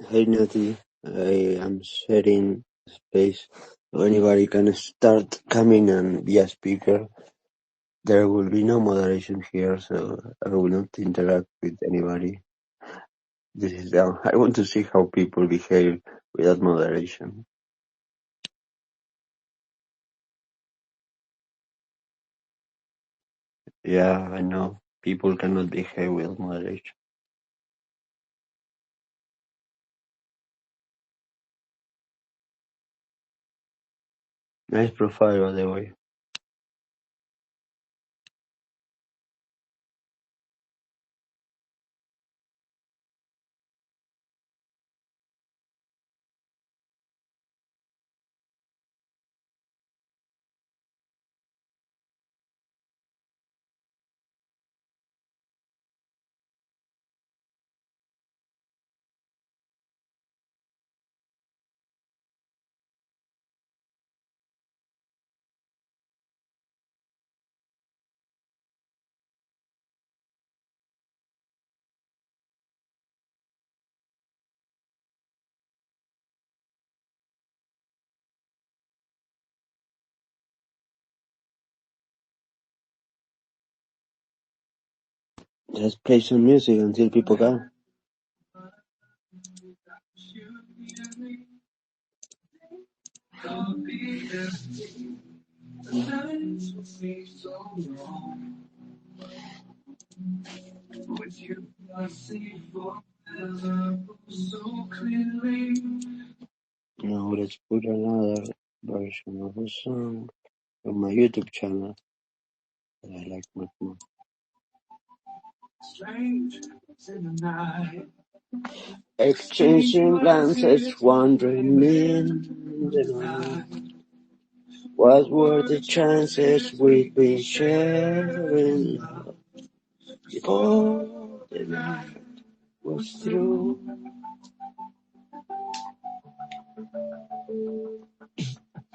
Hey Natty, I am sharing space so anybody can start coming and be a speaker. There will be no moderation here, so I will not interact with anybody. This is I want to see how people behave without moderation. Yeah, I know. People cannot behave without moderation. Nice profile, by the way. Just play some music until people come. Now let's put another version of a song on my YouTube channel that I like much more. Exchanging glances, wandering in the night. What were the chances we'd been sharing love before the night was through?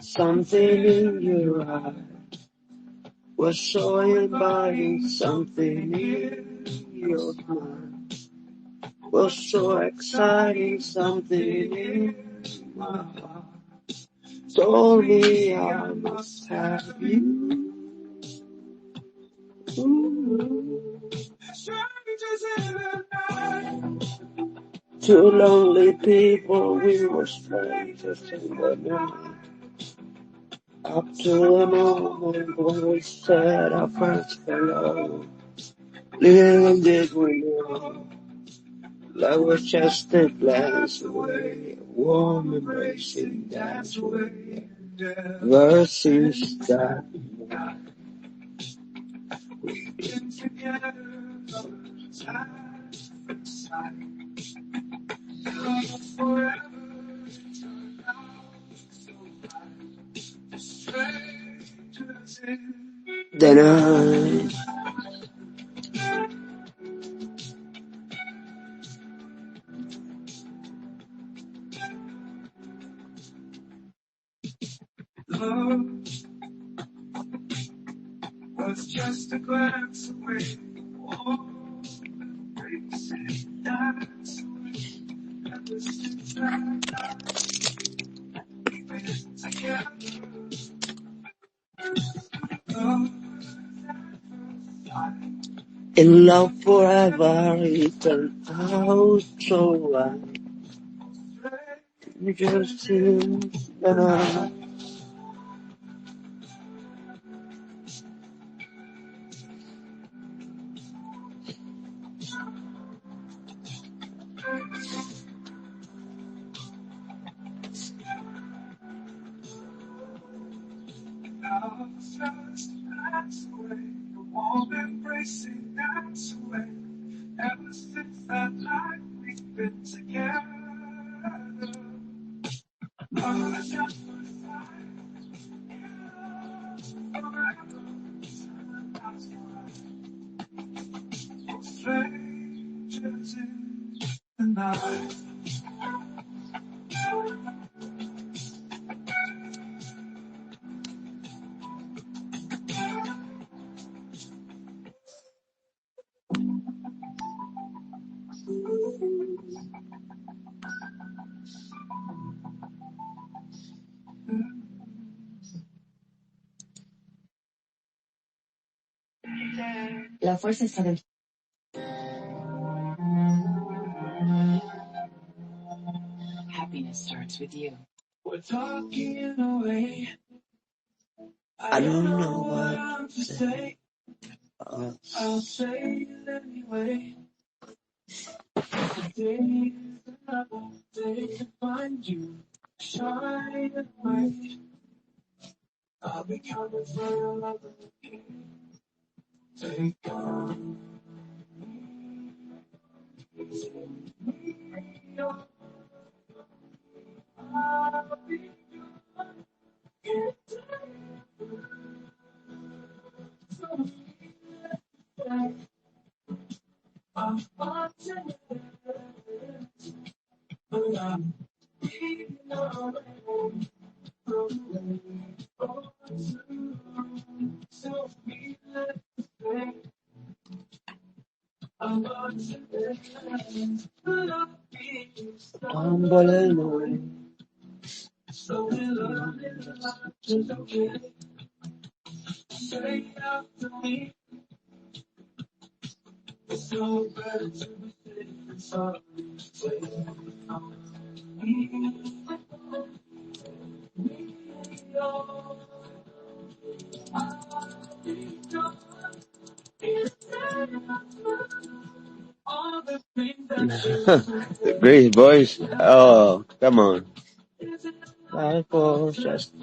Something in your eyes was so inviting, something in your mind was so exciting, something in my heart told me I must have you. Two lonely people, we were strangers in the night. Up to the moment when we said our first hello. Little did we know, love was just a glance away, a warm embracing dance away. Ever since that night, we've been together, side by side. Love forever turned out so right. Strangers in the night. Love was just a glance away. Oh, embracing dance away. Ever since that night, we've been together. Love in love forever, it turned out so right. You just in the night. Love just dance away. The warm embracing dance away. Ever since that night, we've been together. Love is just strangers in the night. La fuerza está dentro. Happiness starts with you. We're talking away. I don't know what to say. I'll say it anyway. Today is another day to find you. Shine and bright. I'll be coming for your love again. Take on. I'll be tumbling away. So say after me. It's so better to be safe than sorry. The great voice. Oh, come on. Life was just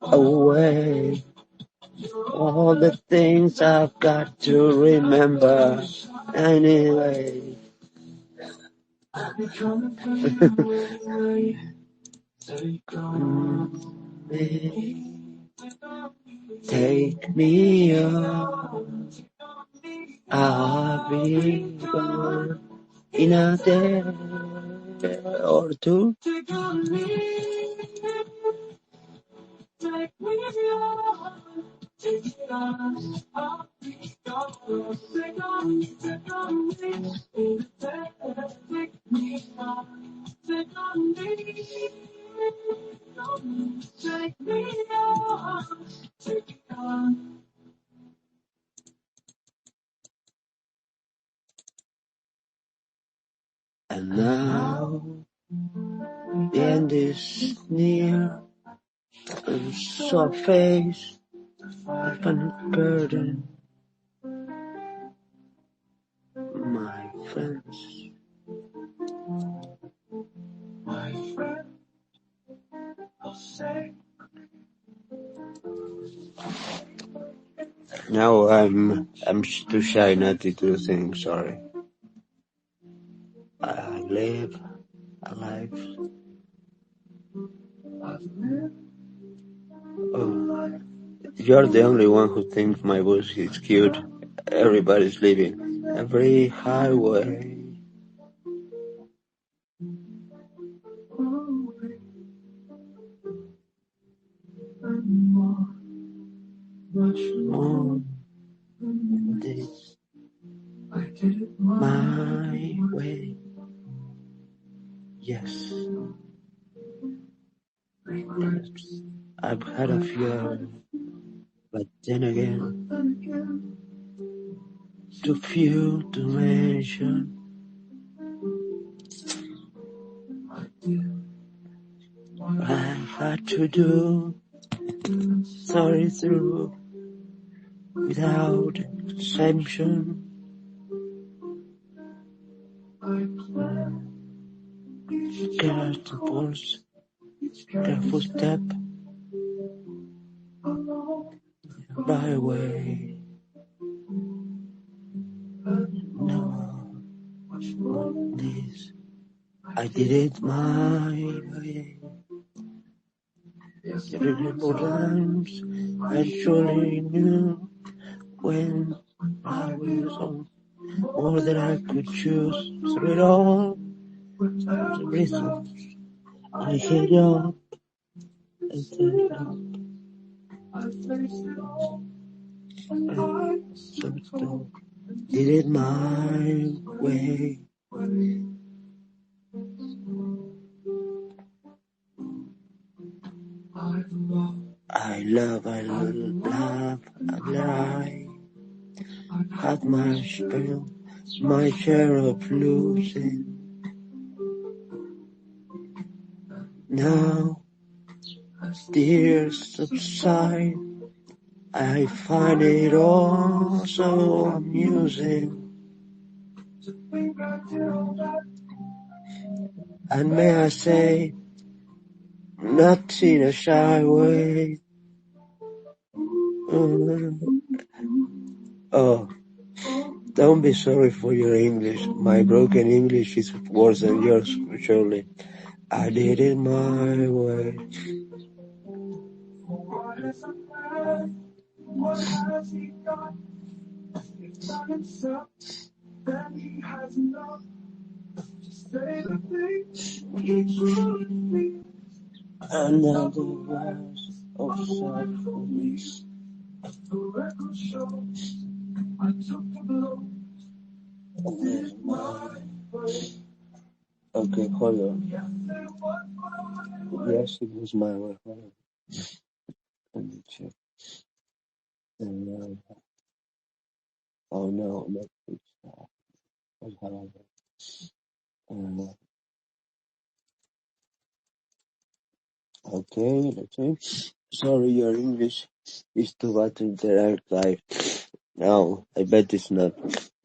away. All the things I've got to remember anyway. Take me on. I'll be gone in a day or two. Take me on. Take it on. I'll be gone. Take on me. Take on me. Take me on. Take on me. Take me on. Take it on. And now the end is near, and so I face the final curtain. My friends, I'll say. Now I'm too shy not to do things. Sorry. I live a life. Oh, you're the only one who thinks my voice is cute. Everybody's leaving. Every highway. Much more than this. I did it my way. Yes. Regrets. I've had a few, but then again, too few to mention. I had to do sorry through without exemption. Careful step by way. No, this I did it my way. Beautiful times I surely knew when I was on more than I could choose. Through it all, the reasons I hit up and said up. I faced it all. So still did it my way. I love, I had my share of losing. Now tears subside. I find it all so amusing. And may I say, not in a shy way. Oh, don't be sorry for your English. My broken English is worse than yours, surely. I did it my way. Another verse of sadness. Okay, hold on. Yes, it was my way. Hold on. Let me check. Oh no, not this. Okay, let's see. Sorry, your English is too bad to interact live. No, I bet it's not.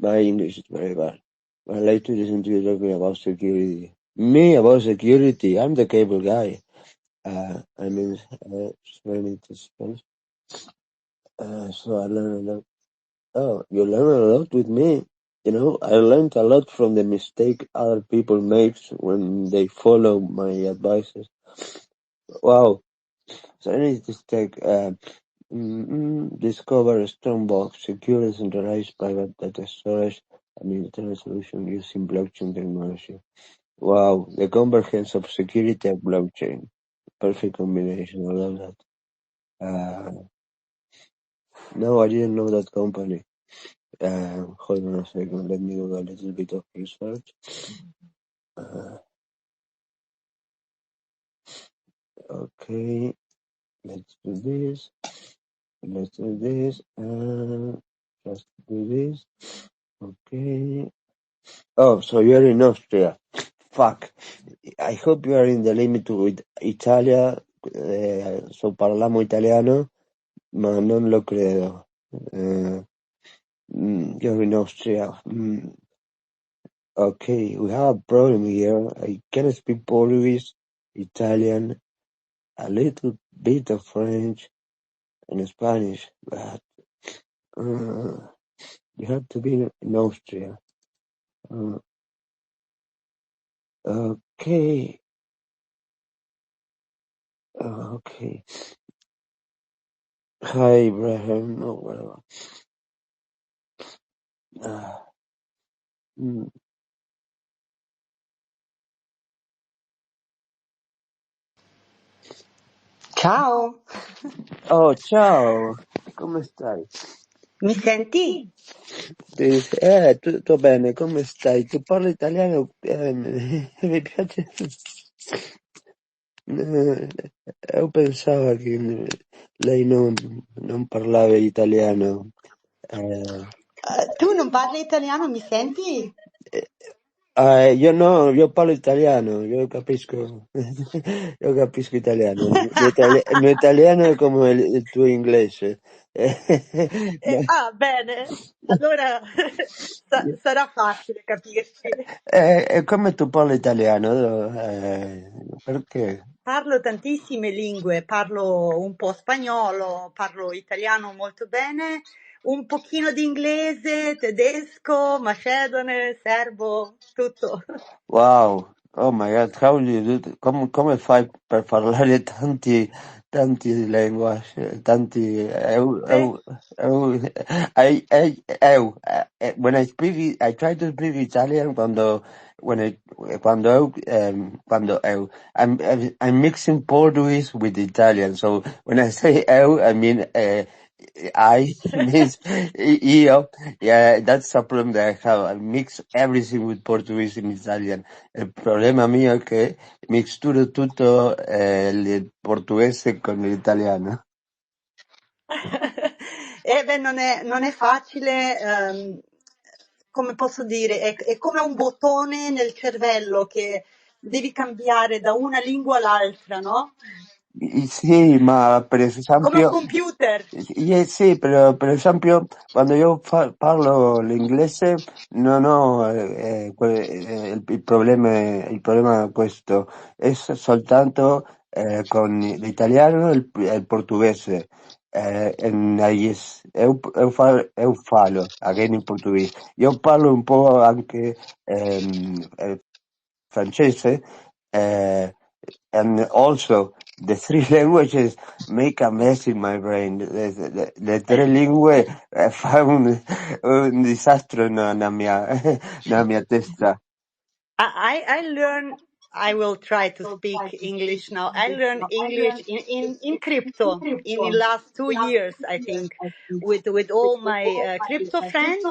My English is very bad. I like to listen to you talking about security. Me about security? I'm the cable guy. I mean, learning to Spanish. So I learn a lot. Oh, you learn a lot with me. You know, I learned a lot from the mistake other people make when they follow my advices. Wow. So I need to take, discover a strong secure centralized private data storage and internet solution using blockchain technology. Wow, the convergence of security and blockchain. Perfect combination, I love that. No, I didn't know that company. Hold on a second, let me do a little bit of research. Okay, let's do this. Let's do this. Just do this. Okay. Oh, so you're in Austria. Fuck. I hope you are in the limit with Italia. So parliamo italiano, ma non lo credo. You're in Austria. Okay, we have a problem here. I can speak Portuguese, Italian, a little bit of French, and Spanish, but you have to be in Austria. Okay. Okay. Hi, Ibrahim. No, whatever. Mm. Ciao, Oh, ciao. Come stai? mi senti? Tutto bene, come stai? Tu parli italiano? Mi piace. Io pensavo che lei non parlava italiano. Tu non parli italiano, mi senti? Io no, io parlo italiano, io capisco, io capisco italiano. Il mio italiano è come il tuo inglese. Bene, allora sarà facile capirci. E come tu parli italiano? Perché? Parlo tantissime lingue, parlo un po' spagnolo, parlo italiano molto bene, un pochino di inglese, tedesco, macedone, serbo, tutto. Wow, oh my God, how do you do that? Come fai per parlare tanti linguaggi, tanti, Beh, when I speak, I try to speak Italian I'm mixing Portuguese with Italian, so when I say I mean, I means io. Yeah, that's a problem that I have. I mix everything with Portuguese and Italian. Il problema mio è che mixturo tutto il portoghese con l'italiano. Beh, non è facile, come posso dire, è come un bottone nel cervello che devi cambiare da una lingua all'altra, no? Sì, ma per Come un esempio, computer. sì, per esempio, quando io parlo l'inglese non ho il problema è questo, è soltanto con l'italiano e il portoghese. Eu falo, again in portoghese. Io parlo un po' anche francese, and also the three languages make a mess in my brain. Le tre lingue fa un disastro nella mia testa. I learn, I will try to speak English now. I learn English in crypto in the last 2 years, I think, with all my crypto friends.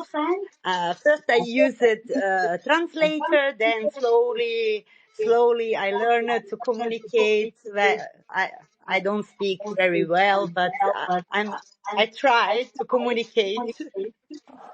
First I used translator, then slowly I learned to communicate. I don't speak very well, but I try to communicate.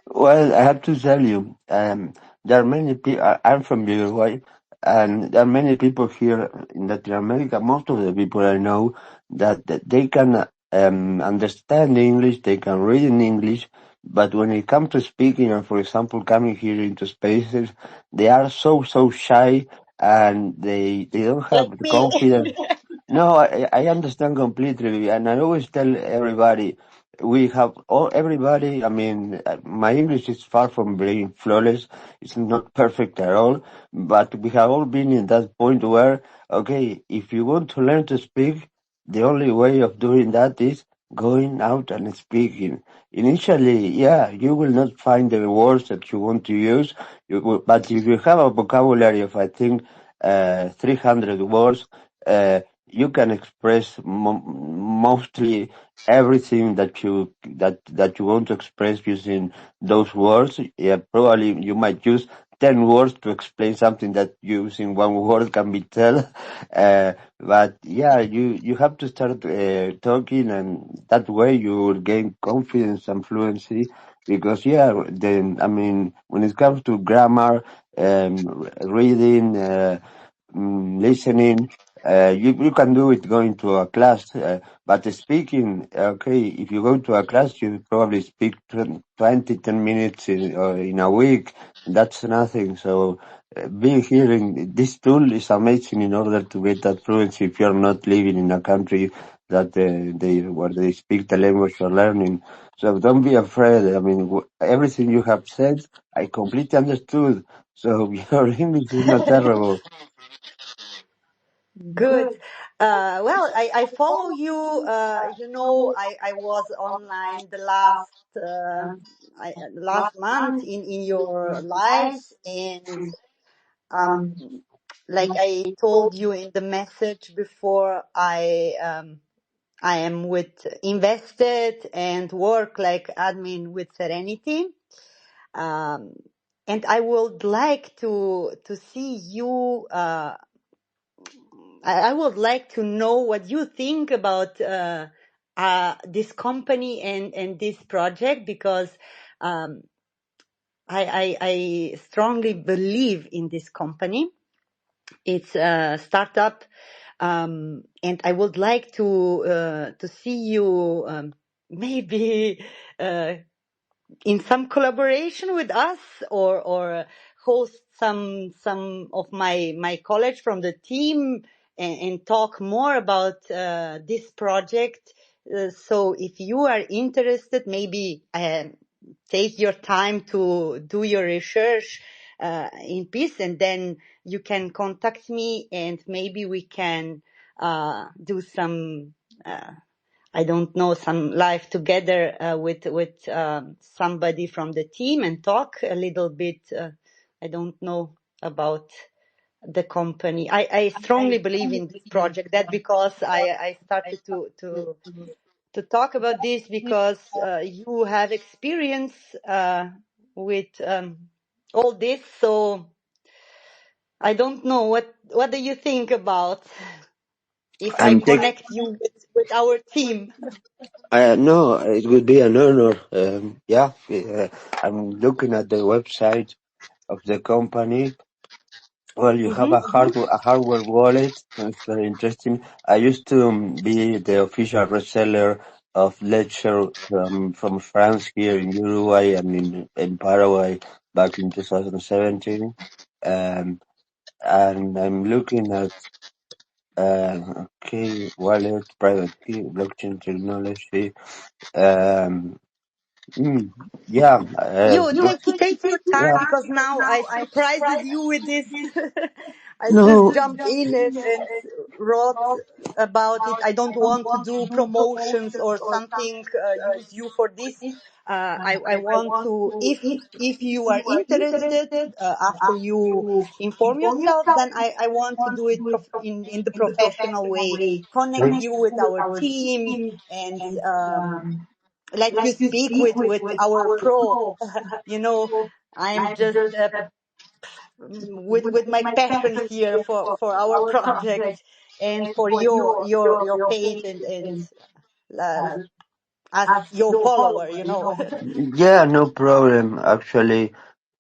Well, I have to tell you, there are many people. I'm from Uruguay, and there are many people here in Latin America. Most of the people I know that they can understand English, they can read in English, but when it comes to speaking, and for example, coming here into spaces, they are so shy, and they don't Like have the me. confidence. No, I understand completely, and I always tell everybody, we have everybody, I mean, my English is far from being flawless. It's not perfect at all, but we have all been in that point where, okay, if you want to learn to speak, the only way of doing that is going out and speaking. Initially, yeah, you will not find the words that you want to use, but if you have a vocabulary of, I think, 300 words, you can express mostly everything that you want to express using those words. Yeah, probably you might use 10 words to explain something that using one word can be tell. But yeah, you have to start talking, and that way you will gain confidence and fluency. Because yeah, then I mean, when it comes to grammar, reading, listening, you can do it going to a class, but speaking, okay, if you go to a class, you probably speak 20, 10 minutes in a week. That's nothing. So being here in this tool is amazing in order to get that fluency if you're not living in a country that where they speak the language you're learning. So don't be afraid. I mean, everything you have said, I completely understood. So your English is not terrible. Good. Well, I follow you. I was online the last month in your lives, and um, like I told you in the message before, I am with invested and work like admin with Serenity. And I would like to see you. I would like to know what you think about this company and this project, because um, I strongly believe in this company. It's a startup, and I would like to see you maybe in some collaboration with us, or host some of my colleagues from the team, and talk more about this project. So if you are interested, maybe take your time to do your research in peace, and then you can contact me, and maybe we can do some I don't know, some live together with somebody from the team, and talk a little bit. I don't know about the company. I strongly believe in this project. That because I started to talk about this, because you have experience with all this. So I don't know, what do you think about? if I I'm taking. connect you with our team. No, it would be an honor. Yeah, I'm looking at the website of the company. Well, you have Hmm. a hardware wallet. It's very interesting. I used to be the official reseller of Ledger from France here in Uruguay and in Paraguay back in 2017. Um, and I'm looking at key wallet, private key, blockchain technology. Um, mm, yeah, You take your time, yeah. because now I surprised you with this. I just No, jumped in and wrote about it. I don't want to do promotions or something. Use you for this. I want to, if you are interested, after you inform yourself, then I want to do it in the professional way. Connect you with our team and. Let you speak with our pro. You know, I'm just with my passion here for our project and for your page and uh, as your follower. You know. yeah, no problem. Actually,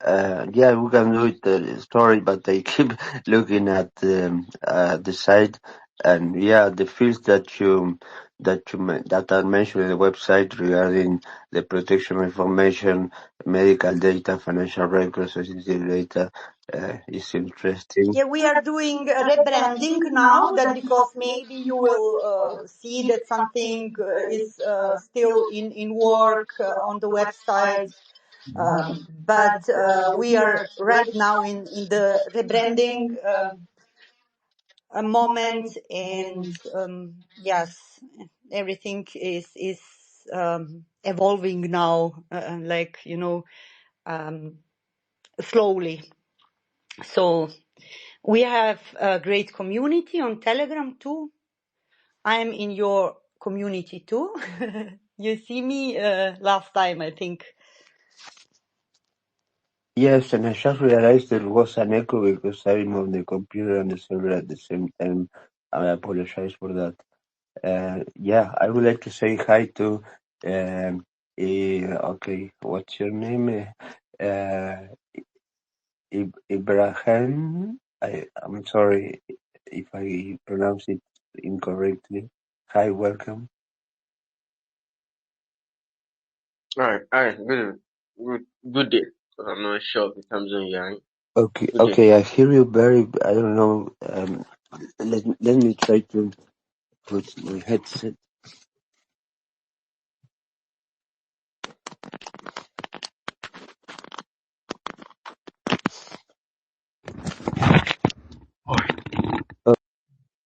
yeah, we can do it the story, but I keep looking at the site, and yeah, the fields that are mentioned in the website regarding the protection of information, medical data, financial records, sensitive data, is interesting. Yeah, we are doing rebranding now, that because maybe you will see that something is still in work on the website. But we are right now in the rebranding moment, and yes, everything is evolving now, like, you know, slowly. So we have a great community on Telegram too. I'm in your community too. You see me last time, I think. Yes, and I just realized there was an echo because I'm on the computer and the server at the same time. I apologize for that. Yeah, I would like to say hi to, okay, what's your name? Ibrahim. I'm sorry if I pronounce it incorrectly. Hi, welcome. All right, good day. I'm not sure of the time zone you're in. Okay, Good day. okay, I hear you very, I don't know, let me try to put my headset.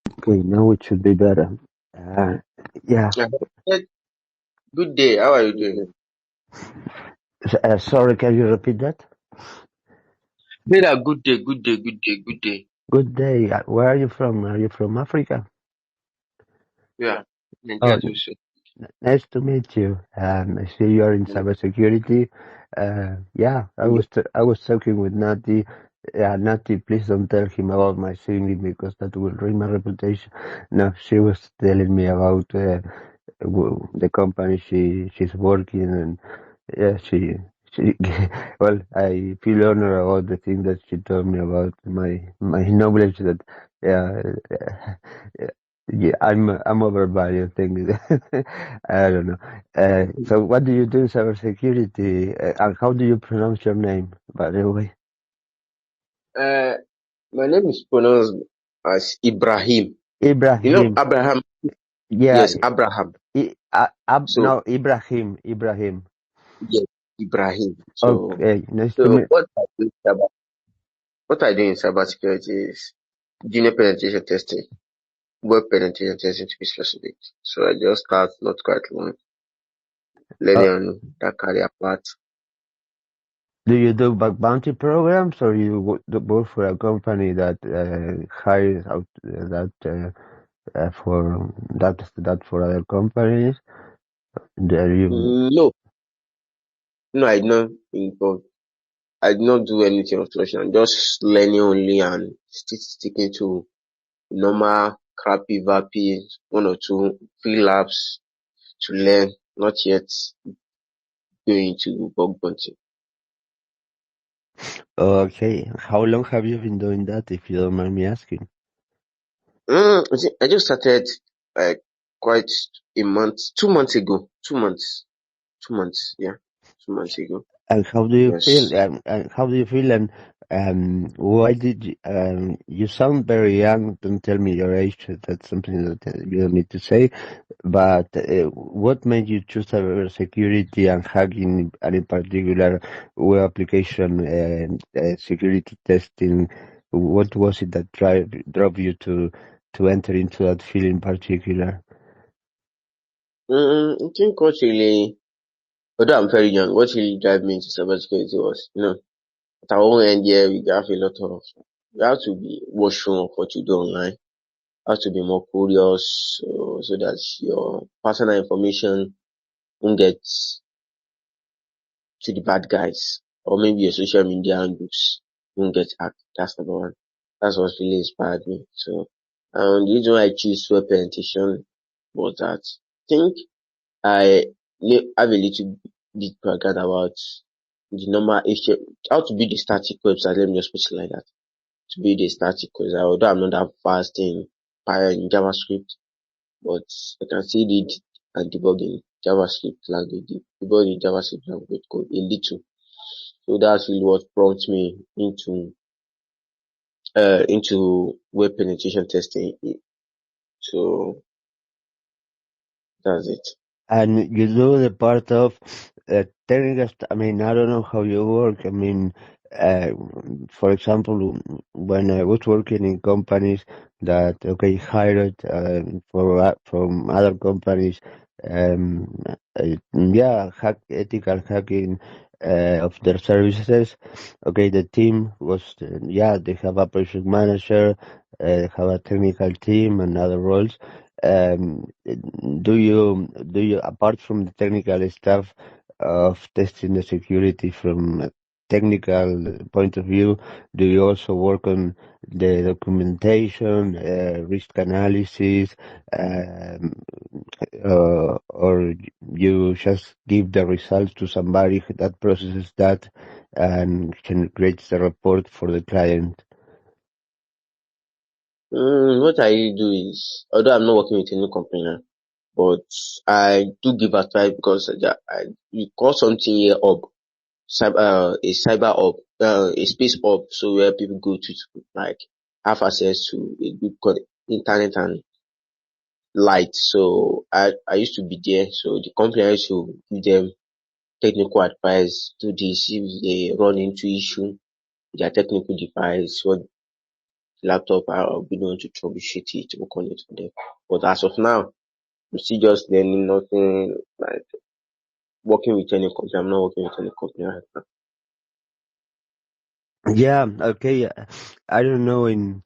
Okay, now it should be better. Yeah. Yeah. Hey, good day. How are you doing? Sorry, can you repeat that? Hey, that good day. Good day. Where are you from? Are you from Africa? Yeah, Oh, Nigeria too. So. nice to meet you. I see you are in cybersecurity. Yeah, I was talking with Nati. Nati, please don't tell him about my singing because that will ruin my reputation. No, she was telling me about the company she's working, and yeah, she well, I feel honored about the thing that she told me about my knowledge that yeah, yeah, I'm overvalued things. I don't know. So what do you do in cybersecurity, and how do you pronounce your name, by the way? Uh, my name is pronounced as Ibrahim. You know Ibrahim. Abraham? Yeah. Yes, Abraham. So No, Ibrahim. yes, Ibrahim. So, Okay, nice to so meet. what I do in cybersecurity is junior penetration testing, web penetration testing to be specific. So I just start not quite long, learning on that career path. Do you do bug bounty programs, or you work for a company that hires out for that for other companies? Are you No, no, I don't involve. I did not do anything of solution. I'm just learning only and still sticking to normal crappy VAPI, one or two free labs to learn, not yet going to bug bounty. Okay. How long have you been doing that, if you don't mind me asking? I just started like quite a month, 2 months ago. 2 months. 2 months, yeah. 2 months ago. And how do you feel? Yes. And how do you feel? And why did you? You sound very young. Don't tell me your age. That's something that you don't need to say. But what made you choose cybersecurity and hacking, and in particular web application security testing? What was it that drove you to enter into that field in particular? I think what really, although I'm very young, what really drive me into cybersecurity was, at our own end here, we have a lot of, you have to be watchful of what you do online. You have to be more curious, so that your personal information won't get to the bad guys, or maybe your social media handles won't get hacked. That's number one. That's what really inspired me. So, the reason why I choose web penetration was that I think I have a little bit background about the normal how to build a static website. Let me just put it like that. To build a static website, although I'm not that fast in JavaScript, but I can still read and debug in JavaScript language, debug in JavaScript language code a little. So that's really what prompted me into web penetration testing. So that's it. And you do the part of technical. I mean, I don't know how you work. I mean, uh, for example, when I was working in companies that hired from other companies, um, ethical hacking of their services. Okay, the team was they have a project manager, have a technical team and other roles. Um, do you apart from the technical stuff of testing the security from a technical point of view, do you also work on the documentation, risk analysis, um, or you just give the results to somebody that processes that and creates the report for the client? What I do is, although I'm not working with any company now, but I do give advice because we call something here up, a cyber hub, a space hub, so where people go to like have access to a good internet and light. So I used to be there. So the company I used to give them technical advice to this if they run into issue with their technical device, what laptop, I'll be able to troubleshoot it, work on it for them. But as of now, I'm still just learning, nothing like working with any company. I'm not working with any company right now. Yeah, okay. I don't know in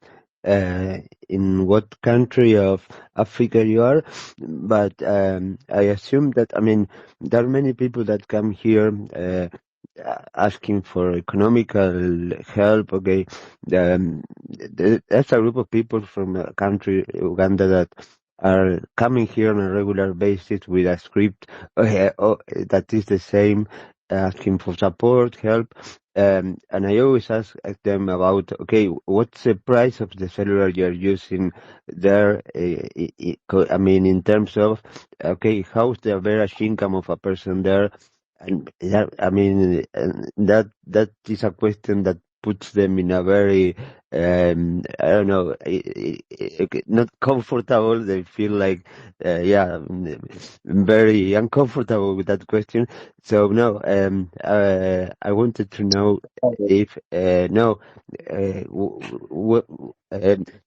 what country of Africa you are, but I assume that, I mean, there are many people that come here asking for economical help. Okay, there's a group of people from a country, Uganda, that are coming here on a regular basis with a script that is the same, asking for support, help. And I always ask them about, okay, what's the price of the cellular you're using there? I mean, in terms of, okay, how's the average income of a person there? And I mean, that is a question that puts them in a very, I don't know, not comfortable. They feel like, very uncomfortable with that question. So no, I wanted to know if no,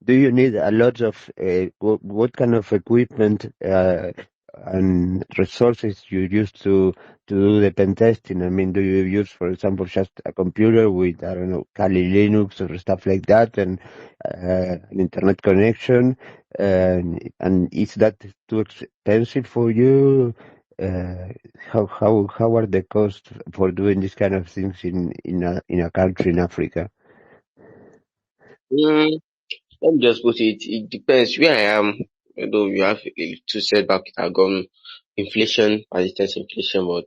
do you need a lot of what kind of equipment and resources you use to do the pen testing? I mean, do you use, for example, just a computer with, I don't know, Kali Linux or stuff like that, and an internet connection? And is that too expensive for you? How are the costs for doing this kind of things in a country in Africa? Mm, Let me just put it. It depends where I am. Although we have to setback with our government, inflation, persistent inflation, but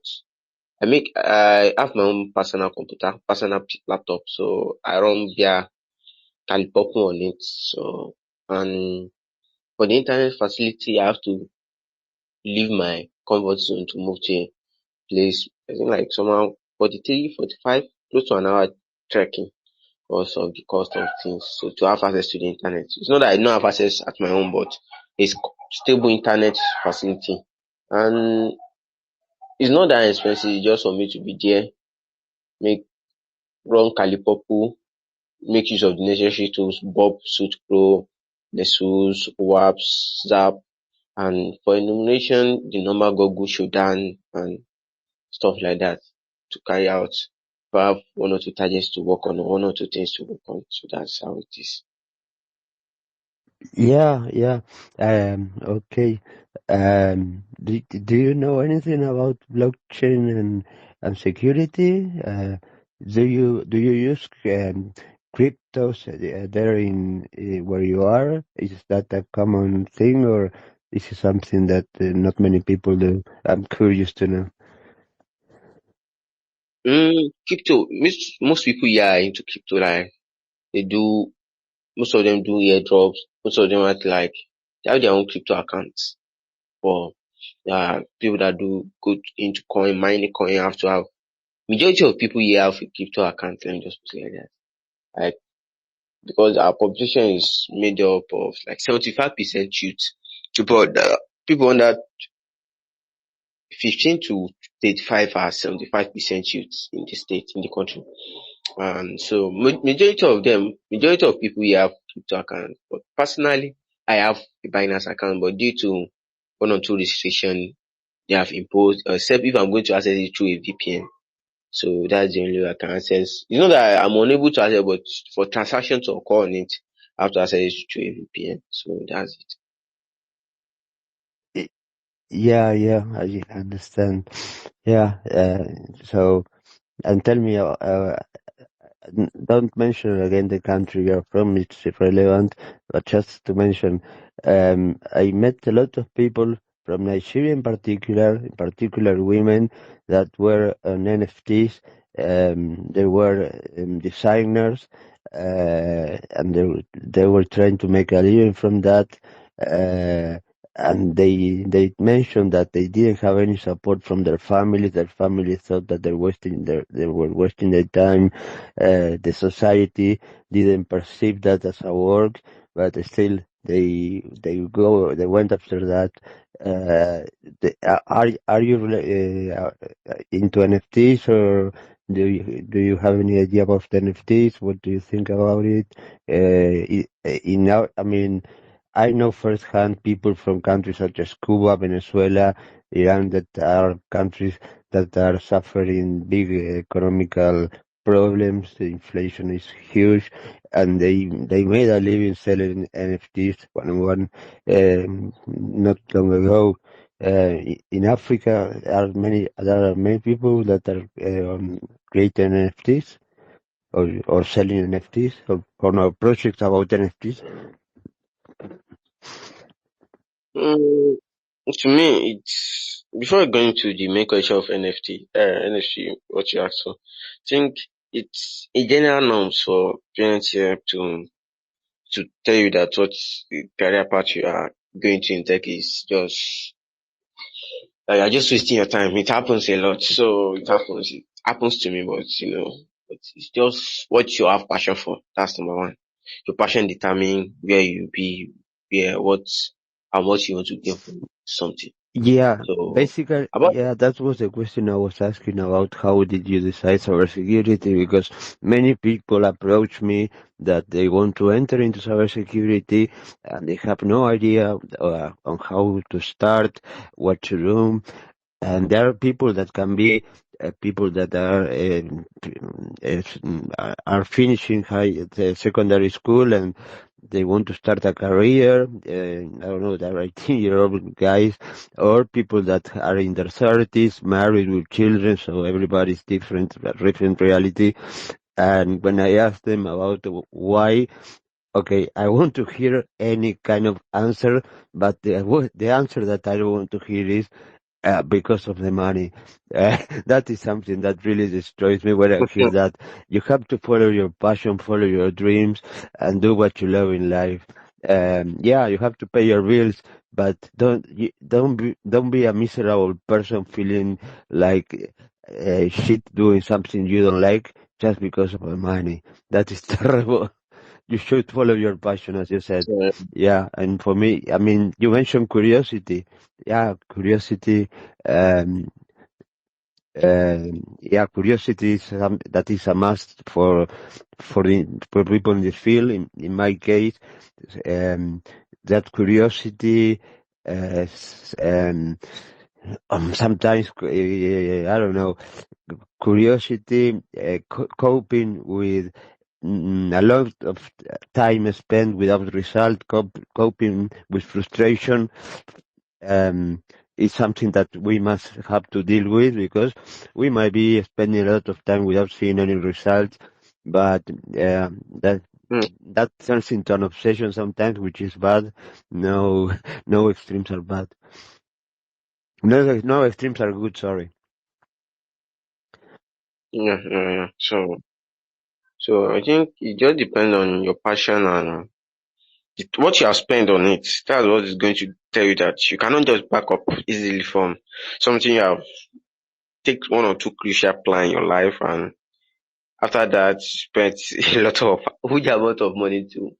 I have my own personal computer, personal laptop, so I run via Calipopo on it. So, and for the internet facility, I have to leave my comfort zone to move to a place. I think like somehow 43, 45, close to an hour trekking because of the cost of things. So to have access to the internet, it's not that I don't have access at my home, but it's stable internet facility, and it's not that expensive. It's just for me to be there, make run Calipopo, make use of the necessary tools, Bob, Suit Pro, Nessus, WAPS, Zap, and for enumeration, the normal Google Shodan and stuff like that to carry out. If I have one or two targets to work on or one or two things to work on, so that's how it is. Yeah. Okay. Do you know anything about blockchain and security? Do you use cryptos there in where you are? Is that a common thing, or is it something that not many people do? I'm curious to know. Crypto, most people here are into crypto, like they do, most of them do airdrops, most of them they have their own crypto accounts. For people that do go into mining coin, have to have, majority of people here have a crypto account, let me just put it like that. Like, because our population is made up of like 75% youth. People under 15 to 35 are 75% youth in the state, in the country. And so majority of people here have crypto accounts. But personally, I have a Binance account, but due to one or two restrictions they have imposed, except if I'm going to access it through a VPN. So that's the only way I can access. It's not that I'm unable to access, but for transaction to occur on it, I have to access it through a VPN. So that's it. Yeah, I understand. Yeah, so, and tell me, don't mention again the country you're from, it's irrelevant, but just to mention, I met a lot of people from Nigeria in particular women that were on NFTs. They were designers, and they were trying to make a living from that. And they mentioned that they didn't have any support from their families. Their families thought that they were wasting their time. The society didn't perceive that as a work, but still they went after that. Are you into NFTs, or do you have any idea about the NFTs? What do you think about it? I mean, I know firsthand people from countries such as Cuba, Venezuela, Iran, that are countries that are suffering big economical problems. The inflation is huge, and they made a living selling NFTs. One not long ago. In Africa, there are many people that are creating NFTs or selling NFTs or no projects about NFTs. To me, it's before going to the main question of NFT, what you asked for. I think it's a general norm for parents here to tell you that what career path you are going to in tech is just you're just wasting your time. It happens a lot, so it happens to me, but it's just what you have passion for. That's number one. Your passion determine where you be, how much you want to get from something. Yeah, So basically, about that was the question I was asking about how did you decide cybersecurity, because many people approach me that they want to enter into cybersecurity and they have no idea on how to start, what to do. And there are people that can be people that are finishing secondary school and they want to start a career. I don't know, they're 18-year-old guys, or people that are in their 30s, married with children. So everybody's different reality. And when I ask them about why, Okay, I want to hear any kind of answer, but the answer that I don't want to hear is because of the money. That is something that really destroys me when I hear that. You have to follow your passion, follow your dreams, and do what you love in life. Yeah, you have to pay your bills, but don't be a miserable person feeling like shit doing something you don't like just because of the money. That is terrible. You should follow your passion, as you said. So, Yeah, and for me, I mean, you mentioned curiosity. Yeah, curiosity. Um, yeah, curiosity is that is a must for people in the field. In my case, um, that curiosity, sometimes I don't know, curiosity, coping with a lot of time spent without result, coping with frustration, is something that we must have to deal with because we might be spending a lot of time without seeing any results, but that mm, that turns into an obsession sometimes, which is bad. No, no extremes are bad. No extremes are good. Sorry. yeah. So I think it just depends on your passion and what you have spent on it. That's what is going to tell you that you cannot just back up easily from something you have take one or two crucial plan in your life, and after that spent a lot of huge amount of money to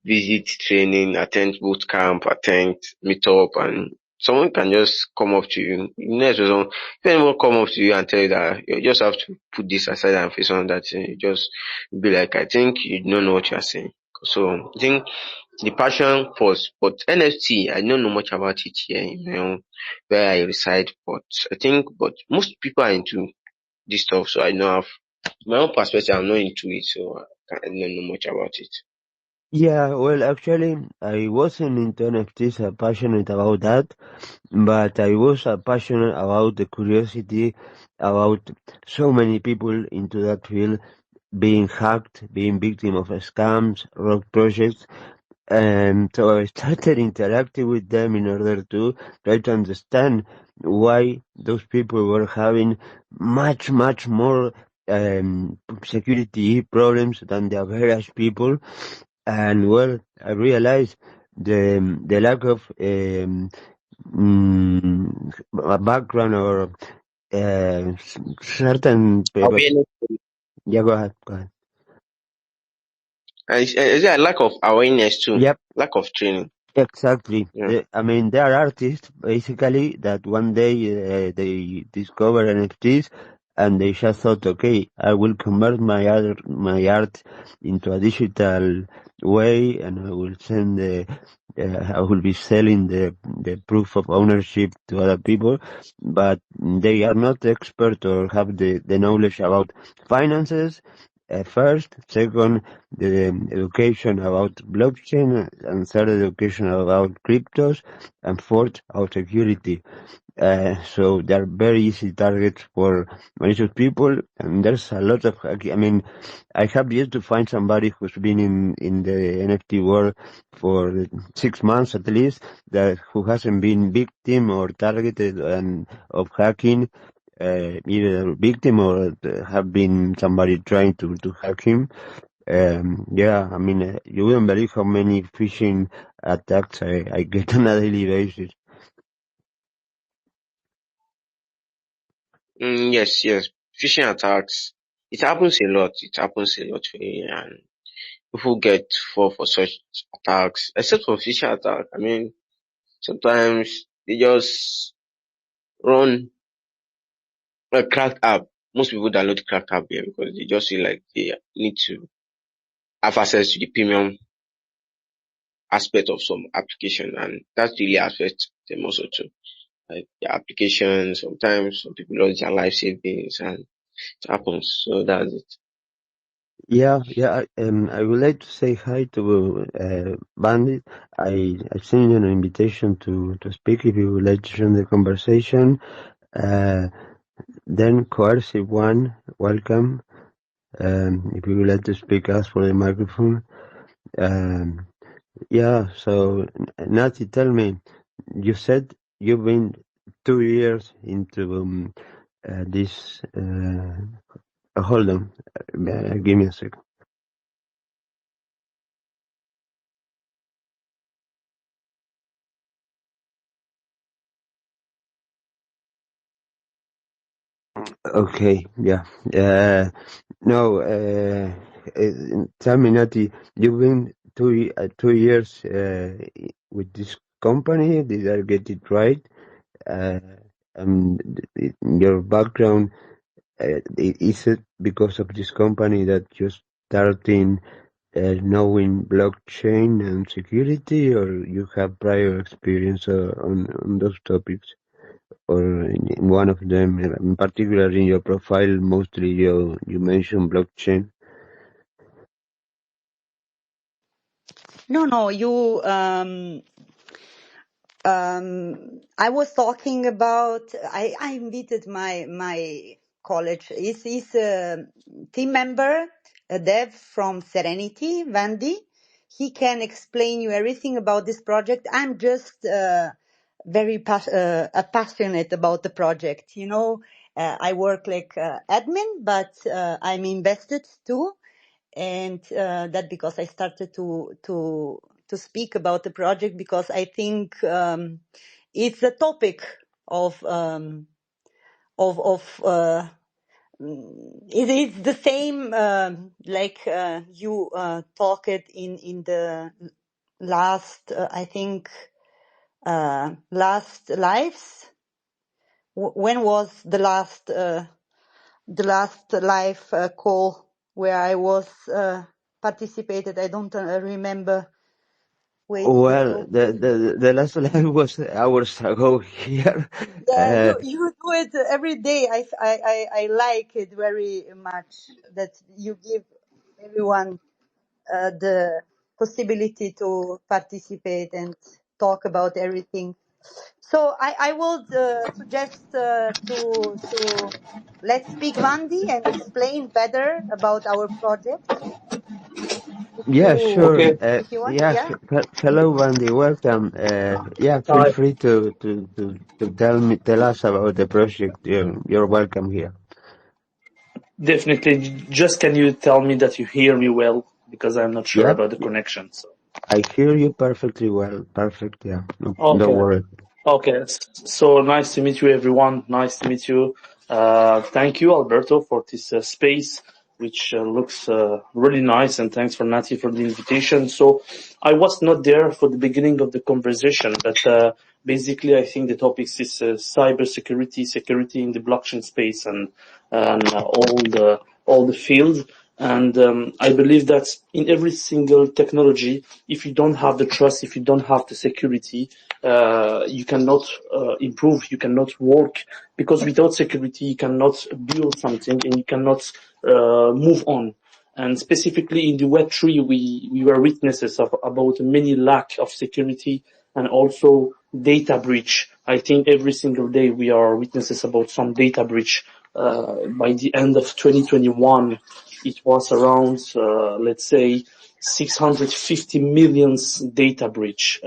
visit training, attend boot camp, attend meetup, and someone can just come up to you. Next person, if anyone come up to you and tell you that you just have to put this aside and face on that thing, you just be like, I think you don't know what you are saying. So I think the passion first, but NFT, I don't know much about it here, where I reside, but I think, but most people are into this stuff, so I don't have my own perspective. I'm not into it, so I don't know much about it. Yeah, well, actually, I wasn't into NFTs, passionate about that, but I was passionate about the curiosity about so many people into that field being hacked, being victim of scams, rogue projects, and so I started interacting with them in order to try to understand why those people were having much more security problems than the average people. And well, I realized the lack of a background or certain people. Awareness. Yeah, go ahead. Go ahead. And is there a lack of awareness too? Yep. Lack of training. Exactly. Yeah. I mean, there are artists basically that one day they discover NFTs and they just thought, okay, I will convert my art into a digital way, and I will I will be selling the proof of ownership to other people, but they are not expert or have the knowledge about finances. First, second, the education about blockchain, and third, education about cryptos, and fourth, about security. So they're very easy targets for malicious people, and there's a lot of I mean, I have yet to find somebody who's been in the NFT world for 6 months at least, that who hasn't been victim or targeted and of hacking, either victim or have been somebody trying to hack him. Yeah, I mean, you wouldn't believe how many phishing attacks I get on a daily basis. Yes. Phishing attacks. It happens a lot. It happens a lot really, and people get fall for such attacks. Except for phishing attack. I mean, sometimes they just run a cracked app. Most people download cracked app here because they just feel like they need to have access to the premium aspect of some application, and that really affects them also too. Like the application, sometimes some people lose their life savings, and it happens. So that's it. Yeah. I would like to say hi to Bandit. I sent you an invitation to speak if you would like to join the conversation. Then Coercive One, welcome. If you would like to speak, ask for the microphone. Um, yeah. So, Nati, tell me, you said you've been 2 years into this. Hold on. Give me a second. Okay. Yeah. No. Tell me, Nati, you've been 2 years with this company. Did I get it right? Your background, is it because of this company that you're starting knowing blockchain and security, or you have prior experience on those topics? Or in one of them, in particular in your profile, mostly you mentioned blockchain. No, I was talking about, I invited my college. He's a team member, a dev from Serenity, Vandy. He can explain you everything about this project. I'm just very passionate about the project. I work like admin, but I'm invested too, and that because I started to speak about the project because I think it's a topic of it is the same like you talked in the last I think last lives. When was the last live call where I was participated? I don't remember. Wait, let Well, me. the last live was hours ago here. Yeah, you do it every day. I like it very much that you give everyone the possibility to participate and talk about everything. So I would suggest to let's speak Vandi and explain better about our project. Yeah, sure. Okay. If you want, Yeah, yeah. hello, Wendy. Welcome. Yeah, feel Hi. free to tell us about the project. You're welcome here. Definitely. Just can you tell me that you hear me well? Because I'm not sure Yep, about the connection. So. I hear you perfectly well. Perfect. Yeah, no, don't Okay. worry. Okay. So nice to meet you, everyone. Nice to meet you. Thank you, Alberto, for this space, which looks really nice. And thanks for Nati for the invitation. So I was not there for the beginning of the conversation, but basically I think the topic is cyber security in the blockchain space, and all the fields. And I believe that in every single technology, if you don't have the trust, if you don't have the security, you cannot improve, you cannot work, because without security you cannot build something and you cannot move on. And specifically in the Web3, we were witnesses of about many lack of security and also data breach. I think every single day we are witnesses about some data breach. By the end of 2021, it was around, let's say, 650 million data breach,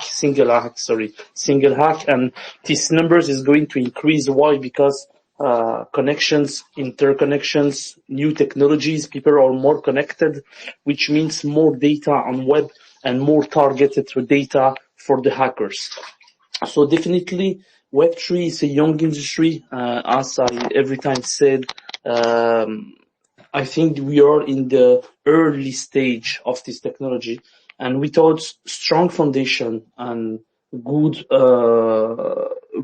single hack, and this numbers is going to increase. Why? Because connections, interconnections, new technologies, people are more connected, which means more data on web and more targeted data for the hackers. So definitely Web3 is a young industry, as I every time said. I think we are in the early stage of this technology, and without strong foundation and good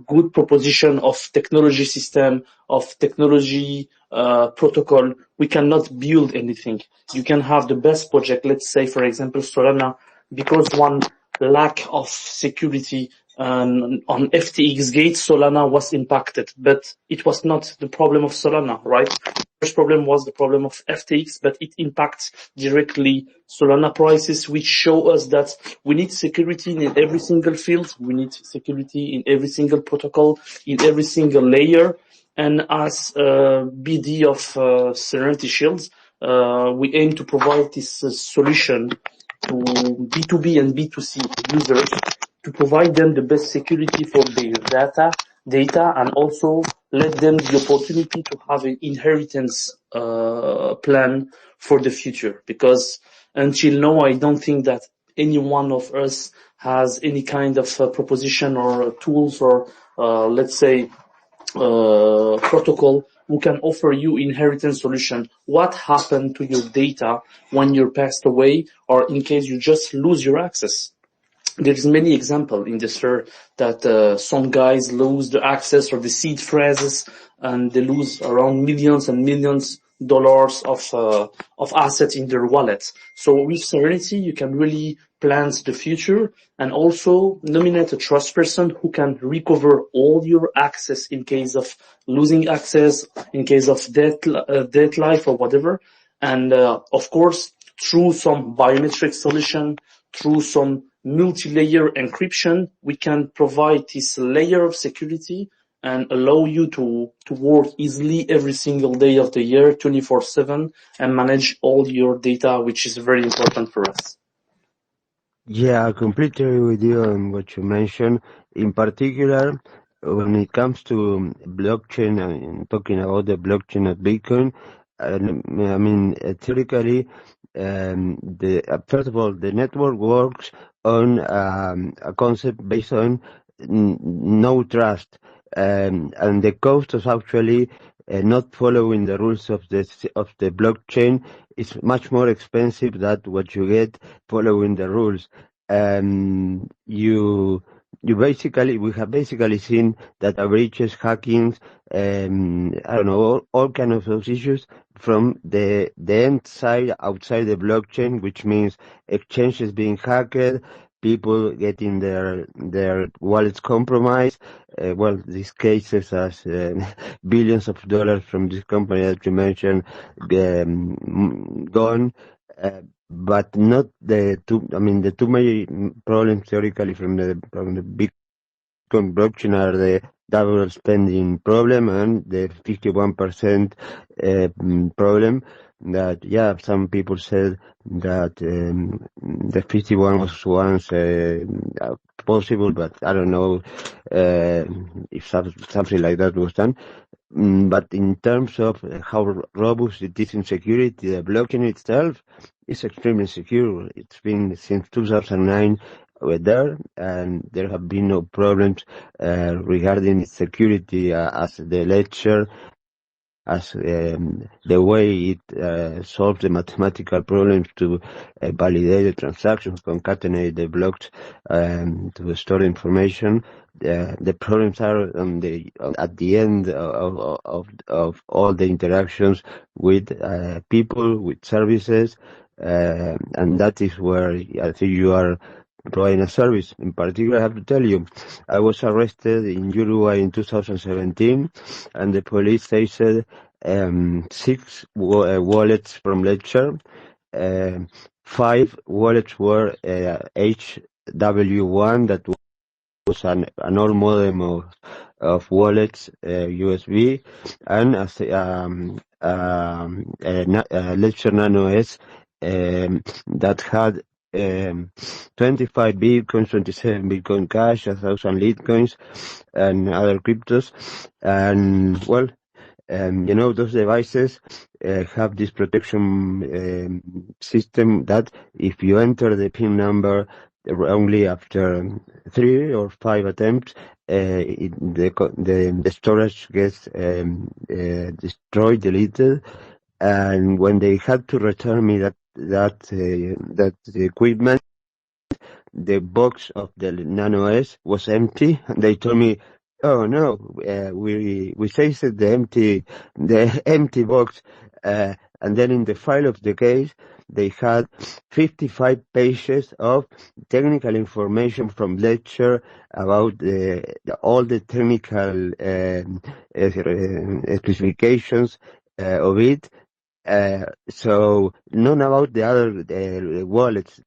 good proposition of technology system, of technology protocol, we cannot build anything. You can have the best project, let's say for example Solana, because one lack of security on FTX gate, Solana was impacted, but it was not the problem of Solana, right? First problem was the problem of FTX, but it impacts directly Solana prices, which show us that we need security in every single field. We need security in every single protocol, in every single layer. And as BD of Serenity Shields, we aim to provide this solution to B2B and B2C users to provide them the best security for their data, and also let them the opportunity to have an inheritance plan for the future. Because until now, I don't think that any one of us has any kind of proposition or tools or let's say protocol who can offer you inheritance solution. What happened to your data when you're passed away, or in case you just lose your access? There's many examples in this year that some guys lose the access or the seed phrases, and they lose around millions and millions dollars of assets in their wallet. So with Serenity, you can really plan the future and also nominate a trust person who can recover all your access in case of losing access, in case of death life or whatever. And of course, through some biometric solution, through some multi-layer encryption, we can provide this layer of security and allow you to work easily every single day of the year, 24/7, and manage all your data, which is very important for us. Yeah, I completely agree with you on what you mentioned. In particular, when it comes to blockchain and talking about the blockchain of Bitcoin, I mean, theoretically, first of all, the network works on a concept based on no trust, and the cost of actually not following the rules of the blockchain is much more expensive than what you get following the rules. We have basically seen data breaches, hackings, I don't know, all kind of those issues from the end side outside the blockchain, which means exchanges being hacked, people getting their wallets compromised. These cases as billions of dollars from this company that you mentioned gone. But not the two. I mean, the two major problems theoretically from the Bitcoin blockchain are the double spending problem and the 51% problem. That some people said that the 51 was once possible, but I don't know if something like that was done. But in terms of how robust it is in security, the blockchain itself is extremely secure. It's been since 2009 there, and there have been no problems regarding its security as the ledger, as the way it solves the mathematical problems to validate the transactions, concatenate the blocks to store information. The problems are at the end of all the interactions with people, with services, and that is where I think you are providing a service. In particular, I have to tell you, I was arrested in Uruguay in 2017, and the police seized 6 wallets from Ledger. 5 wallets were HW1, that was an old modem of wallets, USB, and a Ledger Nano S that had 25 Bitcoins, 27 Bitcoin Cash, 1,000 Litecoins, and other cryptos. And those devices have this protection system that if you enter the PIN number only after 3 or 5 attempts, the storage gets destroyed, deleted. And when they had to return me that equipment, the box of the Nano S was empty. They told me, "Oh no, we seized the empty box." And then in the file of the case, they had 55 pages of technical information from Ledger about all the technical specifications of it. So none about the other wallets,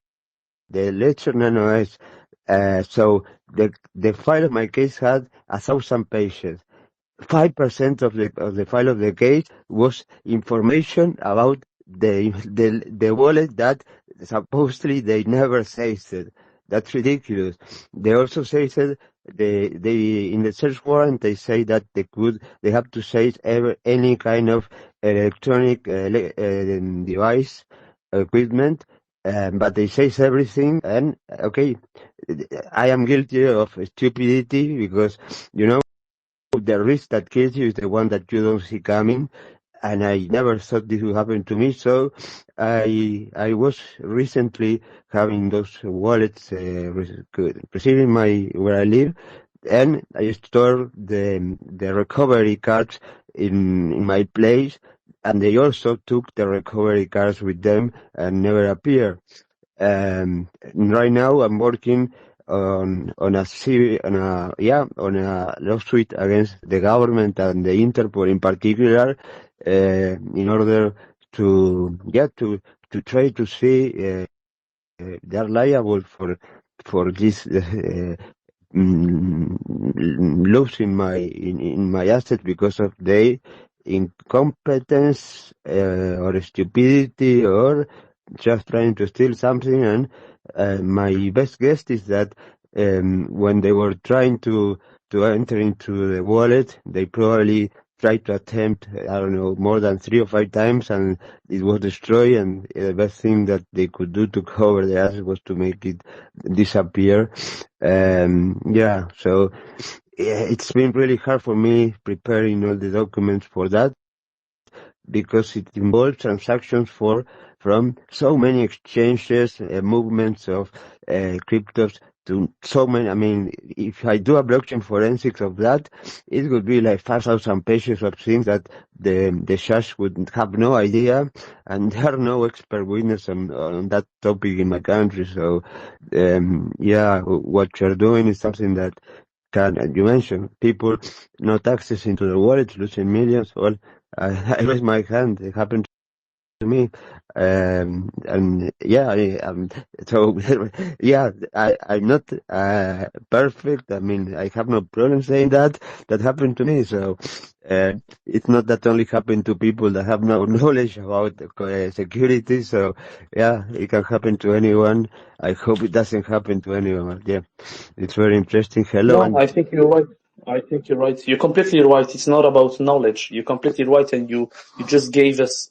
the Ledger Nano S. So the file of my case had 1,000 pages. 5% of the file of the case was information about the wallet that supposedly they never saved. That's ridiculous. They also say that they in the search warrant they say that they have to seize any kind of electronic device equipment, but they seize everything. And okay, I am guilty of stupidity because the risk that kills you is the one that you don't see coming. And I never thought this would happen to me. So I was recently having those wallets receiving where I live, and I store the recovery cards in my place, and they also took the recovery cards with them and never appear. Right now I'm working on a lawsuit against the government and the Interpol in particular, in order to try to see they are liable for this losing my asset because of their incompetence or stupidity or just trying to steal something. And my best guess is that when they were trying to enter into the wallet, they probably tried to attempt, I don't know, more than 3 or 5 times, and it was destroyed. And the best thing that they could do to cover the asset was to make it disappear. So it's been really hard for me preparing all the documents for that, because it involves transactions from so many exchanges, movements of cryptos to so many. I mean, if I do a blockchain forensics of that, it would be like 5,000 pages of things that the judge would have no idea, and there are no expert witnesses on that topic in my country. So, what you're doing is something that you mentioned people not accessing to the wallet, losing millions. Well, I raised my hand. It happened to me, I'm not perfect. I mean, I have no problem saying that happened to me. So it's not that only happened to people that have no knowledge about security. So yeah, it can happen to anyone. I hope it doesn't happen to anyone. Yeah, it's very interesting. Hello. No, I think you're right. You're completely right. It's not about knowledge. You're completely right, and you just gave us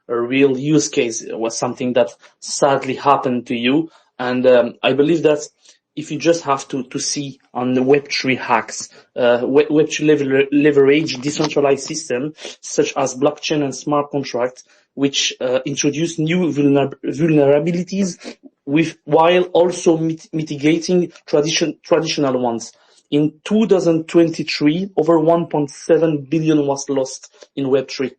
a real use case. It was something that sadly happened to you, and I believe that if you just have to see on the Web3 hacks, Web3 leverage decentralized system such as blockchain and smart contracts, which introduce new vulnerabilities while also mitigating traditional ones. In 2023, over 1.7 billion was lost in Web3.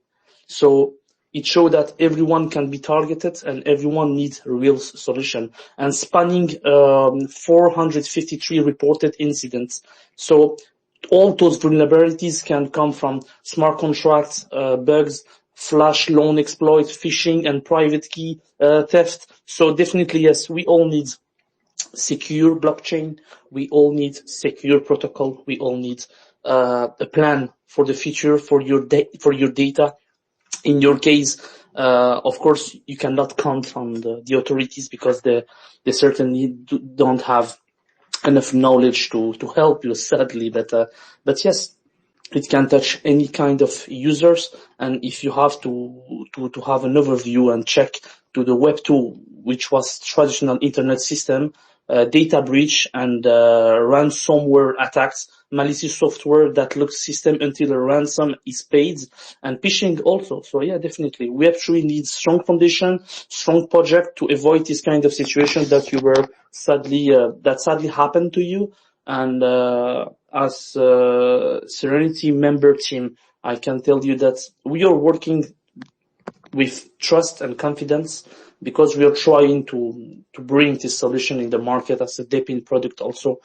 So it showed that everyone can be targeted and everyone needs a real solution. And spanning 453 reported incidents. So all those vulnerabilities can come from smart contracts, bugs, flash loan exploits, phishing, and private key theft. So definitely, yes, we all need secure blockchain. We all need secure protocol. We all need a plan for the future for your data. In your case, of course, you cannot count on the authorities because they certainly don't have enough knowledge to help you, sadly. But yes, it can touch any kind of users. And if you have to have an overview and check to the Web2, which was traditional internet system, data breach and ransomware attacks, malicious software that looks system until a ransom is paid, and phishing also. So yeah, definitely Web3 needs strong foundation, strong project to avoid this kind of situation that you were sadly happened to you. And as Serenity member team, I can tell you that we are working with trust and confidence, because we are trying to bring this solution in the market as a DePIN product also.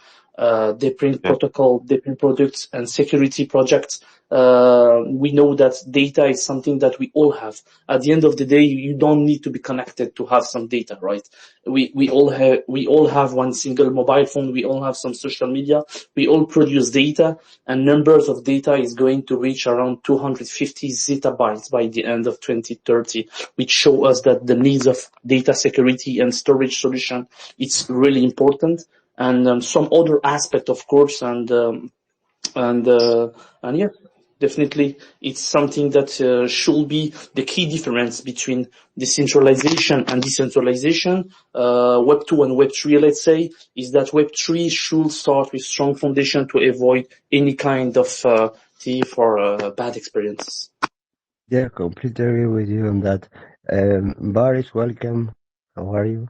different Yeah. protocol, different products and security projects. We know that data is something that we all have. At the end of the day, you don't need to be connected to have some data, right? We all have one single mobile phone. We all have some social media. We all produce data, and numbers of data is going to reach around 250 zettabytes by the end of 2030, which show us that the needs of data security and storage solution, it's really important. And some other aspect, of course, and yeah, definitely it's something that should be the key difference between decentralization and decentralization. Web 2 and Web 3, let's say, is that Web 3 should start with strong foundation to avoid any kind of thief or bad experiences. Yeah, completely agree with you on that. Boris, welcome. How are you?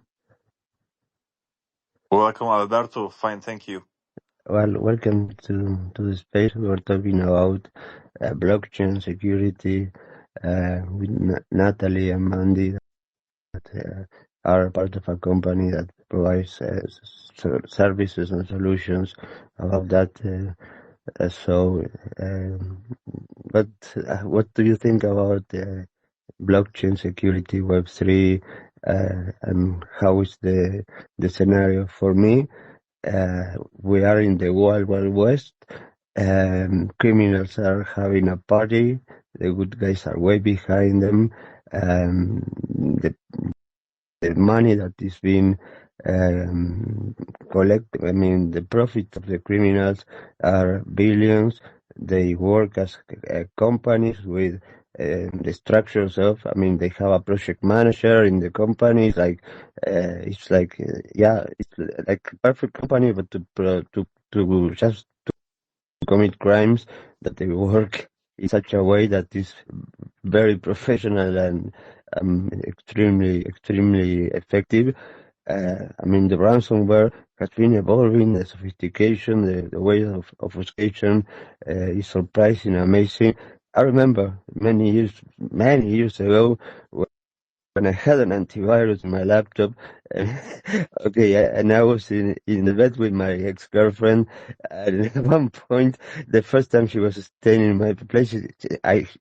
Welcome, Alberto. Fine, thank you. Well, welcome to the space. We're talking about blockchain security with Natalie and Mandy that are part of a company that provides services and solutions about that. But what do you think about blockchain security, Web3, and how is the scenario? For me, we are in the Wild West. Criminals are having a party. The good guys are way behind them. The money that is being collected, I mean, the profit of the criminals are billions. They work as companies with the structures of, I mean, they have a project manager in the company. It's like it's like a perfect company, but to just to commit crimes, that they work in such a way that is very professional and extremely effective. I mean, the ransomware has been evolving, the sophistication, the way of obfuscation is surprising, amazing. I remember many years ago when I had an antivirus in my laptop, and I was in the bed with my ex-girlfriend, and at one point, the first time she was staying in my place,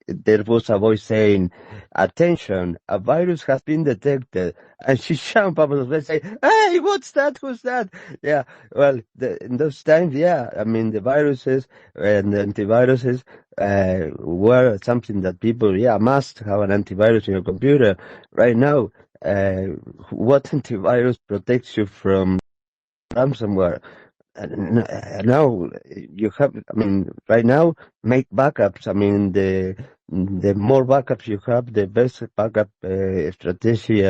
there was a voice saying, "Attention, a virus has been detected," and she jumped up on the bed saying, "Hey, what's that? Who's that?" Yeah, well, in those times, yeah, I mean, the viruses and the antiviruses were something that people, must have an antivirus in your computer. Right now, what antivirus protects you from ransomware? Now you have, I mean, right now, make backups. I mean, the more backups you have, the best backup strategy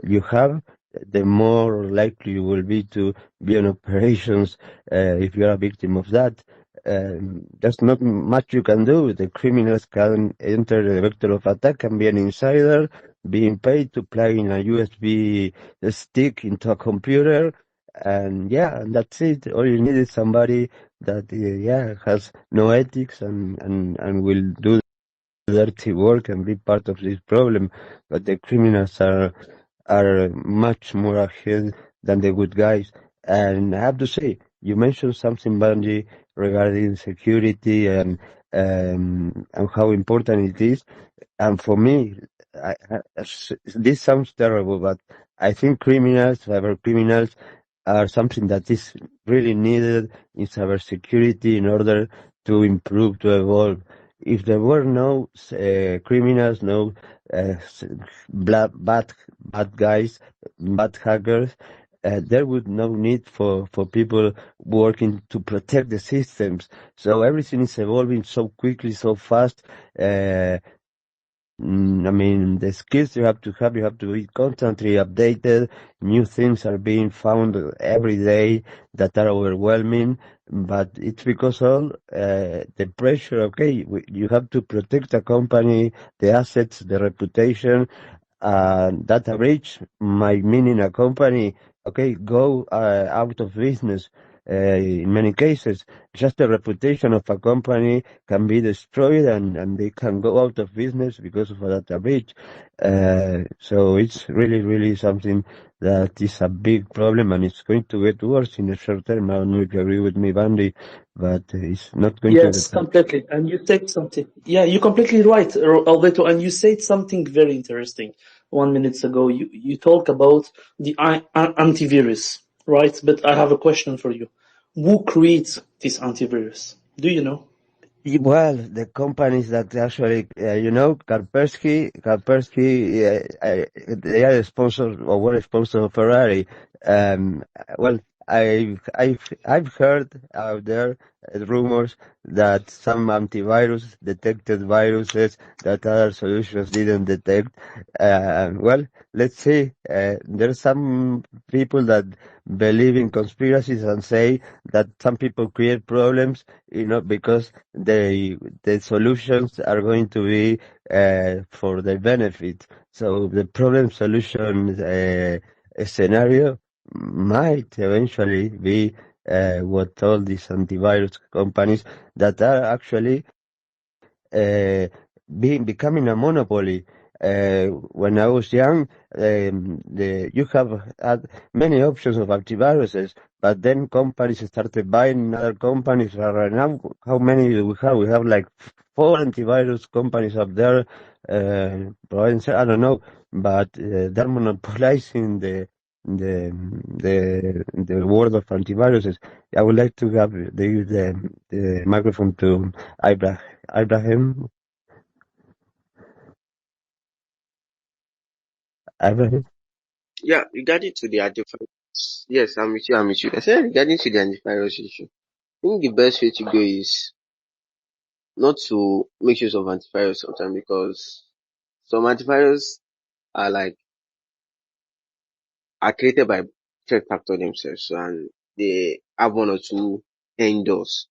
you have, the more likely you will be to be on operations if you are a victim of that. There's not much you can do. The criminals can enter the vector of attack and be an insider, being paid to plug in a USB stick into a computer. And that's it. All you need is somebody that has no ethics and will do dirty work and be part of this problem. But the criminals are much more ahead than the good guys. And I have to say, you mentioned something, Banji, regarding security and how important it is. And for me, this sounds terrible, but I think cyber criminals, are something that is really needed in cybersecurity in order to improve, to evolve. If there were no criminals, no bad guys, bad hackers, there would no need for people working to protect the systems. So everything is evolving so quickly, so fast. I mean, the skills you have to be constantly updated. New things are being found every day that are overwhelming, but it's because of the pressure. Okay, you have to protect the company, the assets, the reputation. Data breach might mean in a company, okay, go out of business. in many cases, just the reputation of a company can be destroyed and they can go out of business because of a data breach. So it's really, really something that is a big problem and it's going to get worse in the short term. I don't know if you agree with me, Bandy, but it's not going to Yes, get better. completely. And you said something. Yeah, you're completely right, Alberto. And you said something very interesting 1 minute ago. You talk about the antivirus, right? But I have a question for you. Who creates this antivirus? Do you know? Well, the companies that actually, Kaspersky, they are sponsors or were sponsors of Ferrari. Well, I've heard out there rumors that some antivirus detected viruses that other solutions didn't detect. Well, let's see. There's some people that believe in conspiracies and say that some people create problems, because the solutions are going to be for their benefit. So the problem solution scenario might eventually be what all these antivirus companies that are actually becoming a monopoly. When I was young, you have had many options of antiviruses, but then companies started buying other companies. Right now, how many do we have? We have like 4 antivirus companies up there. I don't know, but they're monopolizing the world of antiviruses. I would like to have the microphone to Ibrahim. Ibrahim. Yeah, regarding to the antivirus, yes, I'm with you. I said regarding to the antivirus issue, I think the best way to go is not to make use of antivirus sometimes because some antivirus are created by threat actor themselves and they have 1 or 2 endors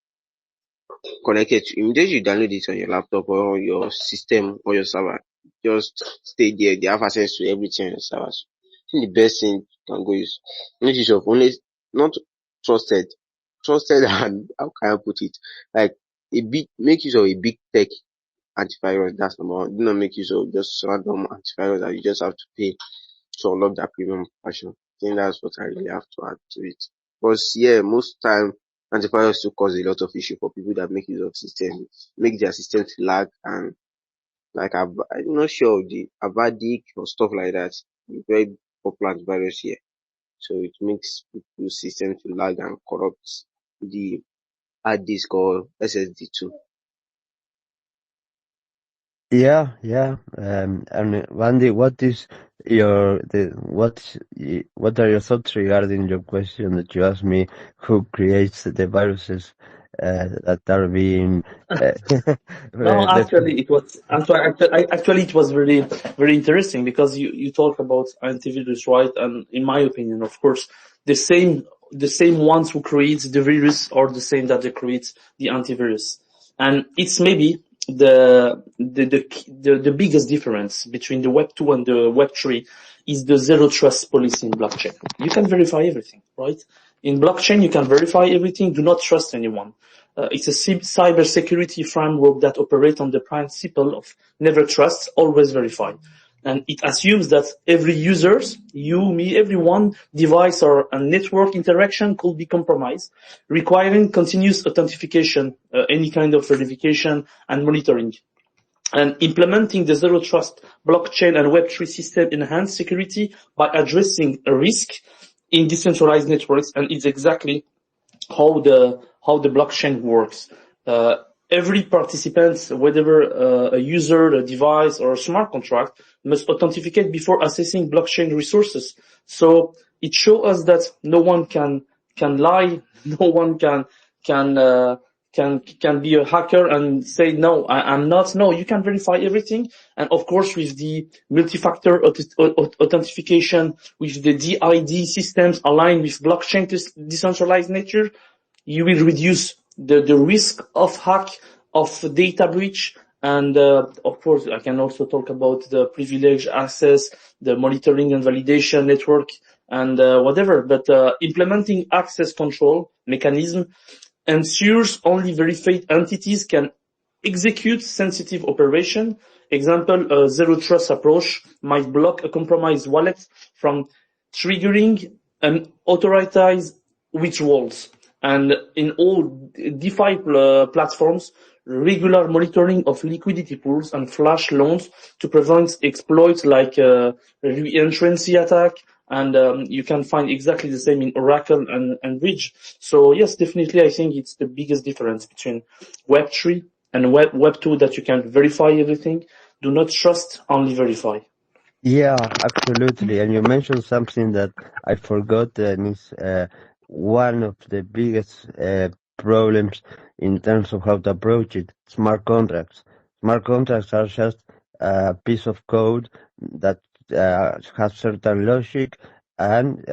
connected to immediately you download it on your laptop or your system or your server. Just stay there, they have access to everything on your server. So I think the best thing you can go is make use of only not trusted and how can I put it? Like make use of a big tech antivirus, that's number one. Do not make use of just random antivirus that you just have to pay to unlock that premium version. I think that's what I really have to add to it. Because yeah, most time antivirus to cause a lot of issue for people that make use of systems, make their systems lag and I'm not sure of the Avadic or stuff like that. It's very popular antivirus here. So it makes people's system to lag and corrupt the hard disk or SSD too. Yeah. And Randy, what are your thoughts regarding your question that you asked me? Who creates the viruses that are being? No, actually, it was really, very interesting because you talk about antivirus, right? And in my opinion, of course, the same ones who creates the virus are the same that they create the antivirus, and it's maybe the biggest difference between the Web 2 and the Web 3 is the zero trust policy in blockchain. You can verify everything, right? In blockchain, you can verify everything. Do not trust anyone. It's a cyber security framework that operates on the principle of never trust, always verify. And it assumes that every user, you, me, everyone, device or a network interaction could be compromised, requiring continuous authentication, any kind of verification and monitoring. And implementing the zero trust blockchain and Web3 system enhance security by addressing a risk in decentralized networks, and it's exactly how the blockchain works. Every participant, whether a user, a device, or a smart contract, must authenticate before accessing blockchain resources. So it shows us that no one can lie, no one can be a hacker and say no, I'm not. No, you can verify everything, and of course with the multi-factor authentication, with the DID systems aligned with blockchain decentralized nature, you will reduce the risk of hack, of data breach, and of course I can also talk about the privileged access, the monitoring and validation network and whatever. But implementing access control mechanism ensures only verified entities can execute sensitive operation. Example, a zero trust approach might block a compromised wallet from triggering unauthorized withdrawals. And in all DeFi platforms, regular monitoring of liquidity pools and flash loans to prevent exploits like re-entrancy attack. And you can find exactly the same in Oracle and Bridge. So yes, definitely, I think it's the biggest difference between Web3 and Web 2, that you can verify everything. Do not trust, only verify. Yeah, absolutely. And you mentioned something that I forgot, and is one of the biggest problems in terms of how to approach it: smart contracts. Smart contracts are just a piece of code that has certain logic and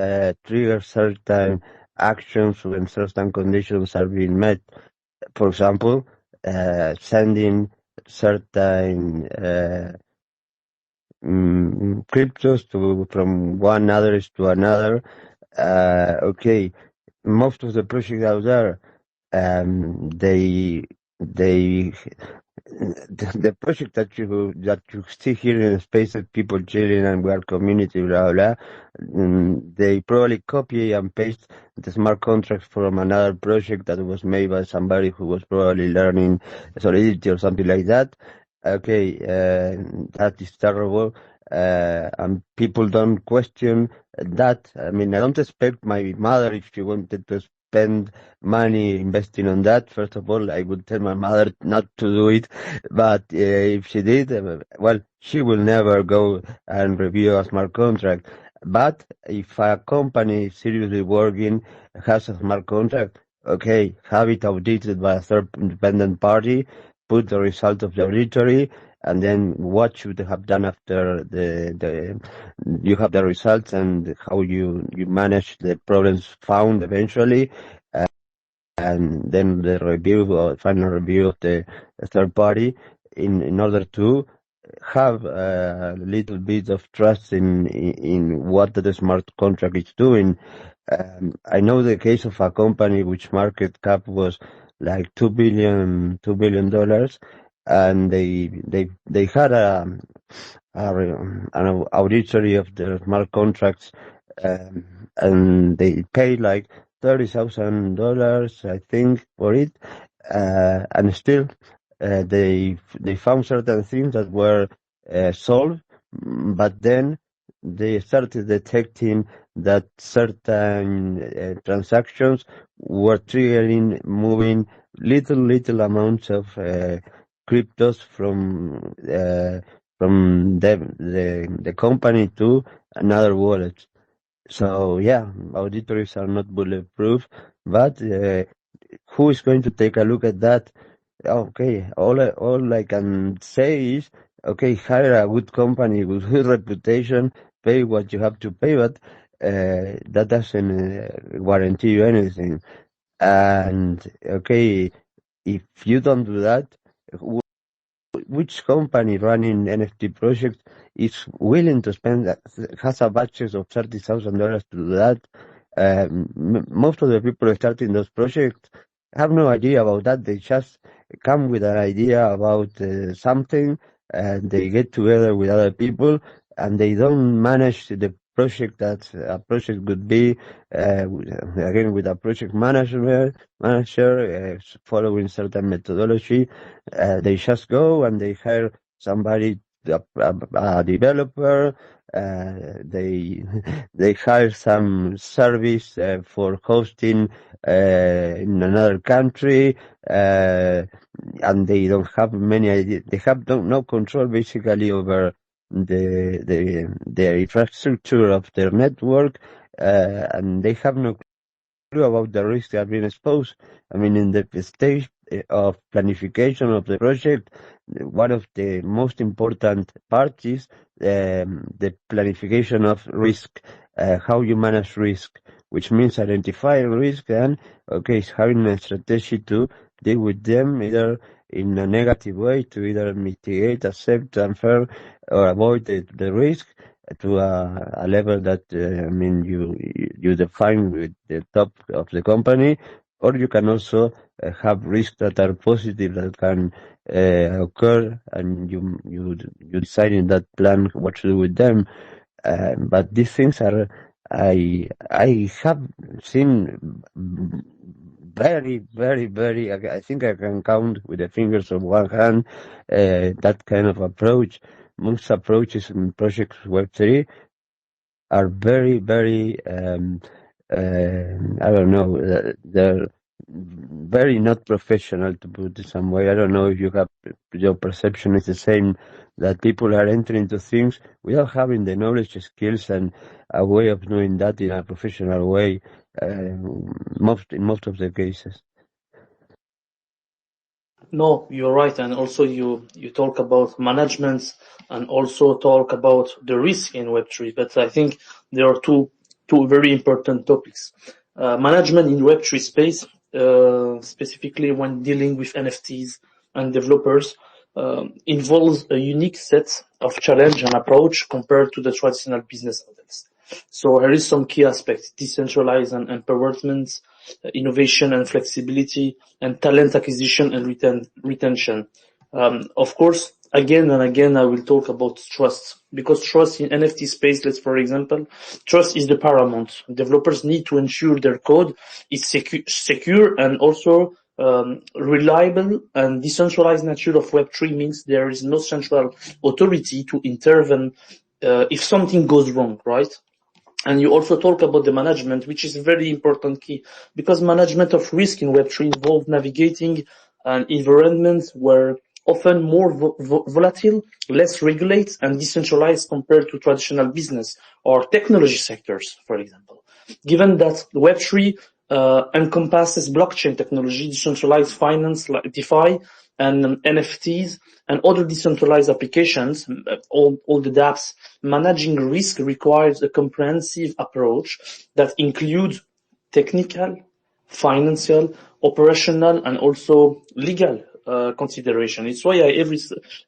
triggers certain actions when certain conditions are being met. For example, sending certain cryptos from one address to another. Okay, most of the projects out there, the project that you see here in the space of people chilling and we are community, blah blah, they probably copy and paste the smart contract from another project that was made by somebody who was probably learning Solidity or something like that. Okay, that is terrible, and people don't question that. I mean, I don't expect my mother, if she wanted to spend money investing on that, first of all, I would tell my mother not to do it, but if she did, well, she will never go and review a smart contract. But if a company seriously working has a smart contract, okay, have it audited by a third independent party, put the result of the auditory, and then what should they have done after you have the results and how you manage the problems found eventually, and then the review or final review of the third party in order to have a little bit of trust in what the smart contract is doing. I know the case of a company which market cap was like $2 billion, and they had an auditory of the smart contracts, and they paid like $30,000, I think, for it, and still they found certain things that were solved, but then they started detecting that certain transactions were triggering, moving little amounts of cryptos from the company to another wallet. So yeah, auditors are not bulletproof, but who is going to take a look at that? Okay, all I can say is, okay, hire a good company with good reputation, pay what you have to pay, but that doesn't guarantee you anything. And okay, if you don't do that, which company running NFT projects is willing to spend, has a budget of $30,000 to do that? Most of the people starting those projects have no idea about that. They just come with an idea about something, and they get together with other people, and they don't manage the project that a project could be, again, with a project manager following certain methodology. They just go and they hire somebody, a developer. They hire some service for hosting in another country, and they don't have many ideas. They have no control basically over the infrastructure of their network, and they have no clue about the risks that are being exposed. I mean, in the stage of planification of the project, one of the most important parts is the planification of risk, how you manage risk, which means identifying risk and, okay, having a strategy to deal with them either in a negative way, to either mitigate, accept, transfer, or avoid the risk, to a level that you define with the top of the company, or you can also have risks that are positive that can occur, and you decide in that plan what to do with them. But these things are, I have seen very, I think I can count with the fingers of one hand that kind of approach. Most approaches in projects Web3 are very, I don't know, they're very not professional, to put it some way. I don't know if your perception is the same, that people are entering into things without having the knowledge, skills, and a way of doing that in a professional way, in most of the cases. No, you're right, and also you talk about management and also talk about the risk in Web3. But I think there are two very important topics. Management in Web3 space, specifically when dealing with NFTs and developers, involves a unique set of challenge and approach compared to the traditional business models. So there is some key aspects: decentralized and empowerment, innovation and flexibility, and talent acquisition and retention. Of course, again and again, I will talk about trust, because trust in NFT space, for example, trust is the paramount. Developers need to ensure their code is secure and also reliable, and decentralized nature of Web3 means there is no central authority to intervene if something goes wrong, right? And you also talk about the management, which is a very important key, because management of risk in Web3 involves navigating an environment where often more volatile, less regulated, and decentralized compared to traditional business or technology sectors, for example. Given that Web3 encompasses blockchain technology, decentralized finance like DeFi, and NFTs, and other decentralized applications, all the dApps, managing risk requires a comprehensive approach that includes technical, financial, operational, and also legal consideration. It's why I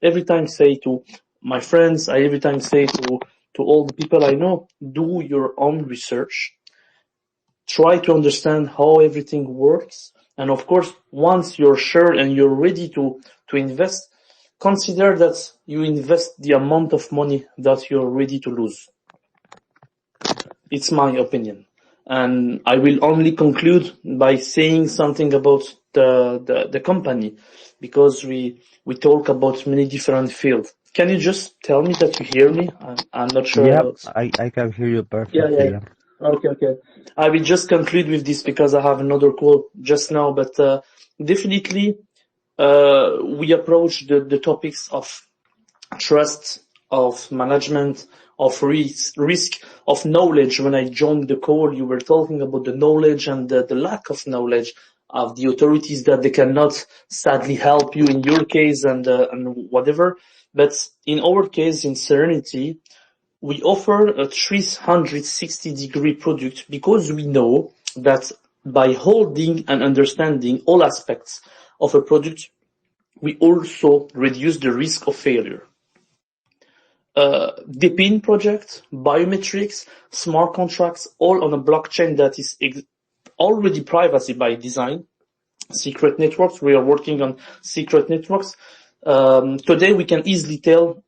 every time say to my friends, I every time say to all the people I know, do your own research, try to understand how everything works, and of course, once you're sure and you're ready to invest, consider that you invest the amount of money that you're ready to lose. It's my opinion. And I will only conclude by saying something about the company, because we talk about many different fields. Can you just tell me that you hear me? I'm not sure. Yeah, I can hear you perfectly. Yeah. Okay. I will just conclude with this because I have another call just now, but definitely we approach the topics of trust, of management, of risk, of knowledge. When I joined the call, you were talking about the knowledge and the lack of knowledge of the authorities, that they cannot sadly help you in your case and whatever. But in our case, in Serenity, we offer a 360-degree product because we know that by holding and understanding all aspects of a product, we also reduce the risk of failure. DePIN project, biometrics, smart contracts, all on a blockchain that is already privacy by design. Secret networks, we are working on secret networks. Today we can easily tell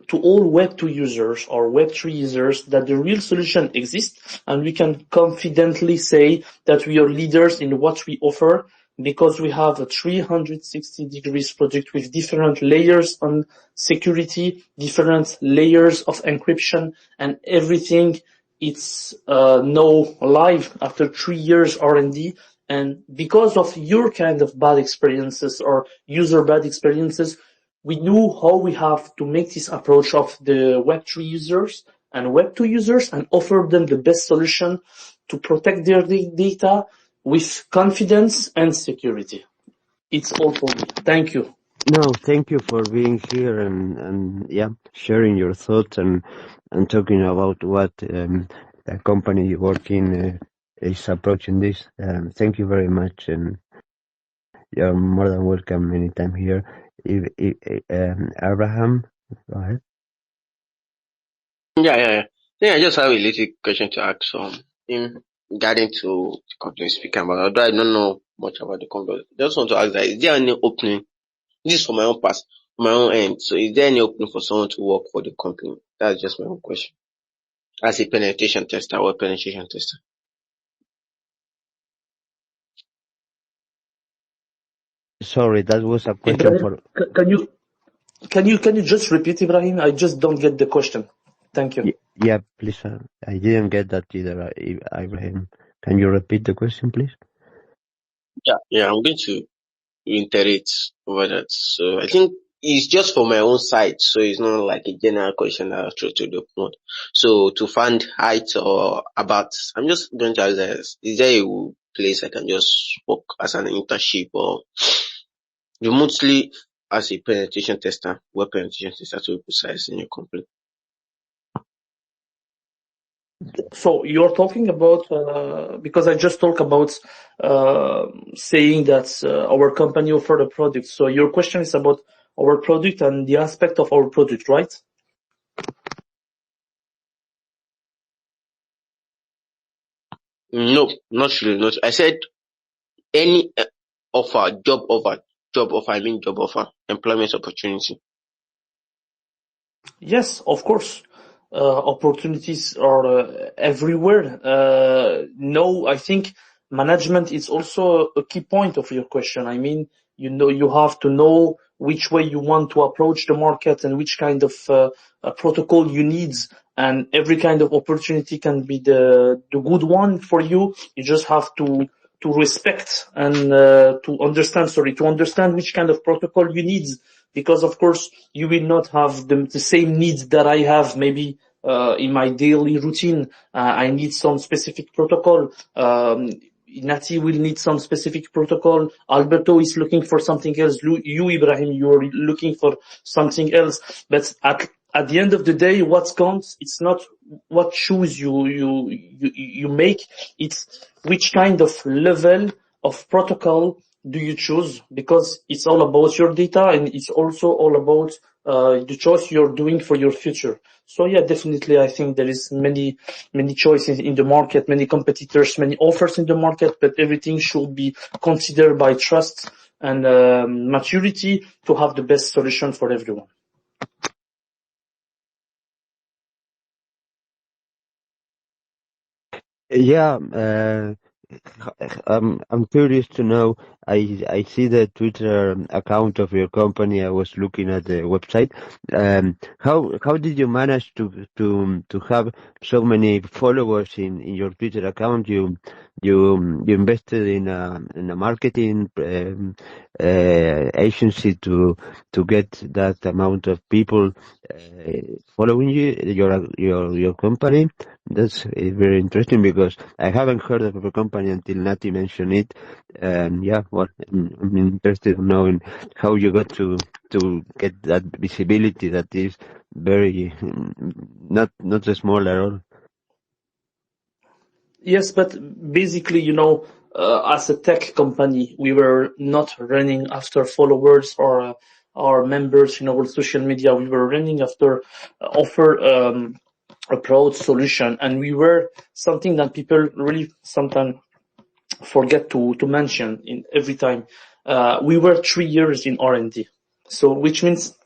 to all Web2 users or Web3 users that the real solution exists, and we can confidently say that we are leaders in what we offer, because we have a 360 degrees project with different layers on security, different layers of encryption, and everything. It's now live after 3 years R&D. And because of your kind of bad experiences or user bad experiences, we knew how we have to make this approach of the Web3 users and Web2 users and offer them the best solution to protect their data with confidence and security. It's all for me. Thank you. No, thank you for being here and sharing your thoughts and talking about what a company you work in is approaching this. Thank you very much, and you're more than welcome anytime here. Abraham, go ahead. Yeah. Yeah, I just have a little question to ask in regarding to the company speaking about. Although I don't know much about the company, just want to ask that is there any opening? This is for my own past, my own end. So is there any opening for someone to work for the company? That's just my own question. As a penetration tester or penetration tester. Sorry, that was a question Ibrahim, for. can you just repeat, Ibrahim? I just don't get the question. Thank you. Yeah, please. I didn't get that either, Ibrahim. Can you repeat the question, please? Yeah, I'm going to reiterate over that. So I think it's just for my own site, so it's not like a general question that I'll throw to the point. So to find height or about, I'm just going to ask this, is there a place I can just work as an internship or remotely as a penetration tester, web penetration tester to be precise in your company? So you're talking about, because I just talked about saying that our company offered a product. So your question is about our product and the aspect of our product, right? No, not really. Not. I said any offer, job offer, employment opportunity. Yes, of course. Opportunities are everywhere. No, I think management is also a key point of your question. I mean, you have to know which way you want to approach the market and which kind of protocol you need. And every kind of opportunity can be the good one for you. You just have to respect and to understand which kind of protocol you need, because of course you will not have the same needs that I have. Maybe in my daily routine, I need some specific protocol. Nati will need some specific protocol. Alberto is looking for something else. You, Ibrahim, you're looking for something else. But at the end of the day, what counts, it's not what shoes you make, it's which kind of level of protocol do you choose, because it's all about your data and it's also all about the choice you're doing for your future. So yeah, definitely I think there is many choices in the market, many competitors, many offers in the market, but everything should be considered by trust and maturity to have the best solution for everyone. Yeah, I'm curious to know. I see the Twitter account of your company. I was looking at the website. How did you manage to have so many followers in your Twitter account? You invested in a marketing agency to get that amount of people following your company. That's very interesting because I haven't heard of a company until Nati mentioned it. And yeah, well, I'm interested in knowing how you got to get that visibility that is very not so small at all. Yes, but basically, as a tech company, we were not running after followers or our members in our social media. We were running after offer a broad solution, and we were something that people really sometimes forget to mention in every time. We were 3 years in R&D, so which means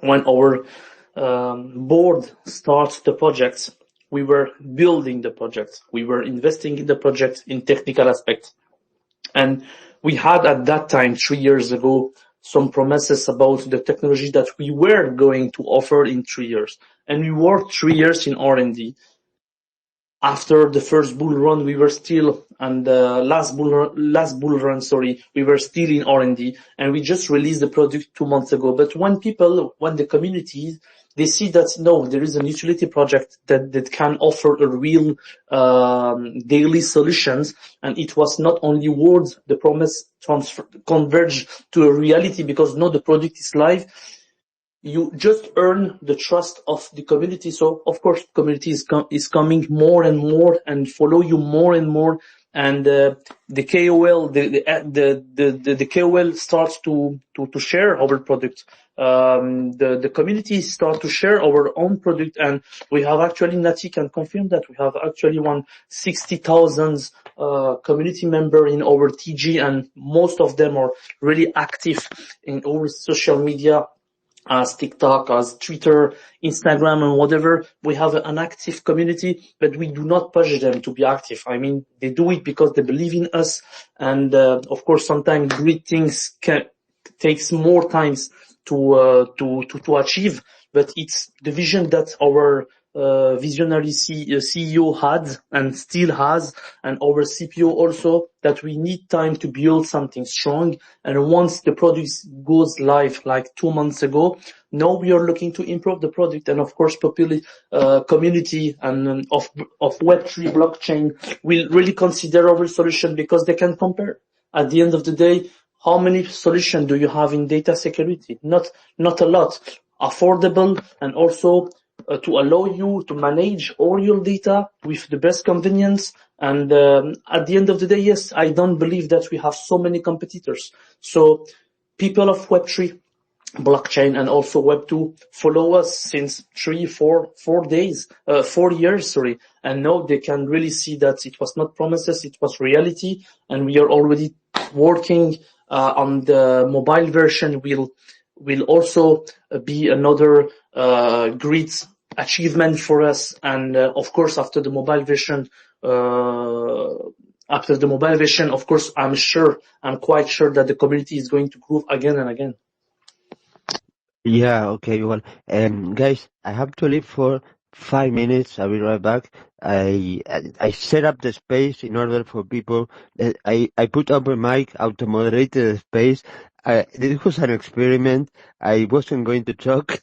when our board starts the projects, we were building the project, we were investing in the project in technical aspects, and we had at that time 3 years ago some promises about the technology that we were going to offer in 3 years, and we worked 3 years in R&D. After the first bull run, we were still, and the last bull run, we were still in R&D, and we just released the product 2 months ago. But when the community, they see that no, there is an utility project that can offer a real daily solutions, and it was not only words, the promise converge to a reality, because no, the product is live. You just earn the trust of the community. So of course, community is coming more and more and follow you more and more. and the KOL, the KOL starts to share our product. The community start to share our own product, and we have actually, Nati can confirm that we have actually 60,000 community member in our TG, and most of them are really active in our social media, as TikTok, as Twitter, Instagram, and whatever. We have an active community, but we do not push them to be active. I mean, they do it because they believe in us, and of course, sometimes great things takes more times to achieve. But it's the vision that our visionary CEO had and still has, and our CPO also, that we need time to build something strong. And once the product goes live, like 2 months ago, now we are looking to improve the product, and of course, community and of Web3 blockchain will really consider our solution, because they can compare. At the end of the day, how many solutions do you have in data security? Not a lot. Affordable, and also to allow you to manage all your data with the best convenience. And at the end of the day, yes, I don't believe that we have so many competitors. So people of Web3 blockchain and also Web2 follow us since 4 years, and now they can really see that it was not promises, it was reality. And we are already working on the mobile version. Will also be another great achievement for us. And of course, after the mobile version, of course, I'm quite sure that the community is going to grow again and again. Yeah, okay, well, guys, I have to leave for 5 minutes. I'll be right back. I set up the space in order for people. I put open mic, auto-moderated the space. This was an experiment. I wasn't going to talk.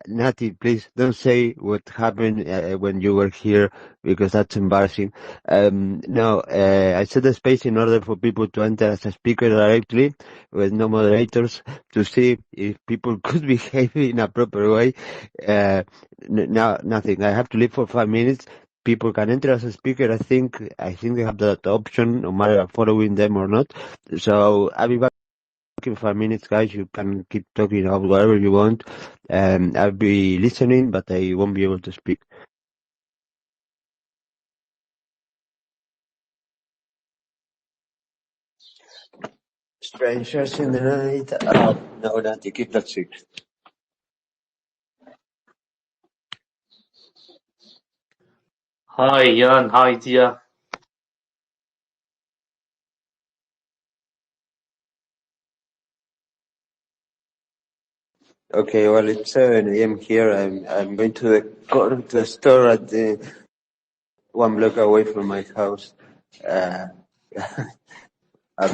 Nati, please don't say what happened when you were here, because that's embarrassing. No, I set the space in order for people to enter as a speaker directly with no moderators, to see if people could behave in a proper way. No, nothing. I have to leave for 5 minutes. People can enter as a speaker. I think they have that option, no matter following them or not. So I'll be back in 5 minutes, guys. You can keep talking about whatever you want. I'll be listening, but I won't be able to speak. Strangers in the night. No, Nati, keep that secret. Hi, Jan. Hi, Dia. Okay, well, it's 7 a.m. here. I'm going to the store at the 1 block away from my house. I'll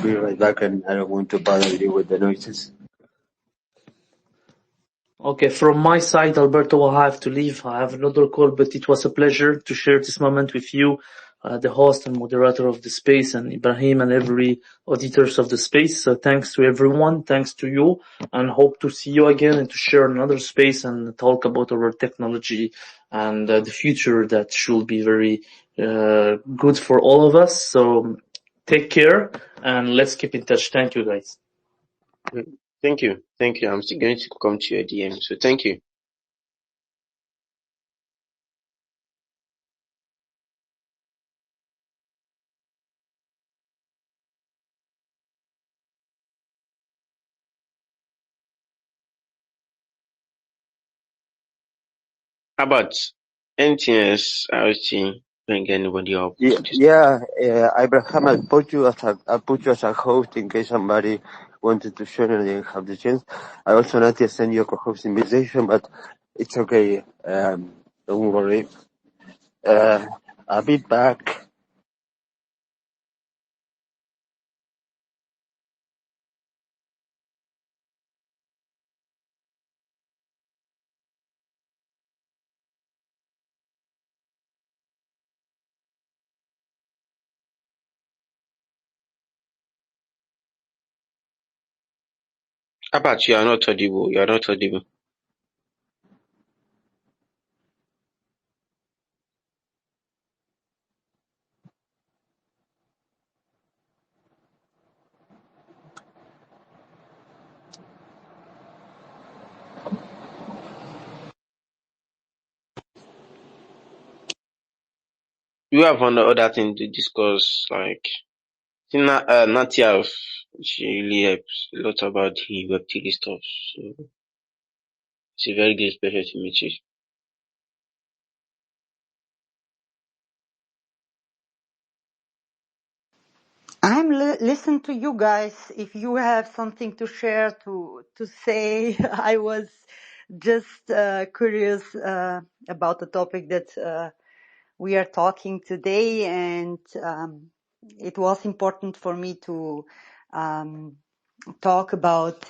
be right back, and I don't want to bother you with the noises. Okay, from my side, Alberto, I have to leave. I have another call, but it was a pleasure to share this moment with you, the host and moderator of the space, and Ibrahim, and every auditors of the space. So thanks to everyone, thanks to you, and hope to see you again and to share another space and talk about our technology and the future that should be very good for all of us. So take care, and let's keep in touch. Thank you, guys. Thank you. I'm still going to come to your DM, so thank you. How about anything else? I was seeing bring anybody up. Yeah, Abraham, I'll put you as a host in case somebody wanted to share and didn't have the chance. I also not to send you a co-host invitation, but it's okay. Don't worry. I'll be back. How about you are not audible? You are not audible. we have one other thing to discuss. Like, Natia, she really helps a lot about the Web3 stuff. So it's a very good pleasure to meet you. I'm listen to you guys. If you have something to share to say, I was just curious about the topic that we are talking today, and it was important for me to um, talk about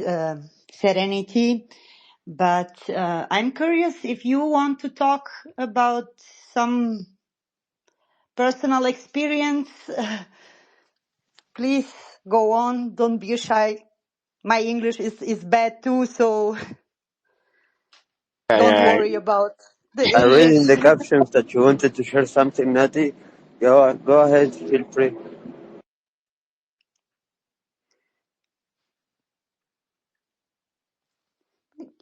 serenity. But I'm curious if you want to talk about some personal experience. Please go on. Don't be shy. My English is bad too, so don't I, worry about the I read English. in the captions that you wanted to share something, Nati. Go ahead, feel free.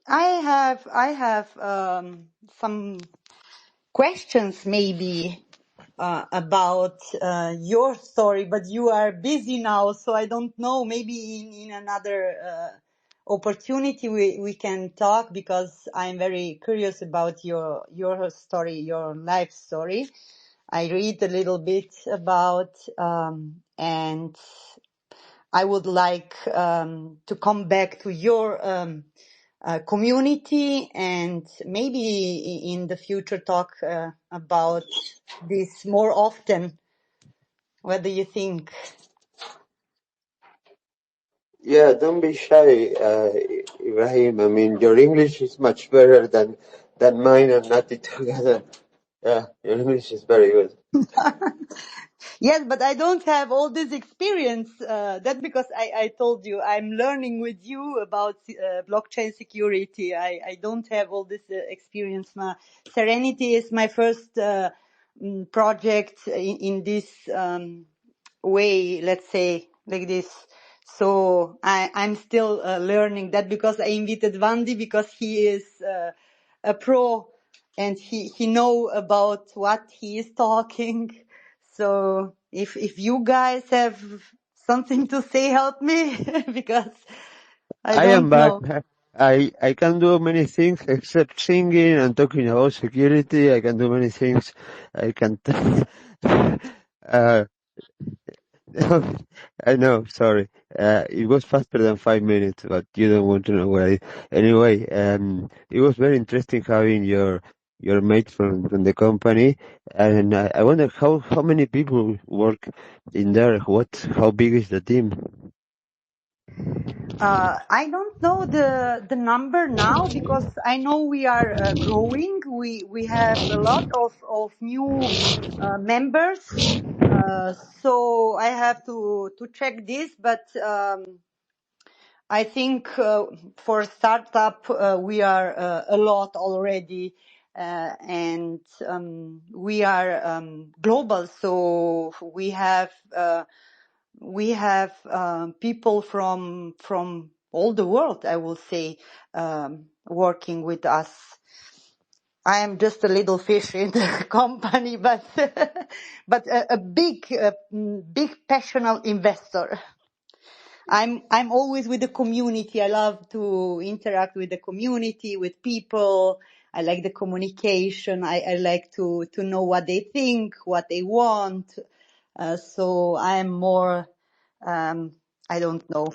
I have some questions maybe about your story, but you are busy now, so I don't know. Maybe in another opportunity we can talk, because I'm very curious about your story, your life story. I read a little bit about and I would like to come back to your community, and maybe in the future talk about this more often. What do you think? Yeah, don't be shy, Ibrahim. I mean, your English is much better than mine and Nati together. Yeah, your English is very good. Yes, but I don't have all this experience. That's because I told you I'm learning with you about blockchain security. I don't have all this experience. Serenity is my first project in this way, let's say, like this. So I'm still learning that, because I invited Vandi because he is a pro and he know about what he is talking. So if you guys have something to say, help me because I I am don't back. know. I can do many things except singing and talking about security. I can do many things. I can. uh, I know. Sorry. It was faster than 5 minutes, but you don't want to know why. Anyway, it was very interesting having your mate from the company, and I wonder how many people work in there. How big is the team? I don't know the number now, because I know we are growing. We have a lot of new members. So I have to check this, but I think for a startup we are a lot already, and we are global. So we have people from all the world, I will say, working with us. I am just a little fish in the company, but but a big passionate investor. I'm always with the community. I love to interact with the community, with people. I like the communication. I like to know what they think, what they want. So I'm more, I don't know,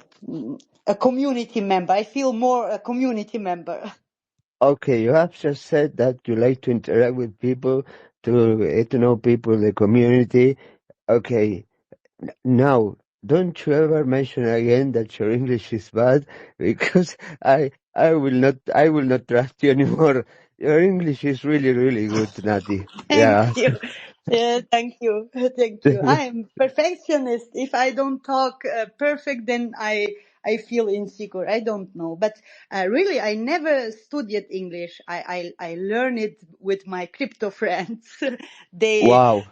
a community member. I feel more a community member. Okay, you have just said that you like to interact with people, to get to know people in the community. Okay, now don't you ever mention again that your English is bad, because I will not trust you anymore. Your English is really, really good, Nati. Thank Yeah. you. Yeah, thank you. Thank you. I am perfectionist. If I don't talk perfect, then I feel insecure. I don't know. But really, I never studied English. I learned it with my crypto friends. they Wow.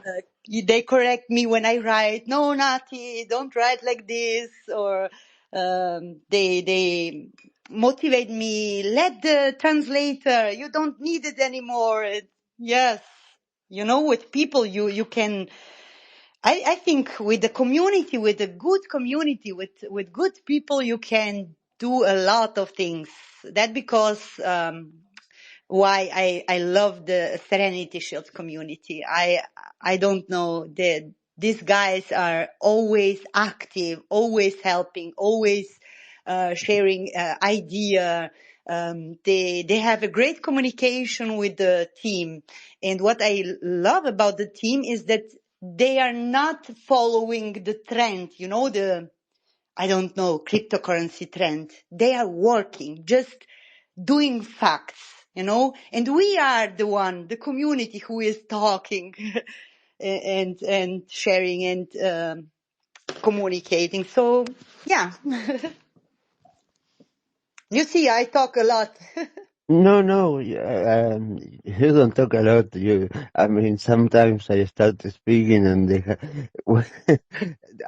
they correct me when I write. No, Nati, don't write like this. Or they motivate me. Let the translator. You don't need it anymore. Yes. with people, you can, I think with the community, with a good community, with good people, you can do a lot of things. That because, why I love the Serenity Shield community. I don't know, these guys are always active, always helping, always sharing idea. They have a great communication with the team. And what I love about the team is that they are not following the trend, I don't know, cryptocurrency trend. They are working, just doing facts, and we are the community who is talking and sharing and communicating. So, yeah. You see, I talk a lot. No, you don't talk a lot. I mean, sometimes I start speaking and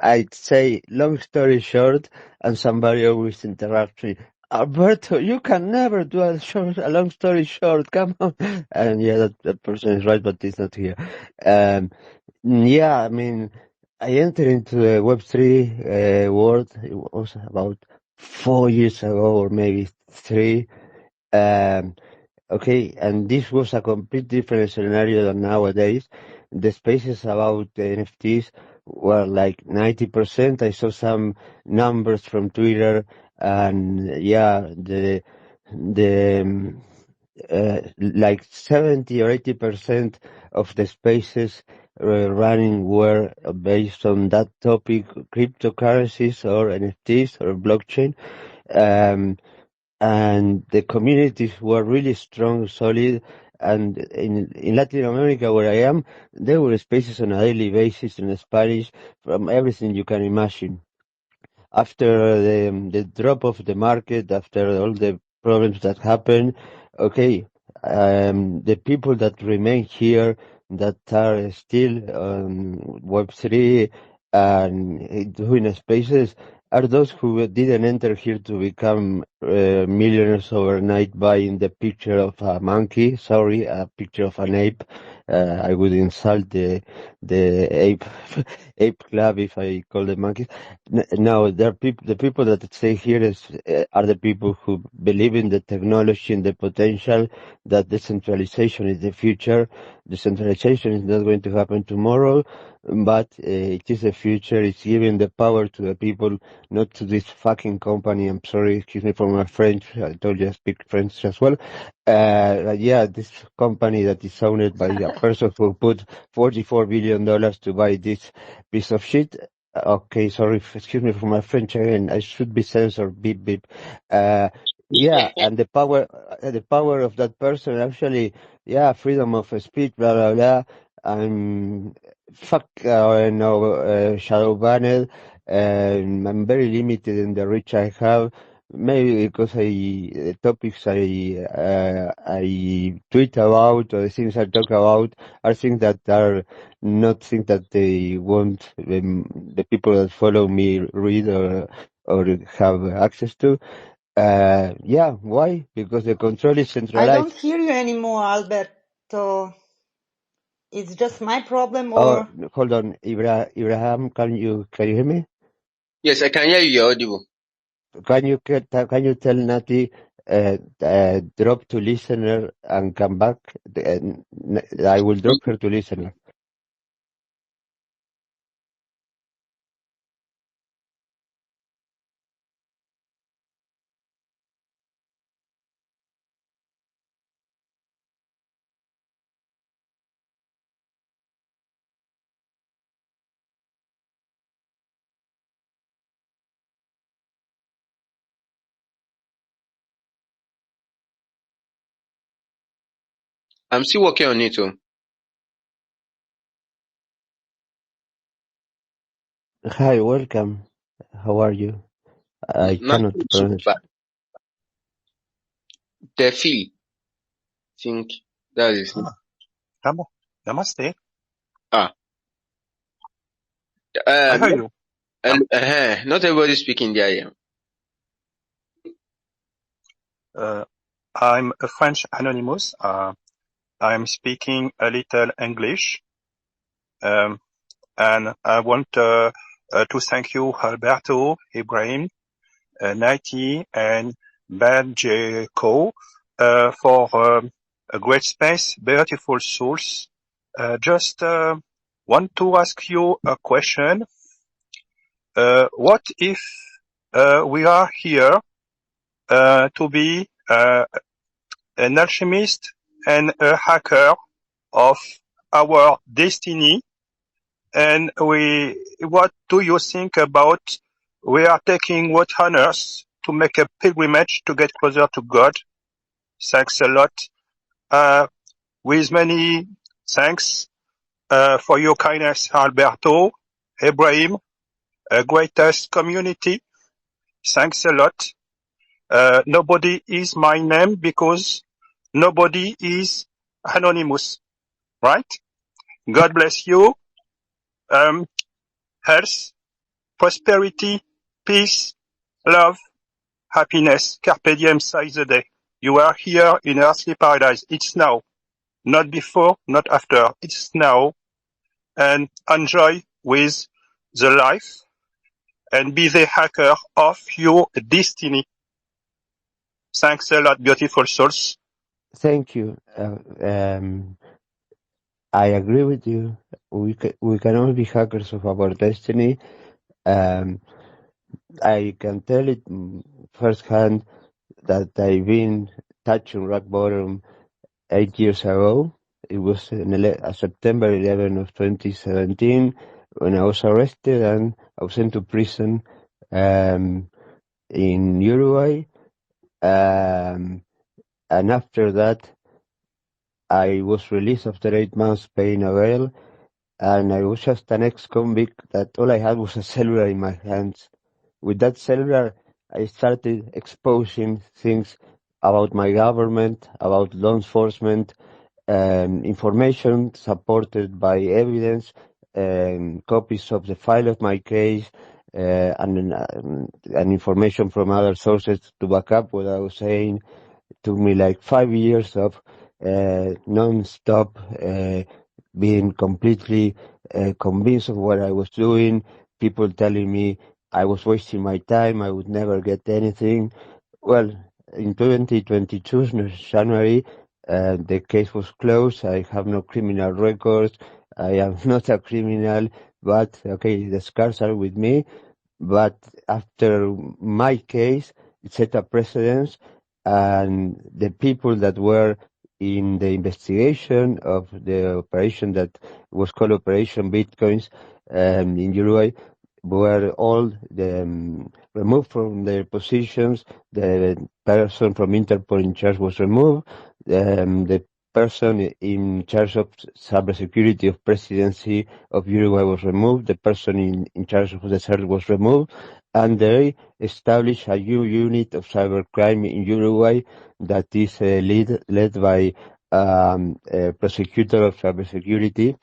I'd say long story short, and somebody always interrupts me. Alberto, you can never do a long story short. Come on. And yeah, that person is right, but he's not here. Yeah, I mean, I entered into the Web3 world. It was about 4 years ago, or maybe 3. Okay, and this was a complete different scenario than nowadays. The spaces about the NFTs were like 90%. I saw some numbers from Twitter, and yeah, like 70 or 80% of the spaces running were based on that topic, cryptocurrencies or NFTs or blockchain. And the communities were really strong, solid. And in Latin America, where I am, there were spaces on a daily basis in Spanish from everything you can imagine. After the drop of the market, after all the problems that happened, okay, the people that remain here, that are still on Web3 and doing spaces, are those who didn't enter here to become millionaires overnight buying the picture of a monkey, a picture of an ape. I would insult the ape club if I call them monkeys. No, the people that stay here are the people who believe in the technology and the potential, that decentralization is the future. Decentralization is not going to happen tomorrow, but it is the future. It's giving the power to the people, not to this fucking company. I'm sorry, excuse me for my French. I told you I speak French as well. Yeah, this company that is owned by a person who put $44 billion to buy this piece of shit. Okay, sorry, excuse me for my French again. I should be censored. Beep beep. Yeah, and the power of that person actually, yeah, freedom of speech, blah blah blah. Fuck, shadow banned. I'm very limited in the reach I have. Maybe because the topics I tweet about or the things I talk about are things that are not things that they want the people that follow me read or have access to. Yeah, why? Because the control is I don't centralized. hear you anymore, Alberto. It's just my problem, Oh, or hold on, Ibrahim, can you hear me? Yes, I can hear you. You're audible. Can you tell Nati drop to listener and come back? I will drop her to listener. I'm still working on it. Hi, welcome. How are you? I Not cannot too pronounce. bad. Tefi, think that is. Namaste. Ah, I hear you. not everybody speaking there. Yeah. I'm a French anonymous. I'm speaking a little English, and I want to thank you, Alberto, Ibrahim, Nati, and Badjeko, for a great space, beautiful souls. Just want to ask you a question. What if we are here to be an alchemist and a hacker of our destiny? And what do you think about we are taking what honors to make a pilgrimage to get closer to God? Thanks a lot. With many thanks for your kindness, Alberto, Ibrahim, greatest community. Thanks a lot. Nobody is my name because nobody is anonymous, right? God bless you. Health, prosperity, peace, love, happiness. Carpe diem, seize the day. You are here in earthly paradise. It's now. Not before, not after. It's now. And enjoy with the life and be the hacker of your destiny. Thanks a lot, beautiful souls. Thank you. I agree with you. We can all be hackers of our destiny. Um, I can tell it firsthand that I've been touching rock bottom 8 years ago. It was September 11 of 2017 when I was arrested and I was sent to prison in Uruguay. And after that, I was released after 8 months paying a bail, and I was just an ex-convict that all I had was a cellular in my hands. With that cellular, I started exposing things about my government, about law enforcement, information supported by evidence, copies of the file of my case, and information from other sources to back up what I was saying. It took me like 5 years of non-stop being completely convinced of what I was doing, people telling me I was wasting my time, I would never get anything. Well, in 2022, January, the case was closed. I have no criminal records. I am not a criminal, but okay, the scars are with me. But after my case, it set a precedence, and the people that were in the investigation of the operation that was called Operation Bitcoins in Uruguay were all removed from their positions. The person from Interpol in charge was removed. The person in charge of cybersecurity of presidency of Uruguay was removed. The person in charge of the search was removed. And they established a new unit of cybercrime in Uruguay that is led by a prosecutor of cybersecurity.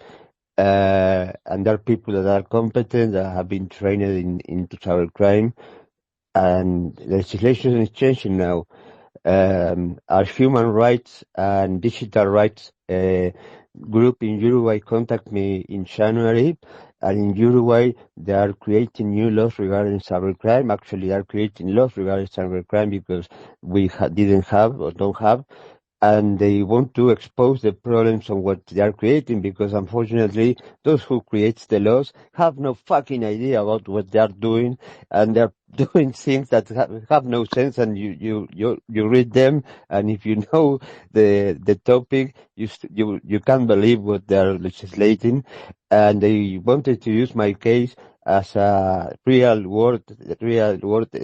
And there are people that are competent, that have been trained into cybercrime, and the legislation is changing now. Our human rights and digital rights group in Uruguay contacted me in January, and in Uruguay they are creating new laws regarding cybercrime. Actually, they are creating laws regarding cybercrime because we didn't have or don't have. And they want to expose the problems on what they are creating, because unfortunately those who create the laws have no fucking idea about what they are doing, and they're doing things that have no sense, and you read them, and if you know the topic, you can't believe what they're legislating. And they wanted to use my case as a real world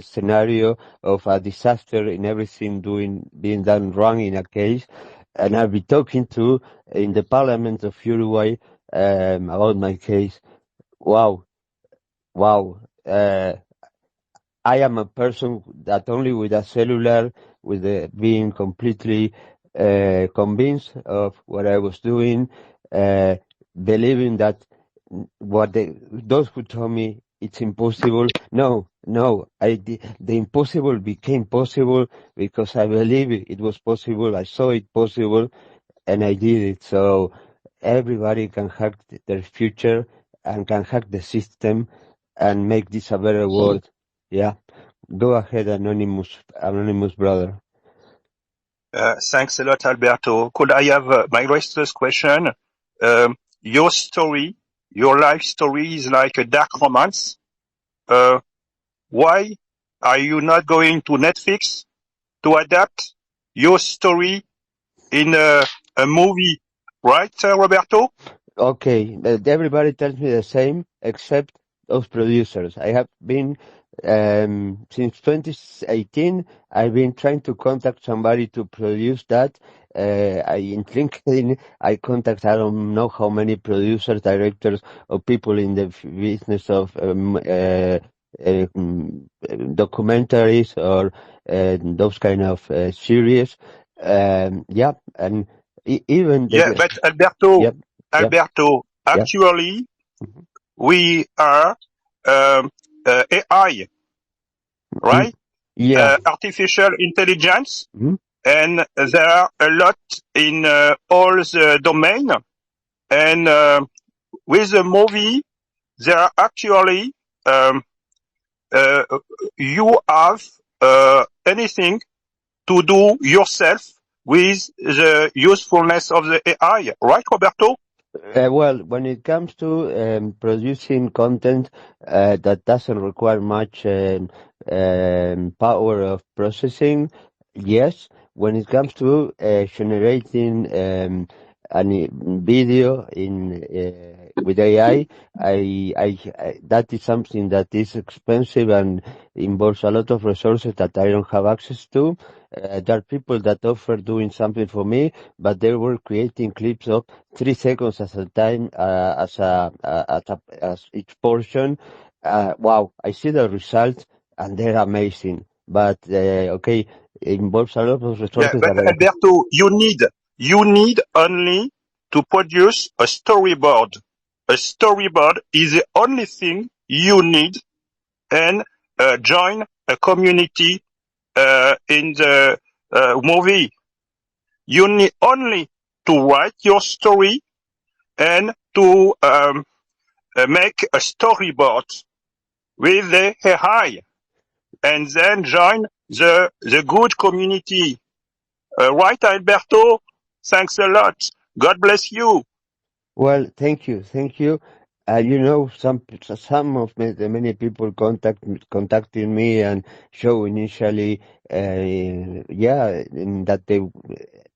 scenario of a disaster in everything being done wrong in a case. And I'll be talking to in the Parliament of Uruguay about my case. Wow. I am a person that only with a cellular, with being completely convinced of what I was doing, believing that those who told me it's impossible. No, the impossible became possible because I believe it was possible. I saw it possible, and I did it. So everybody can hack their future and can hack the system and make this a better world. Yeah. Go ahead, anonymous brother. Thanks a lot, Alberto. Could I have my restless question? Your story, your life story is like a dark romance. Why are you not going to Netflix to adapt your story in a movie, right, Roberto? Okay, everybody tells me the same except those producers. I have been since 2018. I've been trying to contact somebody to produce that. In LinkedIn, I contact I don't know how many producers, directors, or people in the business of documentaries or those kind of series. Yeah, and even Yeah, the but Alberto, yep. Yep. Alberto, Yep. actually, Mhm. we are AI, Mm. right? Yeah. Artificial intelligence, Mhm. and there are a lot in all the domain. And with the movie, there are actually uh, you have anything to do yourself with the usefulness of the AI, right, Roberto? Well, when it comes to producing content that doesn't require much power of processing, yes. When it comes to generating video in with AI, that is something that is expensive and involves a lot of resources that I don't have access to. There are people that offer doing something for me, but they were creating clips of 3 seconds at a time, as each portion. Wow, I see the results and they're amazing. But okay, it involves a lot of Yeah, resources but that I don't have. Alberto, you need only to produce a storyboard. A storyboard is the only thing you need, and join a community in the movie. You need only to write your story and to make a storyboard with the AI, and then join the good community. Right, Alberto? Thanks a lot. God bless you. Well, thank you. Some of the many people contacting me and show initially, yeah, in that they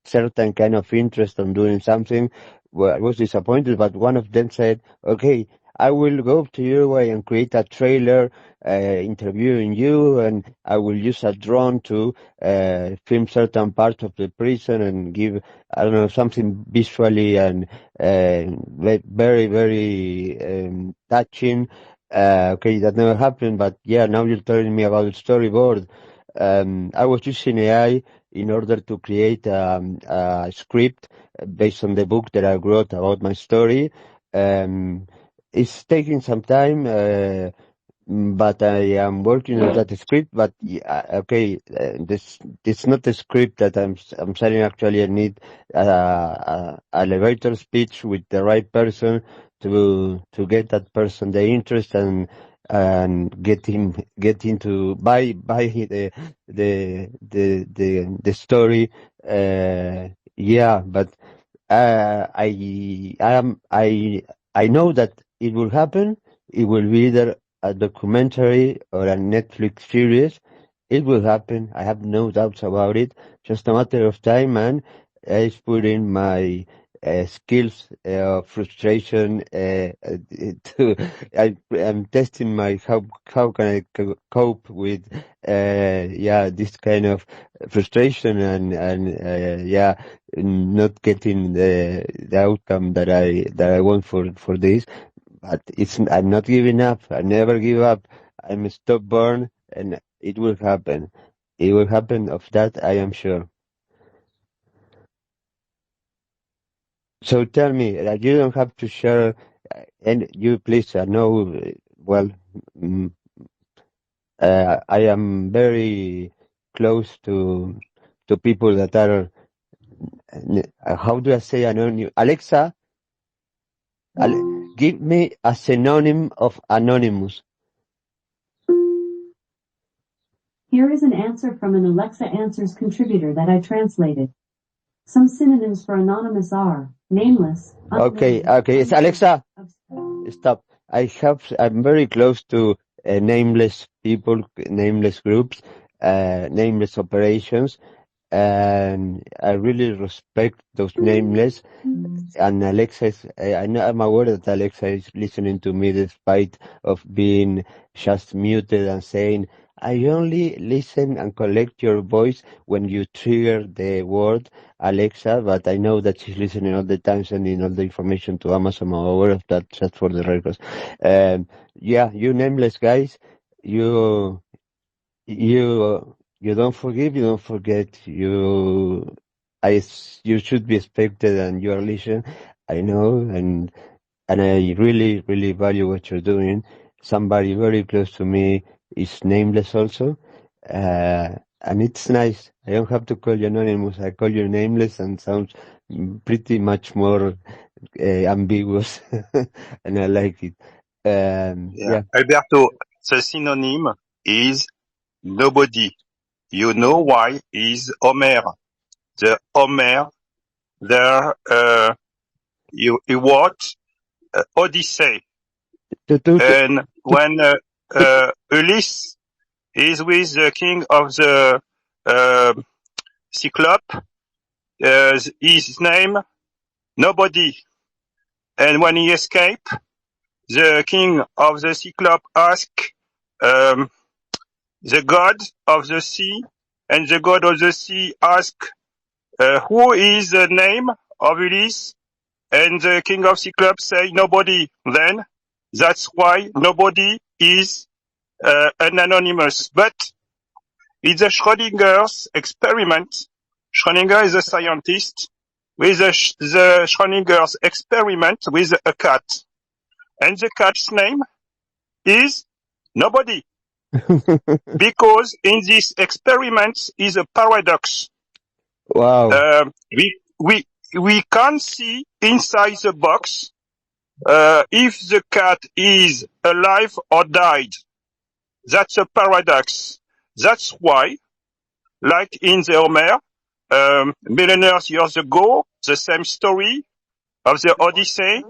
certain kind of interest on doing something. Well, I was disappointed, but one of them said, "Okay, I will go to Uruguay and create a trailer, interviewing you, and I will use a drone to film certain parts of the prison and give, I don't know, something visually and very, very touching." Okay, that never happened, but yeah, now you're telling me about the storyboard. I was using AI in order to create a script based on the book that I wrote about my story. It's taking some time. But I am working on that script. But okay, this not a script that I'm selling. Actually, I need elevator speech with the right person to get that person the interest and get into buy the story. Yeah, but I know that it will happen. It will be either a documentary or a Netflix series. It will happen. I have no doubts about it. Just a matter of time, man. I put in my skills of frustration. I'm testing my how can I cope with yeah, this kind of frustration and yeah, not getting the outcome that I want for this. But I'm not giving up. I never give up. I'm stubborn, and it will happen. It will happen. Of that, I am sure. So tell me, you don't have to share, and you please. I know. Well, mm, I am very close to people that are how do I say anonymous? Alexa, give me a synonym of anonymous. Here is an answer from an Alexa Answers contributor that I translated. Some synonyms for anonymous are nameless, Okay, unknown, it's Alexa. Stop. I'm very close to nameless people, nameless groups, nameless operations, and I really respect those nameless. And Alexa is, I'm aware that Alexa is listening to me despite of being just muted and saying, I only listen and collect your voice when you trigger the word Alexa, but I know that she's listening all the time, sending all the information to Amazon. I'm aware of that, just for the records. Yeah, you nameless guys, you don't forgive, you don't forget. You should be expected, and you are listening. I know, and I really, really value what you're doing. Somebody very close to me is nameless also, and it's nice. I don't have to call you anonymous. I call you nameless, and sounds pretty much more ambiguous, and I like it. Yeah. Alberto, the synonym is nobody. You know why? Is Homer. The Homer, there, he wrote Odyssey. And when Ulysses is with the king of the Cyclope, his name, nobody. And when he escaped, the king of the Cyclope asked the god of the sea, and the god of the sea asked, who is the name of Ulysses? And the king of Cyclops say nobody. Then that's why nobody is an anonymous. But it's a Schrodinger's experiment. Schrödinger is a scientist with the Schrödinger's experiment with a cat. And the cat's name is nobody. Because in this experiment is a paradox. Wow. We can't see inside the box if the cat is alive or died. That's a paradox. That's why, like in the Homer, years ago, the same story of the Odyssey,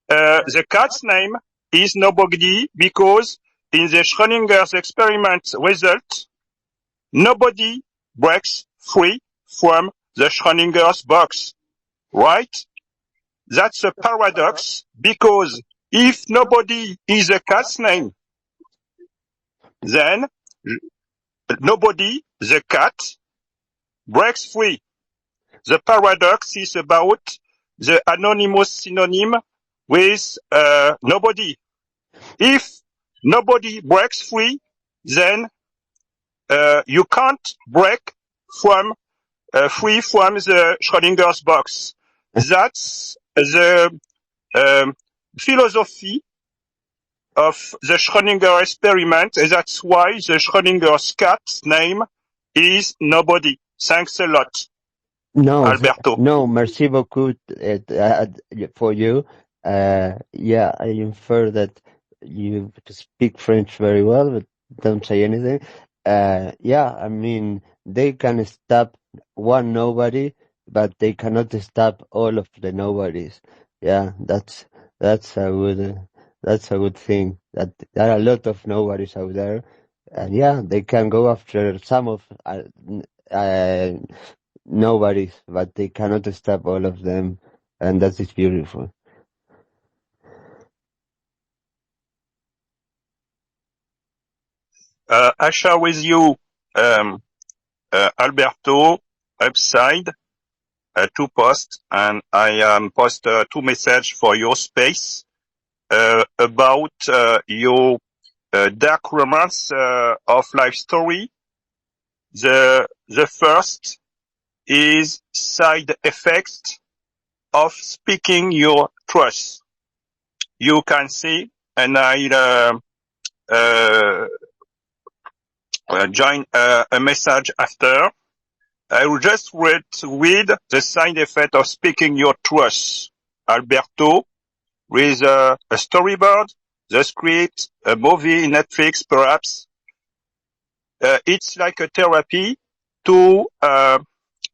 the cat's name is nobody because in the Schrödinger's experiment result, nobody breaks free from the Schrödinger's box. Right? That's a paradox because if nobody is a cat's name, then nobody, the cat, breaks free. The paradox is about the anonymous synonym with nobody. If nobody breaks free, then you can't break free from the Schrödinger's box. That's the philosophy of the Schrödinger experiment, and that's why the Schrödinger's cat's name is nobody. Thanks a lot, Alberto. No, merci beaucoup for you. Yeah, I infer that you speak French very well, but don't say anything. Yeah, I mean, they can stop one nobody, but they cannot stop all of the nobodies. Yeah, that's a good thing. That there are a lot of nobodies out there, and yeah, they can go after some of nobodies, but they cannot stop all of them, and that is beautiful. I share with you, Alberto, upside, 2 posts, and I post 2 messages for your space about your dark romance of life story. The first is side effects of speaking your truth. You can see, and I join a message after. I will just read the side effect of speaking your truth. Alberto, with a storyboard, the script, a movie, Netflix, perhaps. It's like a therapy to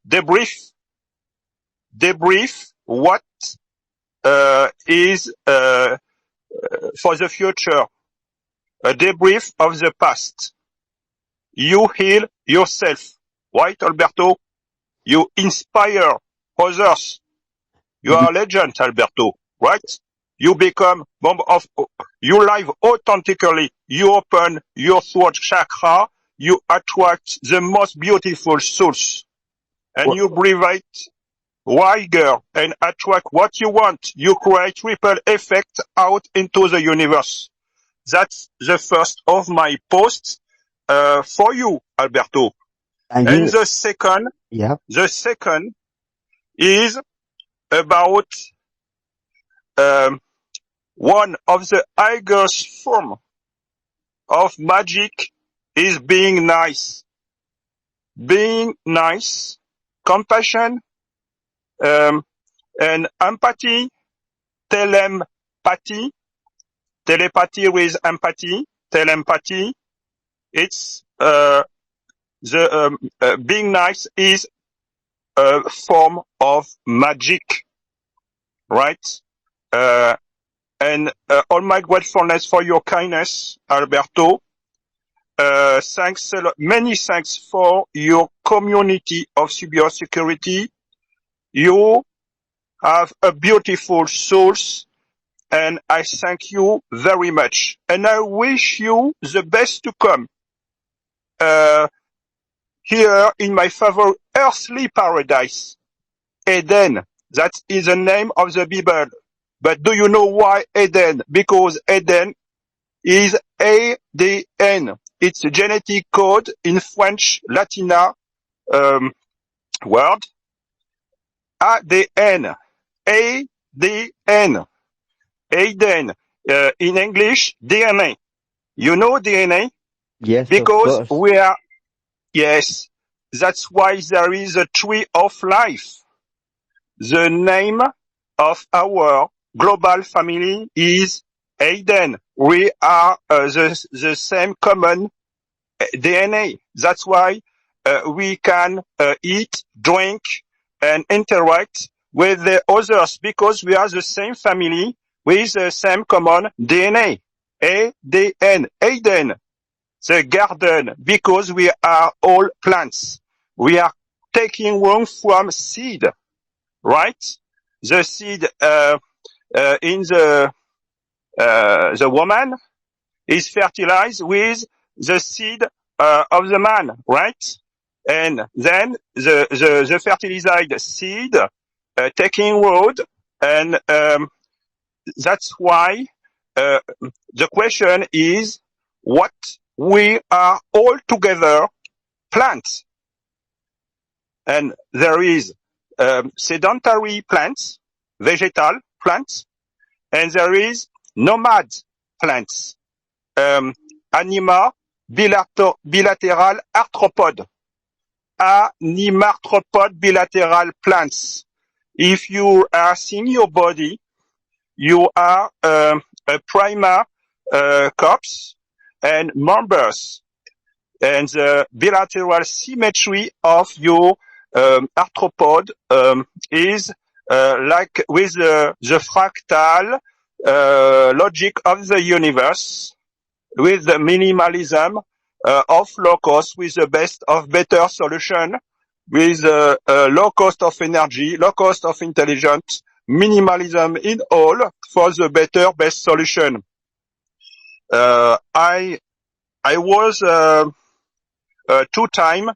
debrief what is for the future, a debrief of the past. You heal yourself, right, Alberto? You inspire others. You are a legend, Alberto, right? You become you live authentically. You open your throat chakra. You attract the most beautiful souls, and you breathe it wider and attract what you want. You create ripple effect out into the universe. That's the first of my posts for you, Alberto. And And the second is about one of the highest form of magic is being nice. Being nice, compassion, and empathy, telepathy with empathy, telepathy. It's being nice is a form of magic, right? And all my gratefulness for your kindness, Alberto. Thanks a lot. Many thanks for your community of cybersecurity. You have a beautiful souls, and I thank you very much. And I wish you the best to come. Here in my favorite earthly paradise, Eden. That is the name of the Bible. But do you know why Eden? Because Eden is ADN. It's a genetic code in French, Latina word. ADN. ADN. Eden. In English, DNA. You know DNA? yes, Because of course. we are, yes, that's why there is a tree of life. The name of our global family is Eden. We are the same common DNA. That's why we can eat, drink, and interact with the others, because we are the same family with the same common DNA. ADN, Eden, the garden, because we are all plants. We are taking root from seed, right? The seed in the woman is fertilized with the seed of the man, right? And then the fertilized seed taking root, and that's why the question is what we are all together plants. And there is sedentary plants, vegetal plants, and there is nomad plants, anima bilateral arthropod, animarthropod bilateral plants. If you are seeing your body, you are a prima corpse and members, and the bilateral symmetry of your arthropod is like with the fractal logic of the universe, with the minimalism of low cost, with the best of better solution, with low cost of energy, low cost of intelligence, minimalism in all for the better, best solution. I was 2 times.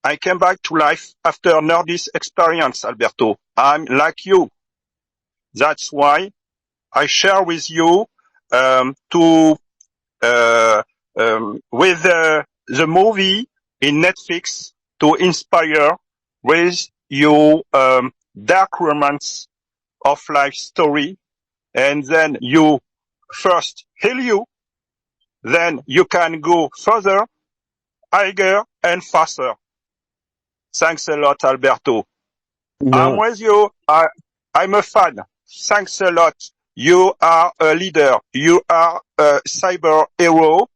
I came back to life after Nerdist experience, Alberto. I'm like you. That's why I share with you with the movie in Netflix to inspire with your dark romance of life story, and then you first heal you, then you can go further, higher and faster. Thanks a lot, Alberto. I'm No, with you. I'm a fan. Thanks a lot. You are a leader. You are a cyber hero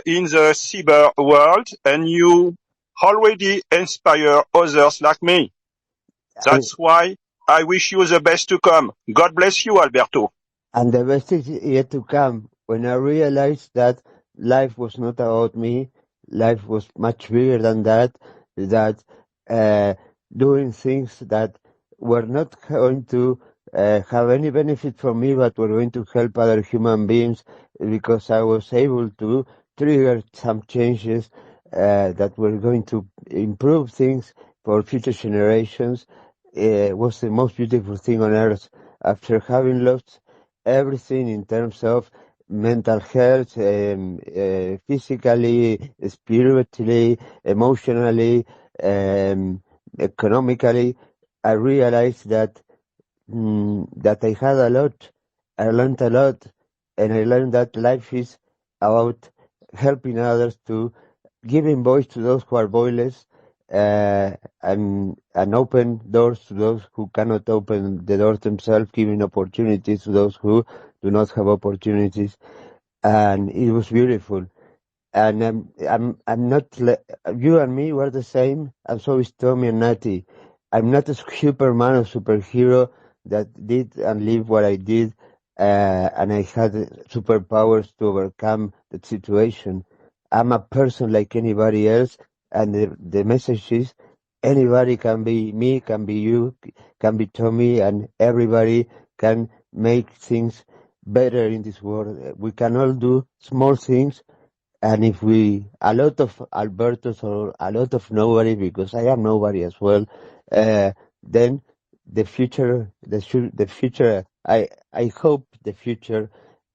in the cyber world, and you already inspire others like me. and, That's why I wish you the best to come. God bless you, Alberto. and the best is yet to come. When I realized that life was not about me, life was much bigger than that, that doing things that were not going to have any benefit for me, but were going to help other human beings, because I was able to trigger some changes that were going to improve things for future generations, was the most beautiful thing on earth. After having lost everything in terms of mental health, physically, spiritually, emotionally, economically, I realized that that I had a lot. I learned a lot, and I learned that life is about helping others, to giving voice to those who are voiceless, and open doors to those who cannot open the doors themselves, giving opportunities to those who do not have opportunities. And it was beautiful. And I'm not, you and me were the same, and so is Tommy and Natty. I'm not a Superman or superhero that did and lived what I did, and I had superpowers to overcome that situation. I'm a person like anybody else, and the message is anybody can be me, can be you, can be Tommy, and everybody can make things better in this world. We can all do small things, and if a lot of Albertos or a lot of nobody, because I am nobody as well, then the future, the future, I hope the future,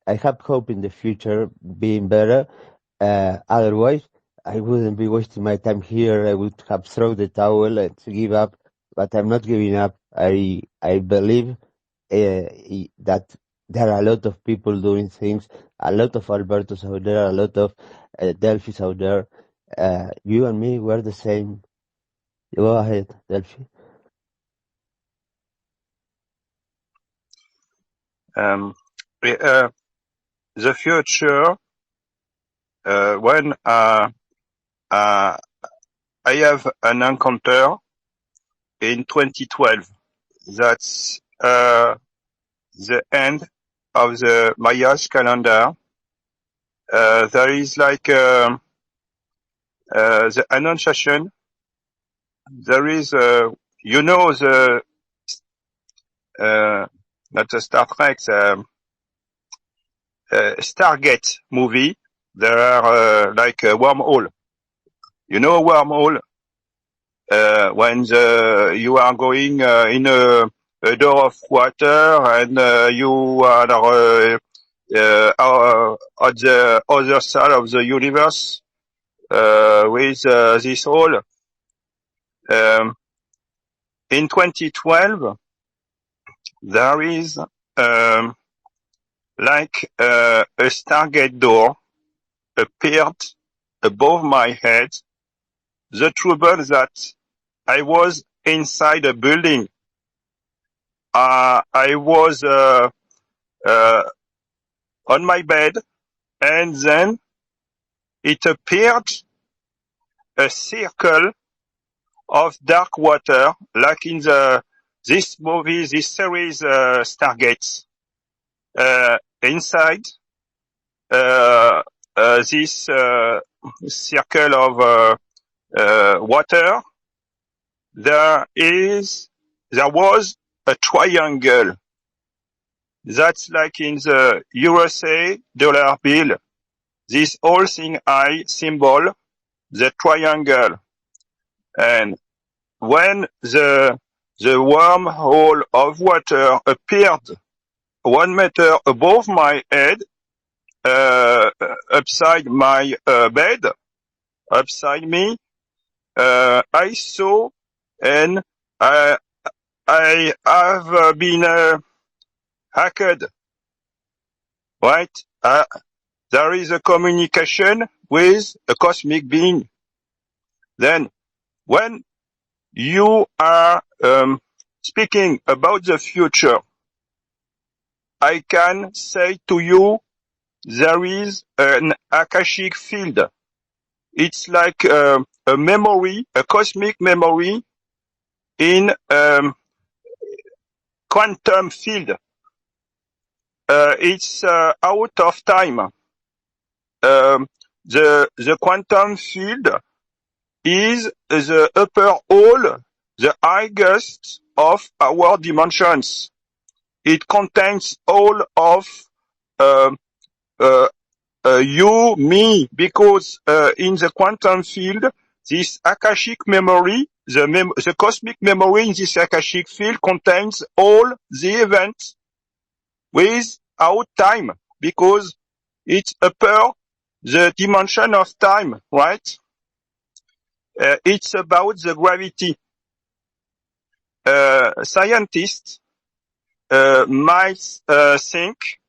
I have hope in the future being better. Otherwise, I wouldn't be wasting my time here. I would have thrown the towel and give up, but I'm not giving up. I believe that there are a lot of people doing things, a lot of Albertos out there, a lot of Delphis out there. You and me, we're the same. Go ahead, Delphi. Um, the future, when I have an encounter in 2012, that's the end of the Maya's calendar. There is like the Annunciation. There is, the not the Star Trek, the Stargate movie. There are like a wormhole. You know a wormhole? When you are going in a door of water, and you are at the other side of the universe with this hole. In 2012, there is like a Stargate door appeared above my head. The trouble that I was inside a building. I was on my bed, and then it appeared a circle of dark water, like in this movie, this series, Stargate. Inside this circle of water, there was a triangle. That's like in the USA dollar bill. This whole thing I symbol, the triangle. And when the wormhole of water appeared 1 meter above my head, upside my bed, upside me, I saw, and I have been hacked, right? There is a communication with a cosmic being. Then, when you are speaking about the future, I can say to you there is an Akashic field. It's like a memory, a cosmic memory in quantum field. It's out of time. The quantum field is the upper all, the highest of our dimensions. It contains all of you, me, because in the quantum field, this Akashic memory, the cosmic memory in this Akashic field contains all the events without time, because it's upper the dimension of time, right? It's about the gravity. Scientists might think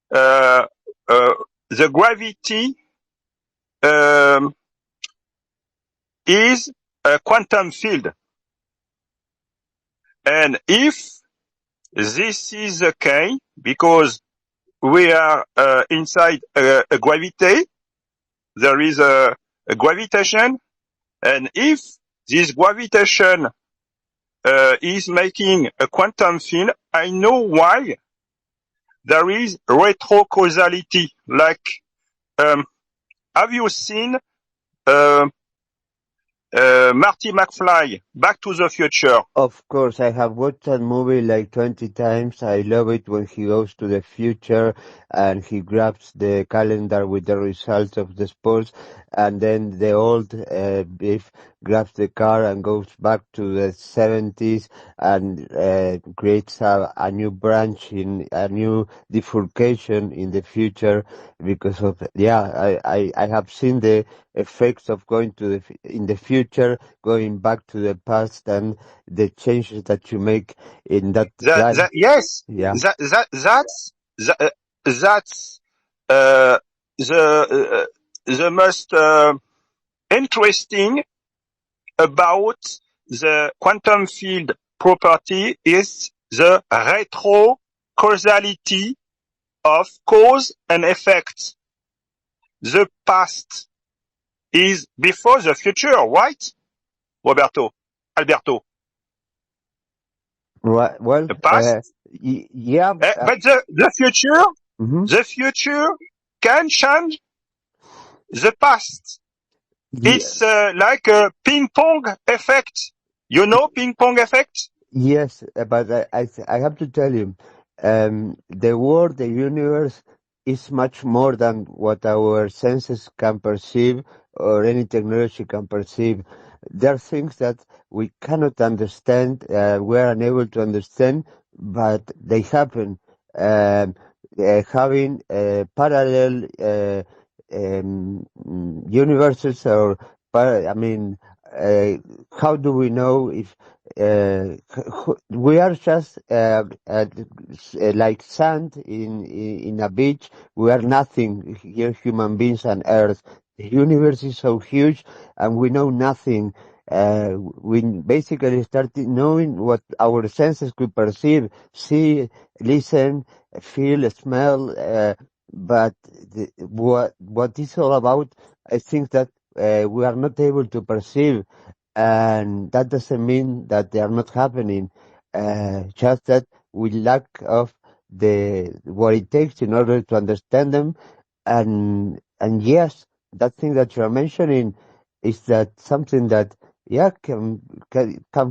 the gravity is a quantum field. And if this is the case, because we are inside a gravity, there is a gravitation, and if this gravitation is making a quantum field, I know why there is retrocausality. Like, have you seen Marty McFly, Back to the Future? Of course, I have watched that movie like 20 times. I love it when he goes to the future and he grabs the calendar with the results of the sports, and then the old Biff grabs the car and goes back to the 70s and creates a new branch in a new bifurcation in the future because of, I have seen the effects of going to in the future, going back to the past, and the changes that you make in that time. Yes, Yeah. That's the most interesting about the quantum field property is the retrocausality of cause and effect. The past is before the future, right, Alberto? Right. Well, The past, yeah. but the future, Mhm. the future can change the past. Yeah. It's like a ping pong effect. You know ping pong effect? Yes, but I have to tell you, the world, the universe, is much more than what our senses can perceive or any technology can perceive. There are things that we cannot understand, we are unable to understand, but they happen. Having parallel universes, or how do we know if we are just like sand in a beach? We are nothing here, human beings on Earth. The universe is so huge, and we know nothing. We basically started knowing what our senses could perceive, see, listen, feel, smell. But what is all about? I think that we are not able to perceive, and that doesn't mean that they are not happening. Just that we lack of what it takes in order to understand them. And yes, that thing that you're mentioning is that something that can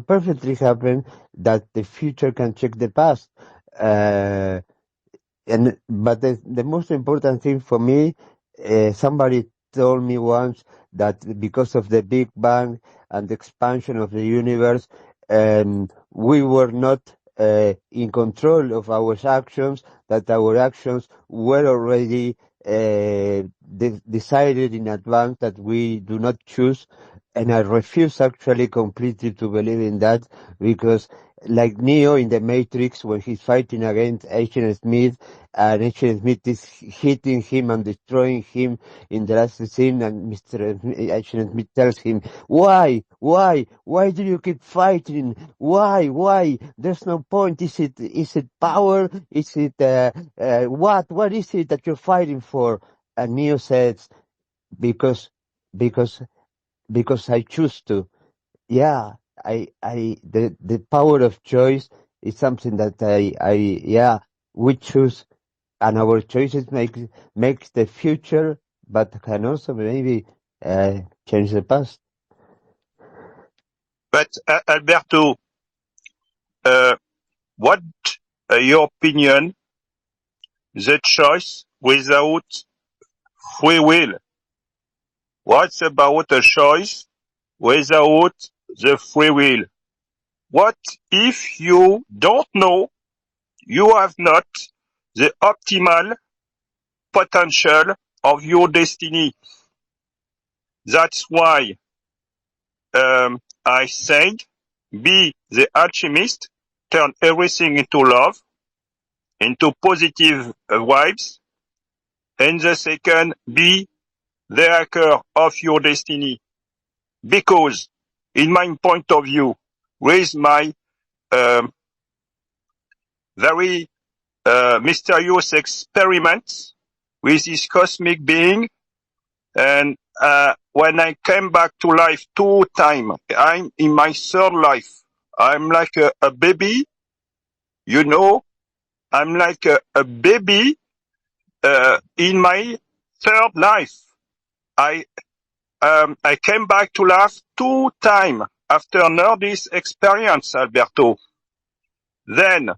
perfectly happen, that the future can check the past. But the most important thing for me, somebody told me once that because of the Big Bang and the expansion of the universe, we were not in control of our actions, that our actions were already decided in advance, that we do not choose. And I refuse actually completely to believe in that, because like Neo in the Matrix when he's fighting against Agent Smith, and Agent Smith is hitting him and destroying him in the last scene, and Agent Smith tells him, why do you keep fighting? Why? There's no point. Is it power? Is it, what is it that you're fighting for? And Neo says, because I choose to. Yeah, the power of choice is something that we choose, and our choices makes the future, but can also maybe change the past. But Alberto, what your opinion? The choice without free will. What's about a choice without the free will? What if you don't know, you have not the optimal potential of your destiny? That's why I said, be the alchemist, turn everything into love, into positive vibes, and the second, be the hacker of your destiny. Because, in my point of view, with my very mysterious experiments with this cosmic being, and when I came back to life 2 times, I'm in my 3rd life. I'm like a baby, you know. I'm like a baby in my 3rd life. I came back to life 2 times after this experience, Alberto. Then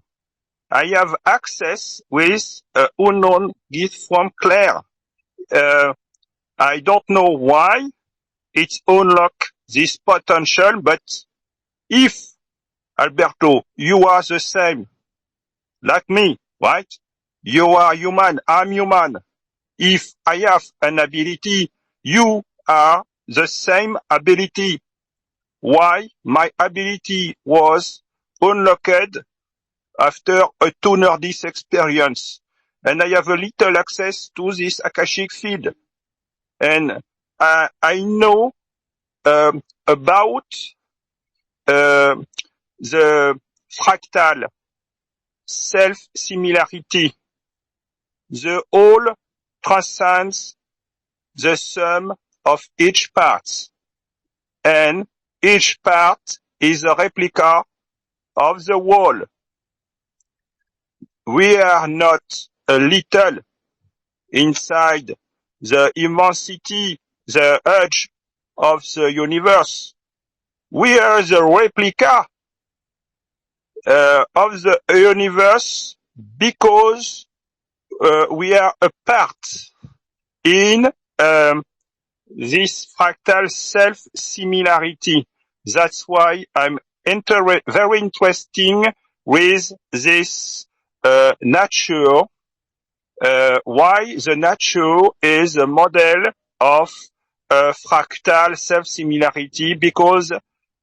I have access with an unknown gift from Claire. I don't know why it unlock this potential, but if, Alberto, you are the same like me, right? You are human, I'm human. If I have an ability, you are the same ability. Why my ability was unlocked after a 2 Nerdist experience, and I have a little access to this Akashic field, and I know about the fractal self-similarity. The whole transcends the sum of each part, and each part is a replica of the whole. We are not a little inside the immensity, the edge of the universe. We are the replica of the universe because we are a part in this fractal self-similarity. That's why I'm very interesting with this nature. Why the nature is a model of fractal self-similarity, because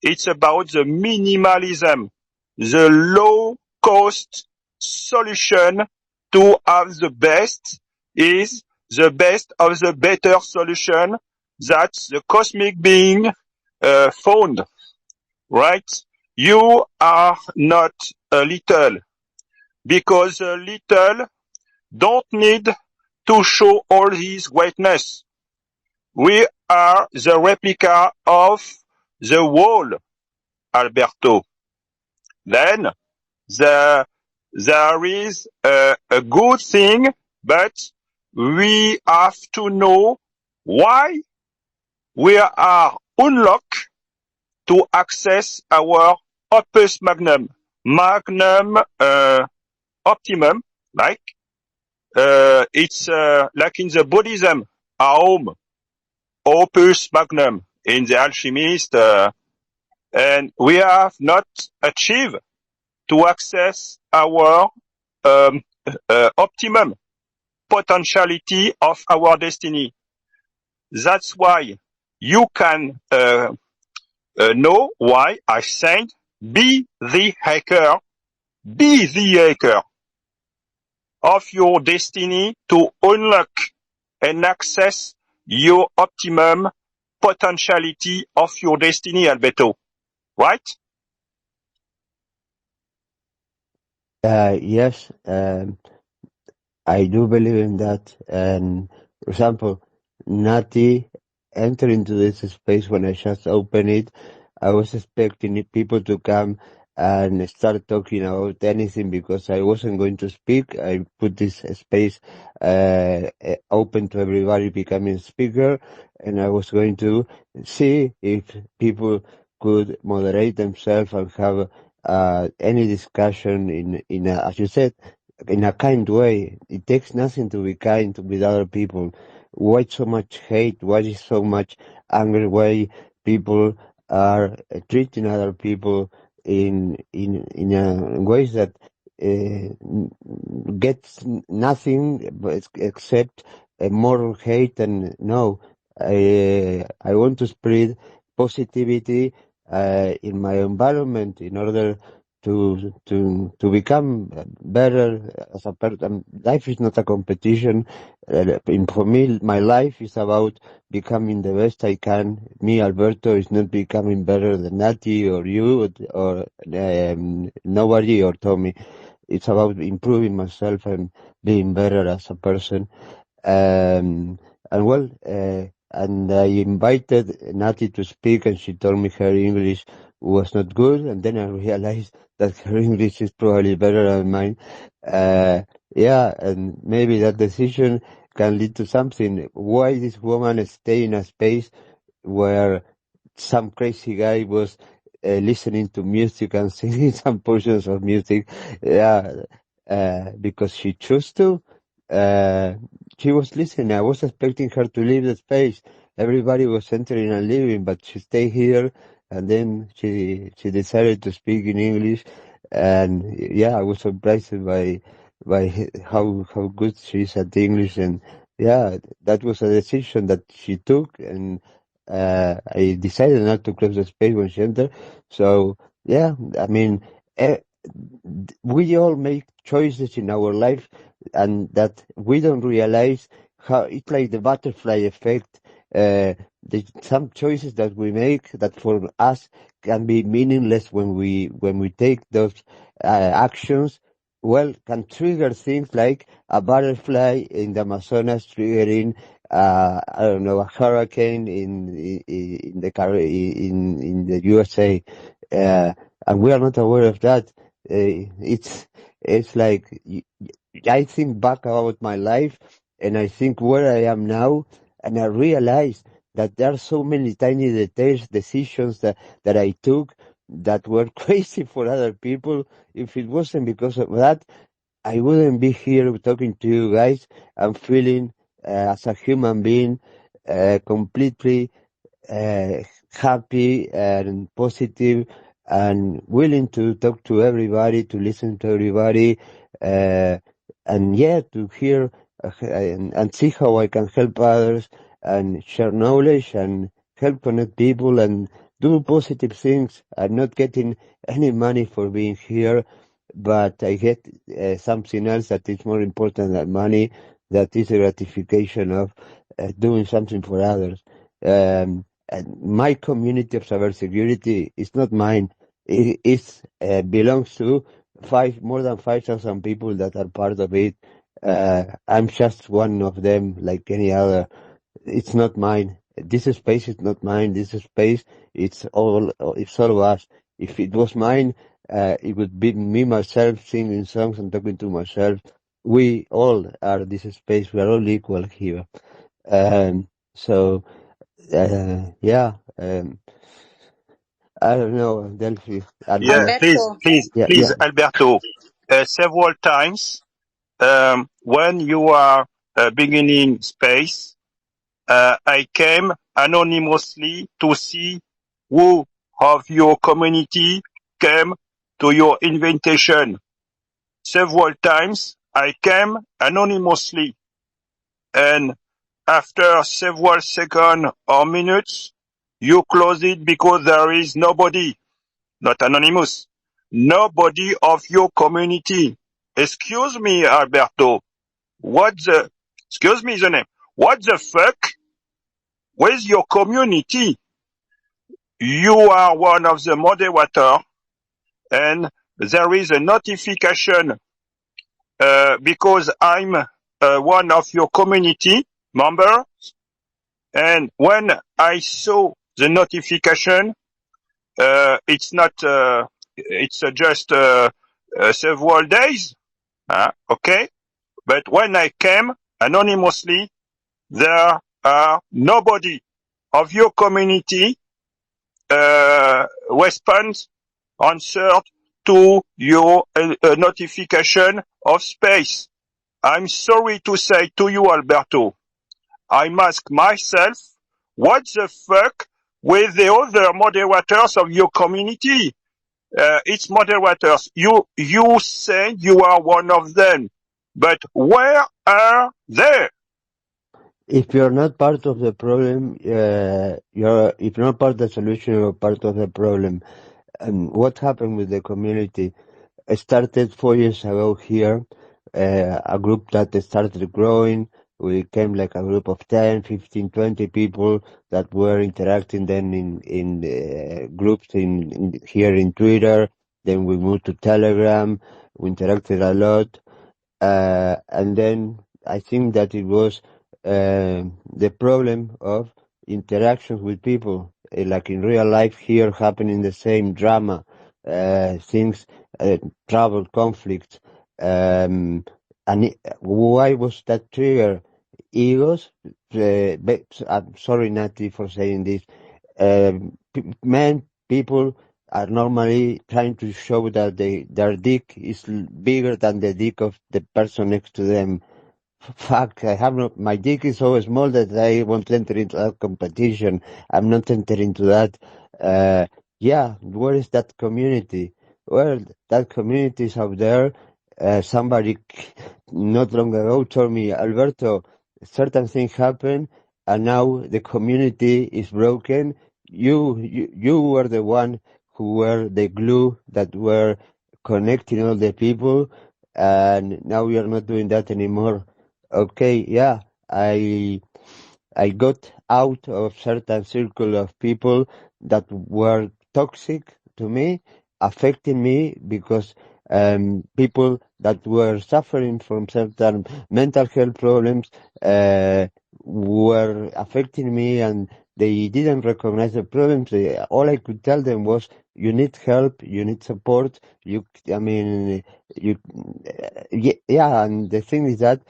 it's about the minimalism, the low-cost solution to have the best is the best of the better solution that the cosmic being found, right? You are not a little, because a little don't need to show all his greatness. We are the replica of the whole, Alberto. Then there is a good thing, but we have to know why we are unlocked to access our opus magnum, optimum, like it's like in the Buddhism, Aum, opus magnum in the alchemist, and we have not achieved to access our optimum potentiality of our destiny. That's why you can know why I said Be the hacker. Be the hacker of your destiny to unlock and access your optimum potentiality of your destiny, Alberto. Right? Yes, I do believe in that. And for example, Nati entered into this space when I just opened it. I was expecting people to come and start talking about anything because I wasn't going to speak. I put this space open to everybody becoming speaker, and I was going to see if people could moderate themselves and have any discussion in a, as you said, in a kind way. It takes nothing to be kind with other people. Why so much hate? Why is so much anger? Why people are treating other people in ways that gets nothing except a moral hate? And no, I want to spread positivity in my environment in order to become better as a person. Life is not a competition. For me, my life is about becoming the best I can. Me, Alberto, is not becoming better than Nati or you or nobody or Tommy. It's about improving myself and being better as a person. And well, and I invited Nati to speak, and she told me her English was not good, and then I realized that her English is probably better than mine. Yeah, and maybe that decision can lead to something. Why this woman stay in a space where some crazy guy was listening to music and singing some portions of music? Yeah, because she chose to. She was listening. I was expecting her to leave the space. Everybody was entering and leaving, but she stayed here, and then she decided to speak in English. And yeah, I was surprised by how good she is at English. And yeah, that was a decision that she took, and I decided not to close the space when she entered. So yeah, I mean, eh, we all make choices in our life, and that we don't realize how it's like the butterfly effect. Some choices that we make that for us can be meaningless when we take those actions. Well, can trigger things like a butterfly in the Amazonas triggering, I don't know, a hurricane in the USA, and we are not aware of that. It's like I think back about my life, and I think where I am now, and I realize that there are so many tiny details, decisions that I took that were crazy for other people. If it wasn't because of that, I wouldn't be here talking to you guys. I'm feeling as a human being completely happy and positive and willing to talk to everybody, to listen to everybody, and yeah, to hear and see how I can help others and share knowledge and help connect people and do positive things. I'm not getting any money for being here, but I get something else that is more important than money. That is the gratification of doing something for others. And my community of cybersecurity is not mine. It belongs to more than 5,000 people that are part of it. I'm just one of them, like any other. It's not mine. This space is not mine. This space, it's all of us. If it was mine, it would be me, myself, singing songs and talking to myself. We all are this space. We are all equal here. So, yeah, I don't know, Delphi. Yeah, Alberto, please, Alberto. Several times, when you are beginning space, I came anonymously to see who of your community came to your invitation. Several times, I came anonymously, and after several seconds or minutes, you close it because there is nobody. not anonymous. Nobody of your community. Excuse me, Alberto. Excuse me the name. What the fuck with your community? You are one of the moderator and there is a notification, because I'm one of your community member. And when I saw the notification, it's not, it's just several days, okay? But when I came anonymously, there are nobody of your community responds, answered to your notification of space. I'm sorry to say to you, Alberto, I ask myself, what the fuck with the other moderators of your community? It's moderators. You say you are one of them, but where are they? If you're not part of the problem, if you're not part of the solution, you're part of the problem. And what happened with the community? I started 4 years ago here, a group that started growing. We came like a group of 10, 15, 20 people that were interacting then in groups here in Twitter. Then we moved to Telegram. We interacted a lot. And then I think that it was the problem of interactions with people, like in real life here happening the same drama, things, trouble, conflict, why was that trigger? Egos. I'm sorry, Nati, for saying this. People are normally trying to show that their dick is bigger than the dick of the person next to them. Fuck, my dick is so small that I won't enter into that competition. I'm not entering into that. Yeah, where is that community? Well, that community is out there. Somebody not long ago told me, Alberto, certain things happen and now the community is broken. You were the one who were the glue that were connecting all the people, and now we are not doing that anymore. Okay, yeah, I got out of certain circle of people that were toxic to me, affecting me because people that were suffering from certain mental health problems were affecting me, and they didn't recognize the problems. All I could tell them was, you need help, you need support. Yeah, and the thing is that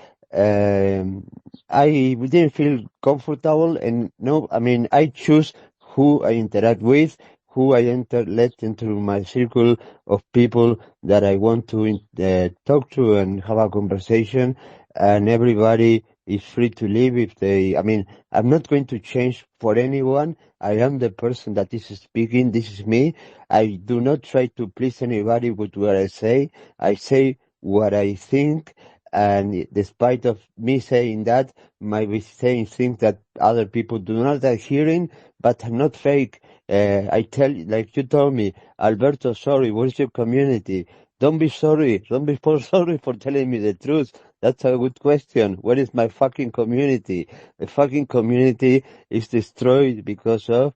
I didn't feel comfortable, and I choose who I interact with, who I let into my circle of people that I want to talk to and have a conversation, and everybody is free to leave if they, I'm not going to change for anyone. I am the person that is speaking. This is me. I do not try to please anybody with what I say. I say what I think, and despite of me saying that, might be saying things that other people do not like hearing, but I'm not fake. I tell you, like you told me, Alberto, sorry, where's your community? Don't be sorry. Don't be sorry for telling me the truth. That's a good question. Where is my fucking community? The fucking community is destroyed because of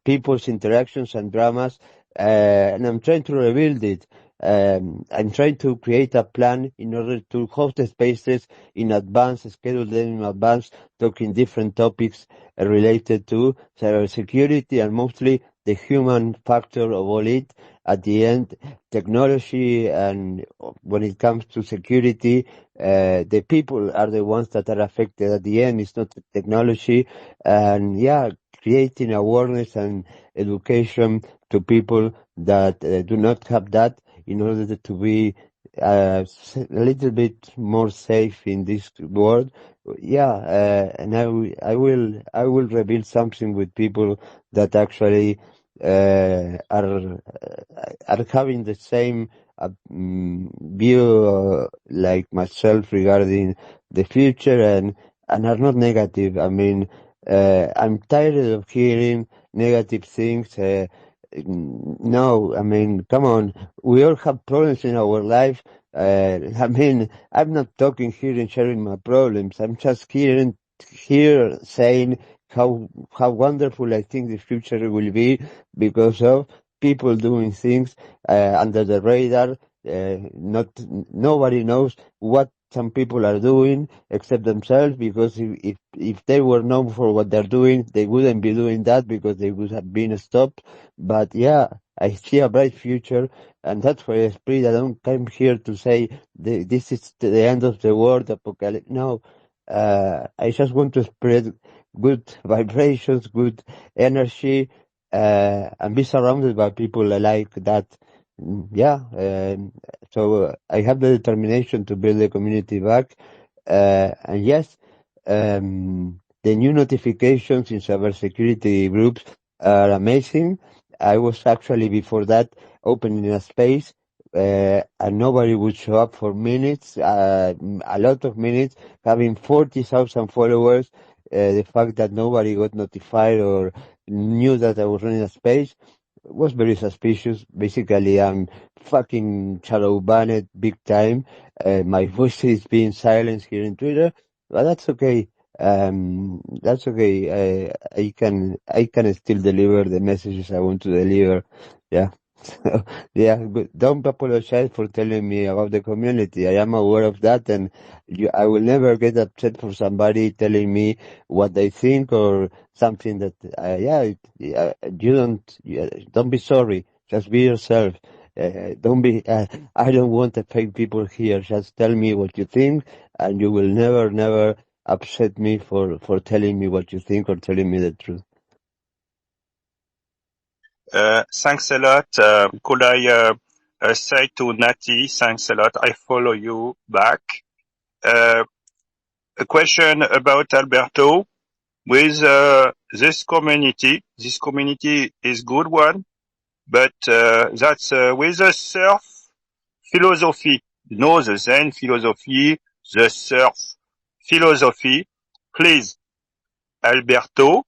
people's interactions and dramas, and I'm trying to rebuild it. I'm trying to create a plan in order to host the spaces in advance, schedule them in advance, talking different topics related to cybersecurity and mostly the human factor of all it. At the end, technology, and when it comes to security, the people are the ones that are affected. At the end, it's not the technology. And yeah, creating awareness and education to people that do not have that, in order to be a little bit more safe in this world. Yeah, and I will reveal something with people that actually are having the same view like myself regarding the future, and are not negative. I'm tired of hearing negative things. No, I mean, come on. We all have problems in our life. I mean, I'm not talking here and sharing my problems. I'm just here saying how wonderful I think the future will be because of people doing things under the radar. Nobody knows what some people are doing except themselves, because if they were known for what they're doing, they wouldn't be doing that because they would have been stopped. But yeah, I see a bright future, and that's why Esprit, I don't come here to say this is the end of the world, apocalypse. No, I just want to spread good vibrations, good energy, and be surrounded by people like that. Yeah, so I have the determination to build the community back, and yes, the new notifications in cybersecurity groups are amazing. I was actually before that opening a space, and nobody would show up for minutes, a lot of minutes, having 40,000 followers. The fact that nobody got notified or knew that I was running a space was very suspicious. Basically, I'm fucking shadow banned big time. My voice is being silenced here in Twitter, but that's okay. That's okay. I can still deliver the messages I want to deliver. Yeah. So, yeah, but don't apologize for telling me about the community. I am aware of that, and I will never get upset for somebody telling me what they think or something that, don't be sorry. Just be yourself. Don't be, I don't want to fake people here. Just tell me what you think, and you will never upset me for telling me what you think or telling me the truth. Thanks a lot. Could I say to Nati, thanks a lot. I follow you back. A question about Alberto. With this community is good one, but that's with the surf philosophy. You know, the Zen philosophy, the surf philosophy. Please, Alberto,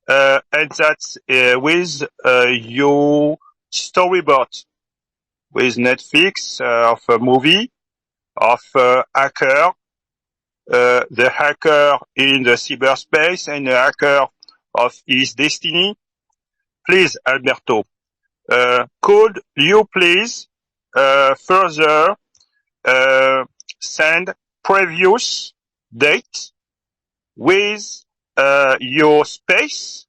and that's with your storyboard with Netflix of a movie of hacker, the hacker in the cyberspace and the hacker of his destiny. Please, Alberto, could you please further send previous date with your space,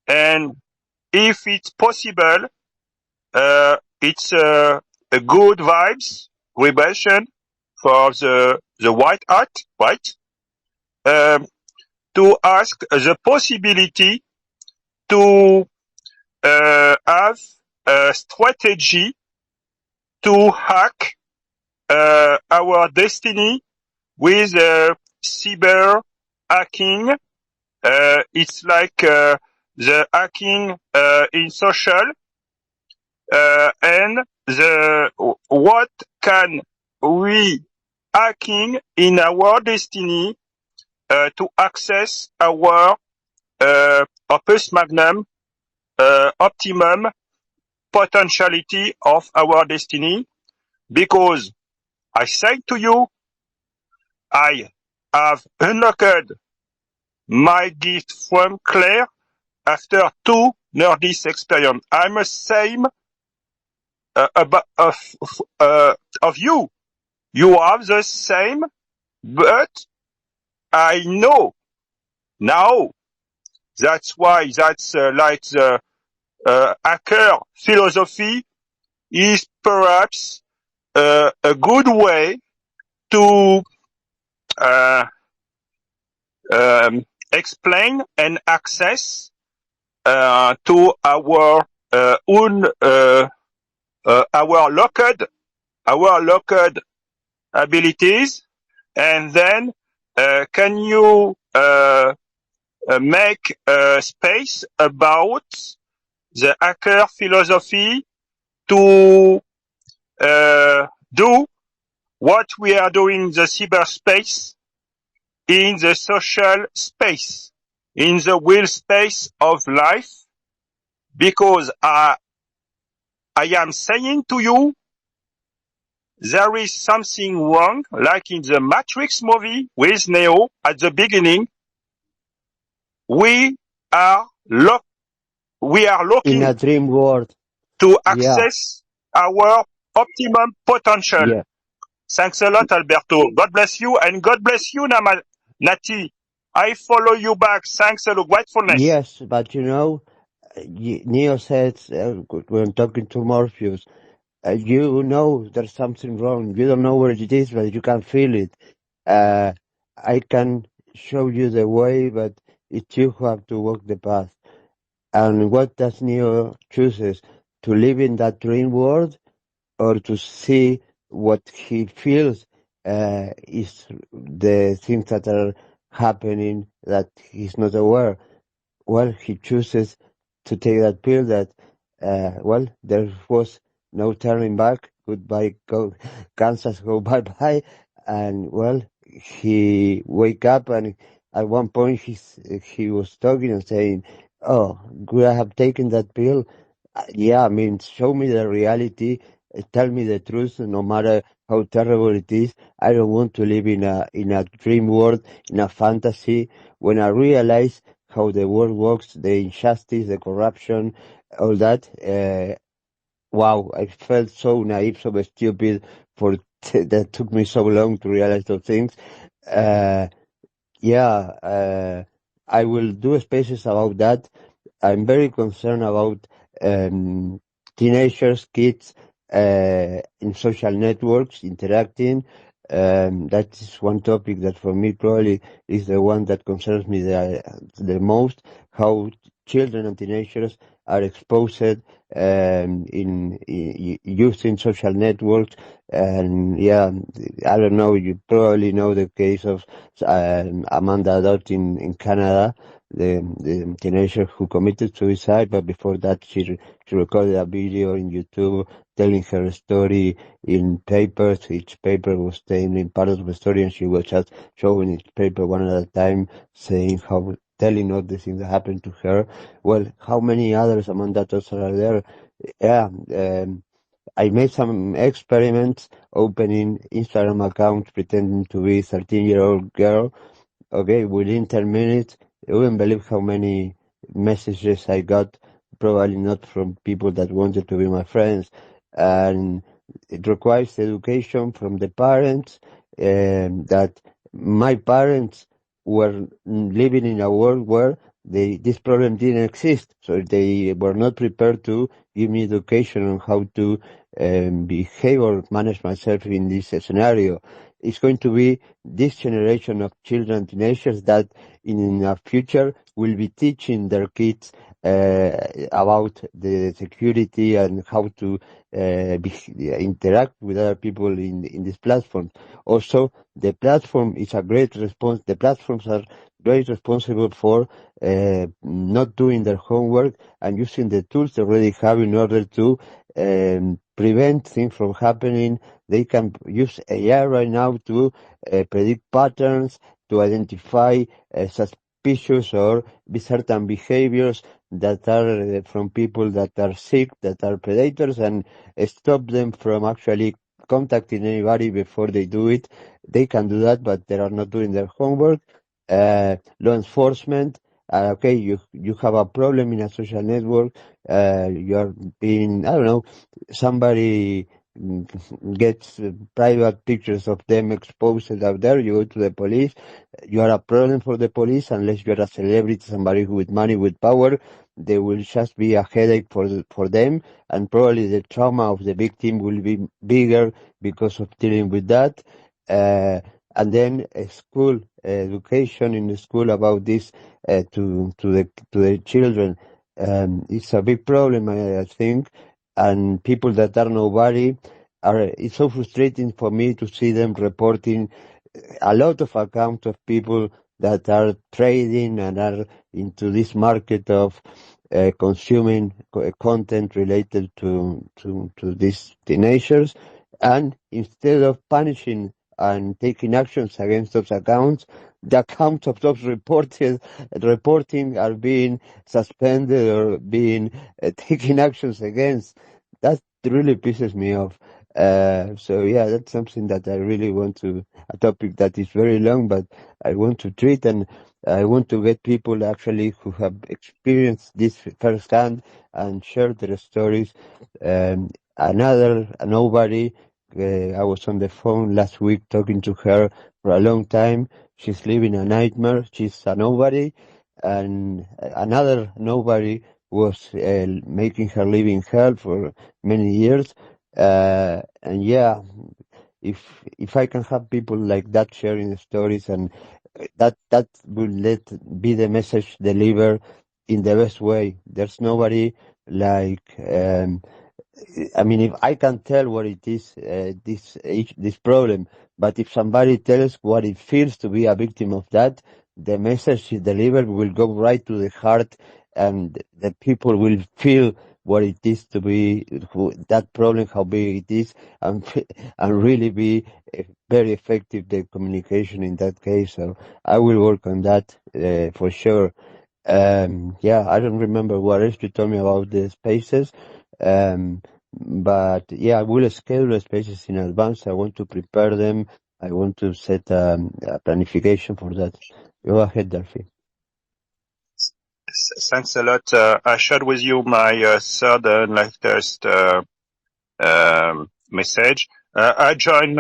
and if it's possible, it's a good vibes vibration for the white hat, right? To ask the possibility to have a strategy to hack our destiny with cyber hacking. It's like the hacking in social, and what can we hacking in our destiny to access our opus magnum, optimum potentiality of our destiny. Because I say to you, I have unlocked my gift from Claire after 2 Nerdist experience. I'm the same of you. You have the same, but I know now. That's why that's like the hacker philosophy is perhaps a good way to explain and access to our own our locked abilities. And then can you make space about the hacker philosophy to do what we are doing in the cyberspace, in the social space, in the real space of life? Because I am saying to you, there is something wrong, like in the Matrix movie with Neo at the beginning. We are In looking a dream world. to Yeah. access our optimum potential. Yeah. Thanks a lot, Alberto. God bless you, and God bless you, Nati. I follow you back. Thanks a lot. Gratefulness. Yes, but Neo said when talking to Morpheus, you know there's something wrong. You don't know where it is, but you can feel it. I can show you the way, but it's you who have to walk the path. And what does Neo chooses? To live in that dream world or to see what he feels is the things that are happening that he's not aware. Well, he chooses to take that pill that, there was no turning back. Goodbye, Kansas, go bye-bye. And, he wake up and at one point he was talking and saying, oh, could I have taken that pill? Yeah, I mean, show me the reality, tell me the truth, no matter how terrible it is. I don't want to live in a dream world, in a fantasy. When I realize how the world works, the injustice, the corruption, all that, wow, I felt so naive, so stupid that took me so long to realize those things. I will do spaces about that. I'm very concerned about teenagers, kids in social networks interacting. That is one topic that for me probably is the one that concerns me the most, how children and teenagers are exposed in using social networks. And I don't know, you probably know the case of Amanda Dodd in Canada, the teenager who committed suicide, but before that she recorded a video in YouTube telling her story in papers. Each paper was telling part of the story, and she was just showing each paper one at a time, telling all the things that happened to her. Well, how many others Amanda Dodds are there? Yeah, I made some experiments, opening Instagram accounts pretending to be a 13-year-old girl. Okay, within 10 minutes, you wouldn't believe how many messages I got, probably not from people that wanted to be my friends. And it requires education from the parents, that my parents were living in a world where this problem didn't exist. So they were not prepared to give me education on how to behave or manage myself in this scenario. It's going to be this generation of children, teenagers that in the future will be teaching their kids about the security and how to interact with other people in this platform. Also, the platform is a great response. The platforms are very responsible for not doing their homework and using the tools they already have in order to prevent things from happening. They can use AI right now to predict patterns, to identify suspicious or certain behaviors that are from people that are sick, that are predators, and stop them from actually contacting anybody before they do it. They can do that, but they are not doing their homework. Law enforcement, okay, you have a problem in a social network, you are being, I don't know, somebody gets private pictures of them exposed out there, you go to the police, you are a problem for the police unless you are a celebrity, somebody with money, with power. They will just be a headache for them, and probably the trauma of the victim will be bigger because of dealing with that. And then school education in the school about this to the children. It's a big problem, I think, and people that are nobody it's so frustrating for me to see them reporting a lot of accounts of people that are trading and are into this market of consuming content related to these teenagers, and instead of punishing and taking actions against those accounts, the accounts of those reporting are being suspended or being taking actions against. really pisses me off. So yeah, that's something that I really want to, a topic that is very long, but I want to treat, and I want to get people actually who have experienced this firsthand and share their stories. Another nobody, I was on the phone last week talking to her for a long time. She's living a nightmare. She's a nobody, and another nobody was making her live in hell for many years. And yeah, if I can have people like that sharing stories, and that will be the message delivered in the best way. There's nobody like I mean, if I can tell what it is, this problem, but if somebody tells what it feels to be a victim of that, the message delivered will go right to the heart, and the people will feel what it is to be that problem, how big it is, and and really be very effective the communication in that case. So I will work on that for sure. Yeah, I don't remember what else you told me about the spaces. But yeah, I will schedule the spaces in advance. I want to prepare them. I want to set a planification for that. Go ahead, Delphi. Thanks a lot. I shared with you my third and latest message. I join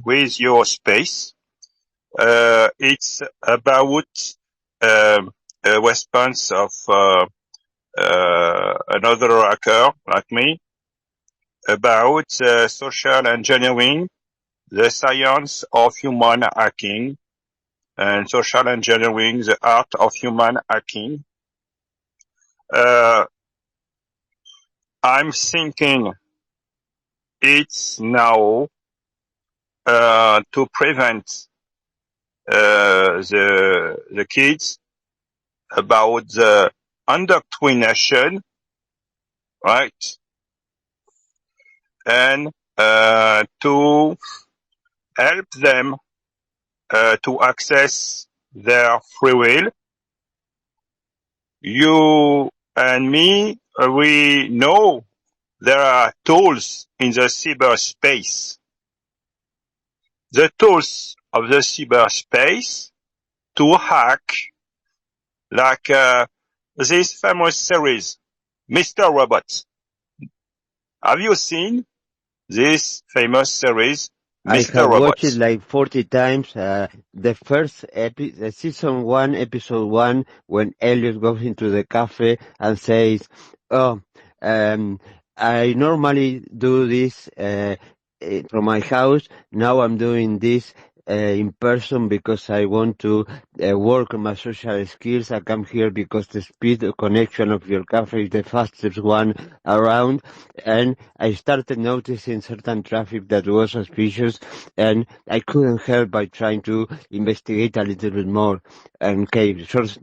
with your space. It's about a response of another hacker like me about social engineering, the science of human hacking, and social engineering, the art of human hacking. I'm thinking it's now to prevent the kids about the indoctrination, right? And to help them to access their free will. You and me, we know there are tools in the cyberspace. The tools of the cyberspace to hack, like this famous series, Mr. Robot. Have you seen this famous series, I Mr. have watched it Robot? like 40 times. The first season 1, episode 1, when Elliot goes into the cafe and says, "Oh, I normally do this from my house. Now I'm doing this in person because I want to work on my social skills. I come here because the speed of connection of your cafe is the fastest one around." And I started noticing certain traffic that was suspicious, and I couldn't help by trying to investigate a little bit more. And okay,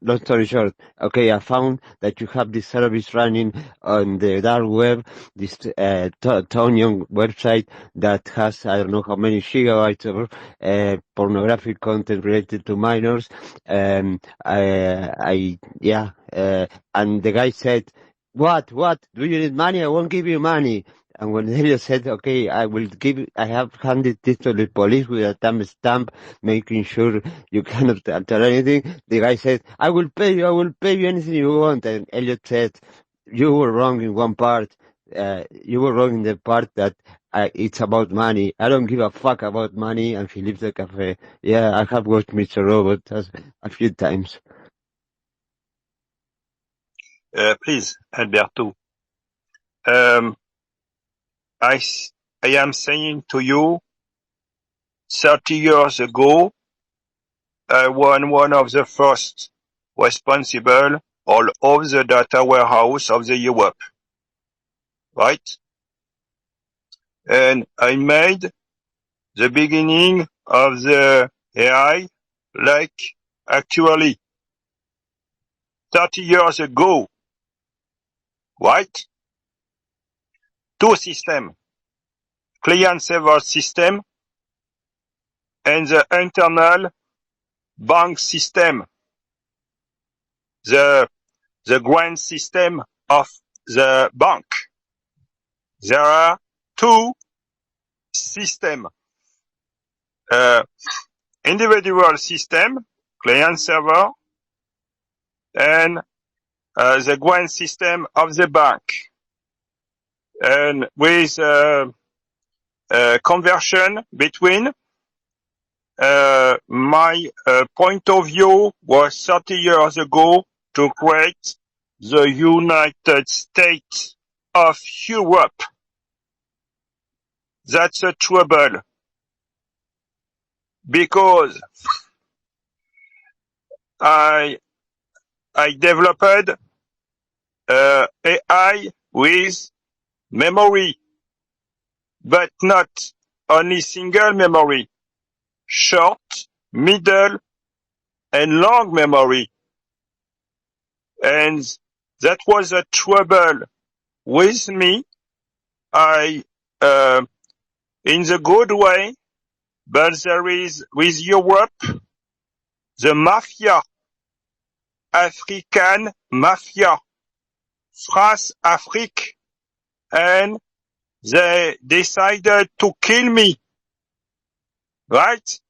long story short, okay, I found that you have this service running on the dark web, this Tonion website that has, I don't know how many gigabytes of pornographic content related to minors. And and the guy said, What? Do you need money? I won't give you money. And when Elliot said, okay, I have handed this to the police with a stamp, making sure you cannot tell anything, the guy said, I will pay you anything you want. And Elliot said, you were wrong in one part. You were wrong in the part that it's about money. I don't give a fuck about money. And he leaves the cafe. Yeah, I have watched Mr. Robot a few times. Please, Alberto. I am saying to you, 30 years ago, I was one of the first responsible all of the data warehouse of the Europe, right? And I made the beginning of the AI like actually 30 years ago, right? Two systems, client-server system and the internal bank system, the grant system of the bank. there are two systems. Individual system, client server, and the Gwen system of the bank. And with conversion between my point of view was 30 years ago to create the United States of Europe. That's a trouble because I developed AI with memory, but not only single memory, short, middle, and long memory. And that was a trouble with me. In the good way, but there is with Europe, the mafia, African mafia, France Afrique, and they decided to kill me, right?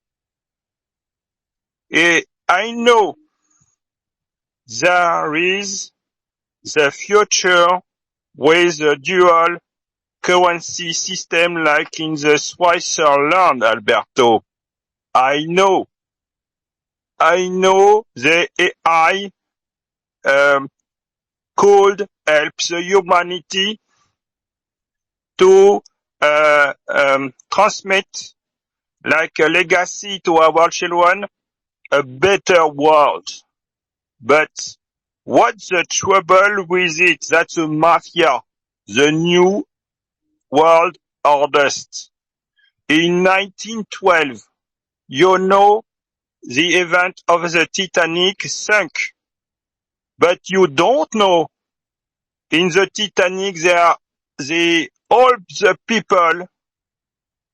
I know there is the future with a dual currency system like in the Switzerland, Alberto. I know the AI could help the humanity to transmit like a legacy to our children a better world. But what's the trouble with it? That's a mafia, the new world order. In 1912, you know the event of the Titanic sunk. But you don't know in the Titanic there all the people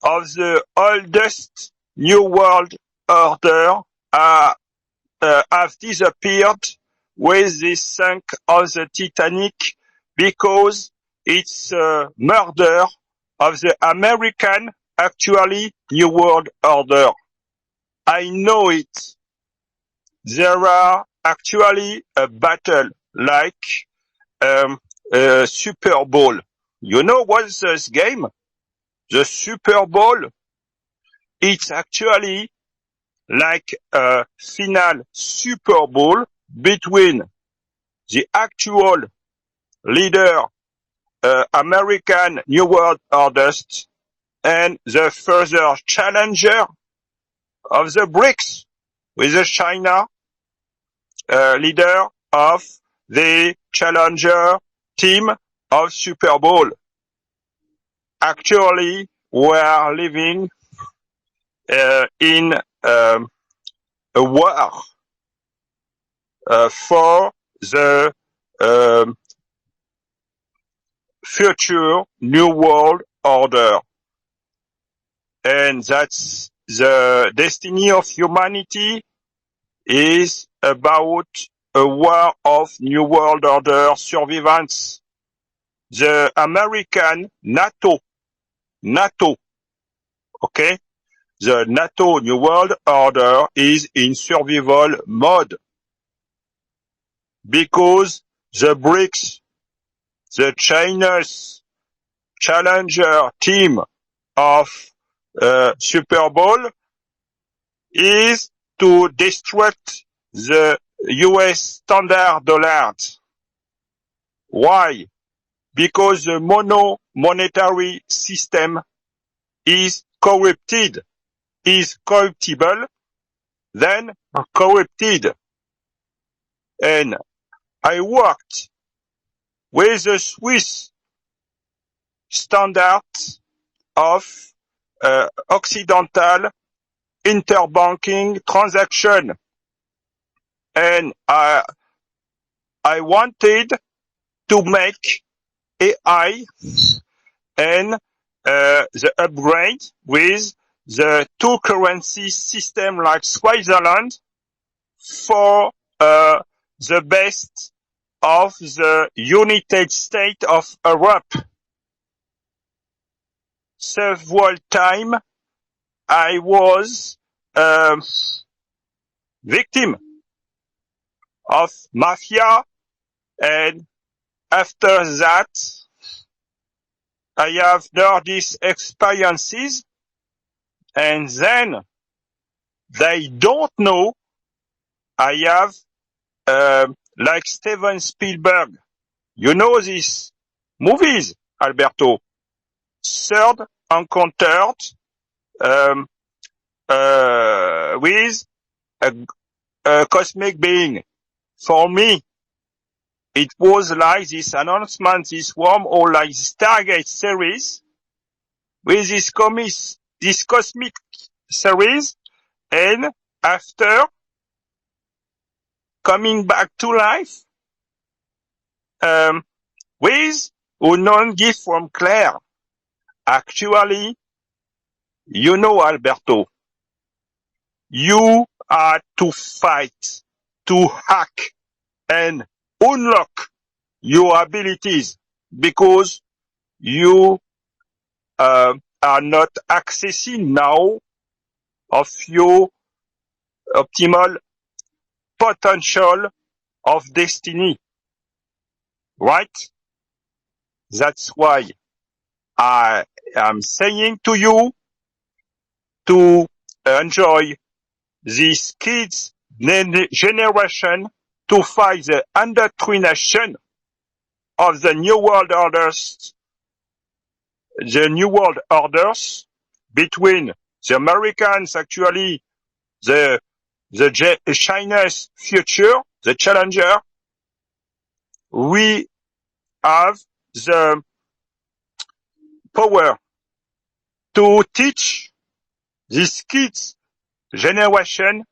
of the oldest new world order have disappeared with the sunk of the Titanic because it's a murder of the American actually new world order. I know it. There are actually a battle like Super Bowl. You know what's this game? The Super Bowl. It's actually like a final Super Bowl between the actual leader, American New World Order, and the further challenger of the BRICS, with the China leader of the challenger team of Super Bowl. Actually, we are living in a war for the future new world order. And that's the destiny of humanity is about a war of new world order survivance. The American NATO, okay? The NATO New World Order is in survival mode because the BRICS, the China's challenger team of Super Bowl is to destruct the US standard dollar. Why? Because the monetary system is corrupted, is corruptible, then corrupted. And I worked with the Swiss standard of Occidental interbanking transaction. And I wanted to make AI and the upgrade with the two currency system like Switzerland for the best of the United States of Europe. several times I was victim of mafia, and after that I have now these experiences, and then they don't know I have like Steven Spielberg. You know these movies, Alberto? Third Encountered with a cosmic being. For me, it was like this announcement, this wormhole, like Stargate series, with this cosmic series, and after coming back to life, with unknown gift from Claire. Actually, you know, Alberto, you are to fight, to hack, and unlock your abilities, because you are not accessing now of your optimal potential of destiny, right? That's why I am saying to you to enjoy this kids generation, to fight the indoctrination of the New World Orders, between the Americans, actually, the China's future, the challenger. We have the power to teach this kids generation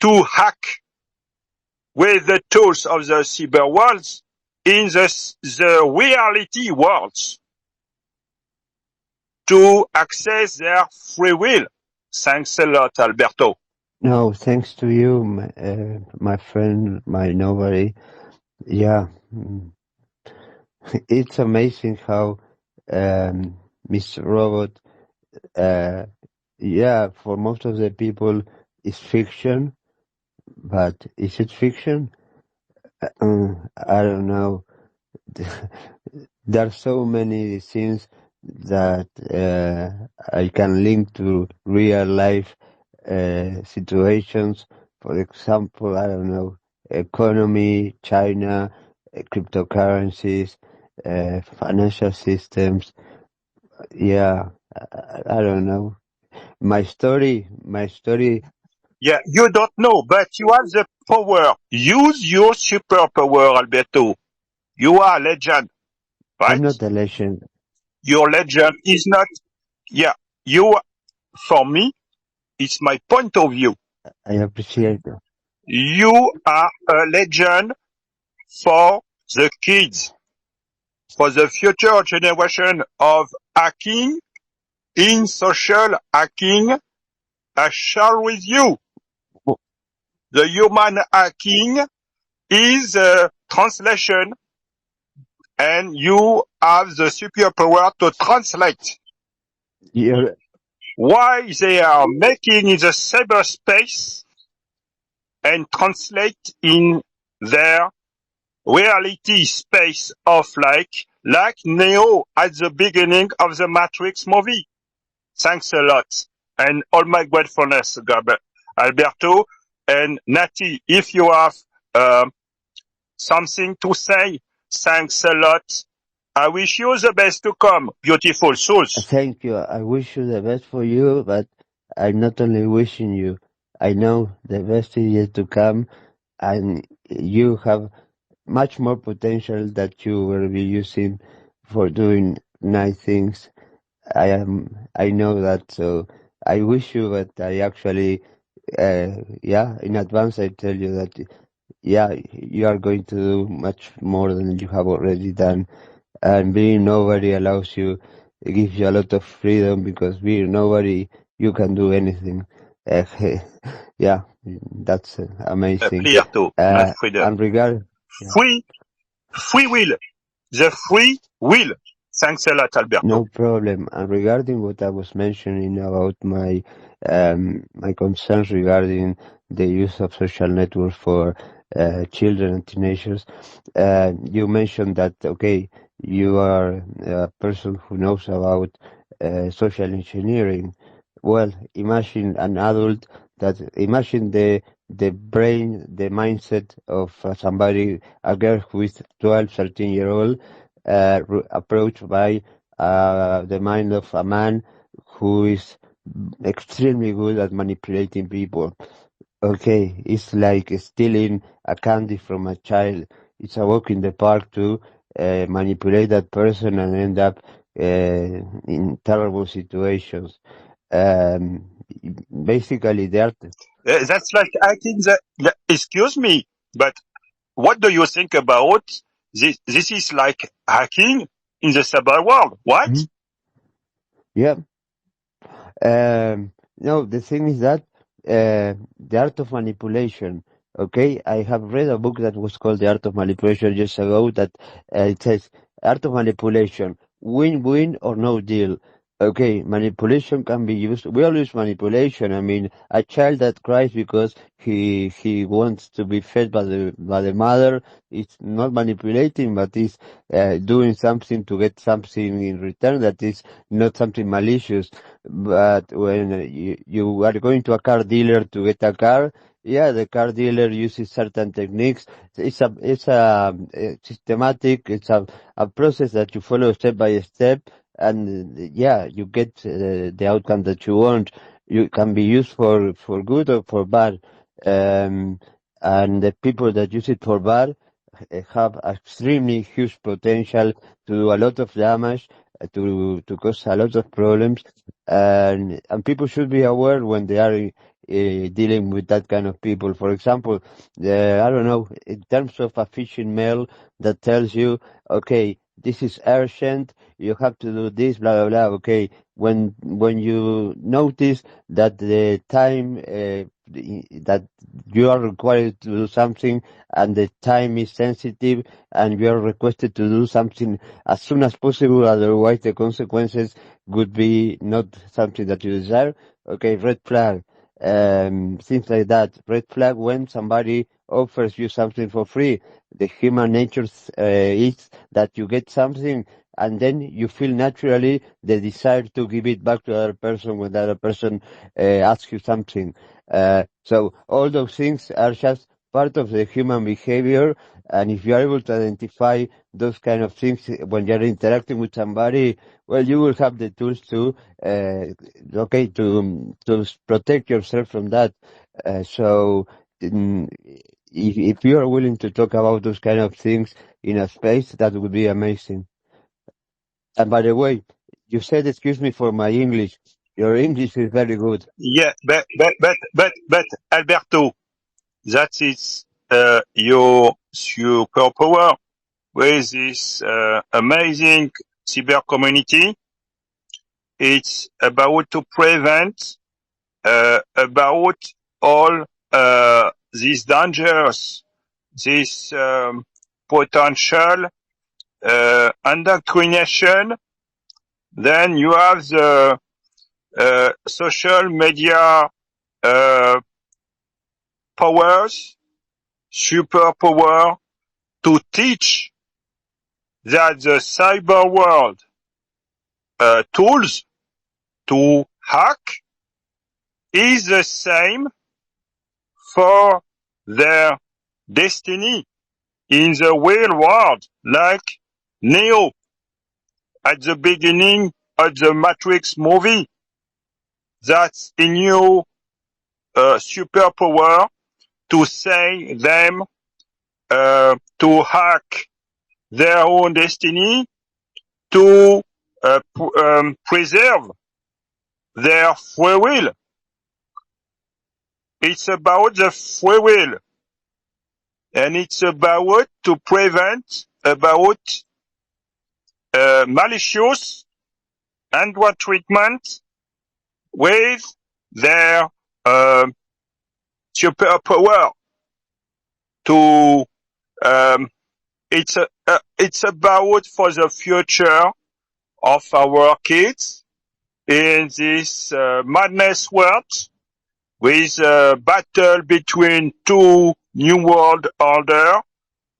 to hack with the tools of the cyber worlds in the reality worlds to access their free will. Thanks a lot, Alberto. No, thanks to you, my friend, my nobody. Yeah, it's amazing how Mr. Robot, yeah, for most of the people, it's fiction, but is it fiction? I don't know. There are so many things that I can link to real life situations. For example, I don't know, economy, China, cryptocurrencies, financial systems. Yeah, I don't know. My story. Yeah, you don't know, but you have the power. Use your superpower, Alberto. You are a legend, right? I'm not a legend. Your legend is not, yeah, for me, it's my point of view. I appreciate it. You are a legend for the kids, for the future generation of hacking, in social hacking. I share with you. The human hacking is a translation, and you have the superpower to translate. You're, Why they are making in the cyberspace and translate in their reality space of like Neo at the beginning of the Matrix movie. Thanks a lot. And all my gratefulness, Alberto and Nati, if you have something to say, thanks a lot. I wish you the best to come, beautiful souls. thank you. I wish you the best for you, but I'm not only wishing you. I know the best is yet to come, and you have much more potential that you will be using for doing nice things. I know that, so I wish you, but I actually, in advance I tell you that, you are going to do much more than you have already done. And being nobody allows you, it gives you a lot of freedom, because being nobody, you can do anything. Yeah, that's amazing. Clear too, not freedom. And regard, Free will. The free will. Thanks a lot, Alberto. No problem. And regarding what I was mentioning about my my concerns regarding the use of social networks for children and teenagers, you mentioned that okay, you are a person who knows about social engineering. Well, imagine an adult imagine the brain, the mindset of somebody, a girl who is 12, 13-year-old, approached by the mind of a man who is extremely good at manipulating people. Okay, it's like stealing a candy from a child. It's a walk in the park to manipulate that person and end up in terrible situations. Um, Basically, the art. That's like hacking excuse me, but what do you think about this? This is like hacking in the cyber world, right? Hmm? Yeah. No, the thing is that the art of manipulation. Okay, I have read a book that was called The Art of Manipulation years ago. That it says art of manipulation, win-win or no deal. Okay, manipulation can be used. We all use manipulation. I mean, a child that cries because he wants to be fed by the mother. It's not manipulating, but is doing something to get something in return that is not something malicious. But when you are going to a car dealer to get a car, yeah, the car dealer uses certain techniques. It's a systematic. It's a process that you follow step by step, and yeah, you get the outcome that you want. You can be used for good or for bad. Um, and the people that use it for bad have extremely huge potential to do a lot of damage, to cause a lot of problems, and people should be aware when they are dealing with that kind of people. For example, I don't know, in terms of a phishing mail that tells you, okay, this is urgent, you have to do this, blah blah blah. Okay, when you notice that the time that you are required to do something and the time is sensitive and you are requested to do something as soon as possible, otherwise the consequences would be not something that you desire. Okay, red flag. Things like that. Red flag when somebody offers you something for free. The human nature is that you get something and then you feel naturally the desire to give it back to the other person when the other person asks you something. So all those things are just part of the human behavior, and if you are able to identify those kind of things when you're interacting with somebody, well, you will have the tools to to protect yourself from that. So if you are willing to talk about those kind of things in a space, that would be amazing. And by the way, you said, excuse me for my English. Your English is very good. Yeah, but Alberto, that is your superpower with this amazing cyber community. It's about to prevent about all these dangers, this potential indoctrination. Then you have the social media powers, superpower to teach that the cyber world tools to hack is the same for their destiny in the real world, like Neo at the beginning of the Matrix movie. That's a new superpower to say them to hack their own destiny, to preserve their free will. It's about the free will, and it's about to prevent about malicious android treatment with their superpower. To it's about for the future of our kids in this madness world with a battle between two new world order,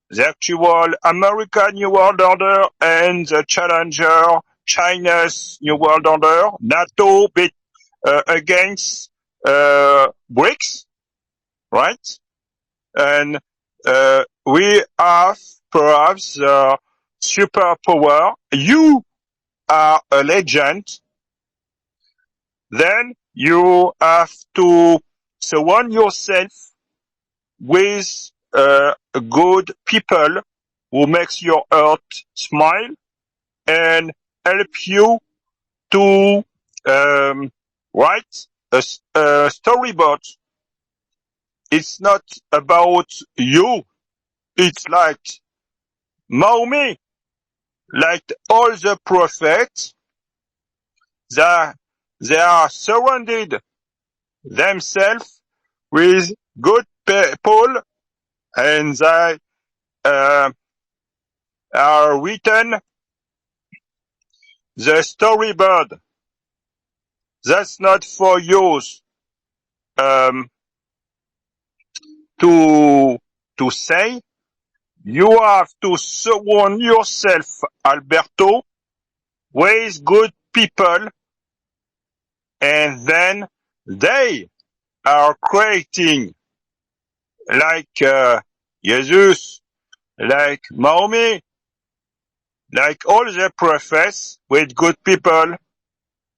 the actual American New World Order and the challenger China's New World Order, NATO against BRICS, right? And we have perhaps superpower. You are a legend. Then you have to surround yourself with good people who makes your heart smile and help you to write a storyboard. It's not about you. It's like Mahomet, like all the prophets, they are surrounded themselves with good people, and they are written the storyboard. That's not for use to say. You have to surround yourself, Alberto, with good people, and then they are creating, like Jesus, like Mahomet, like all the prophets, with good people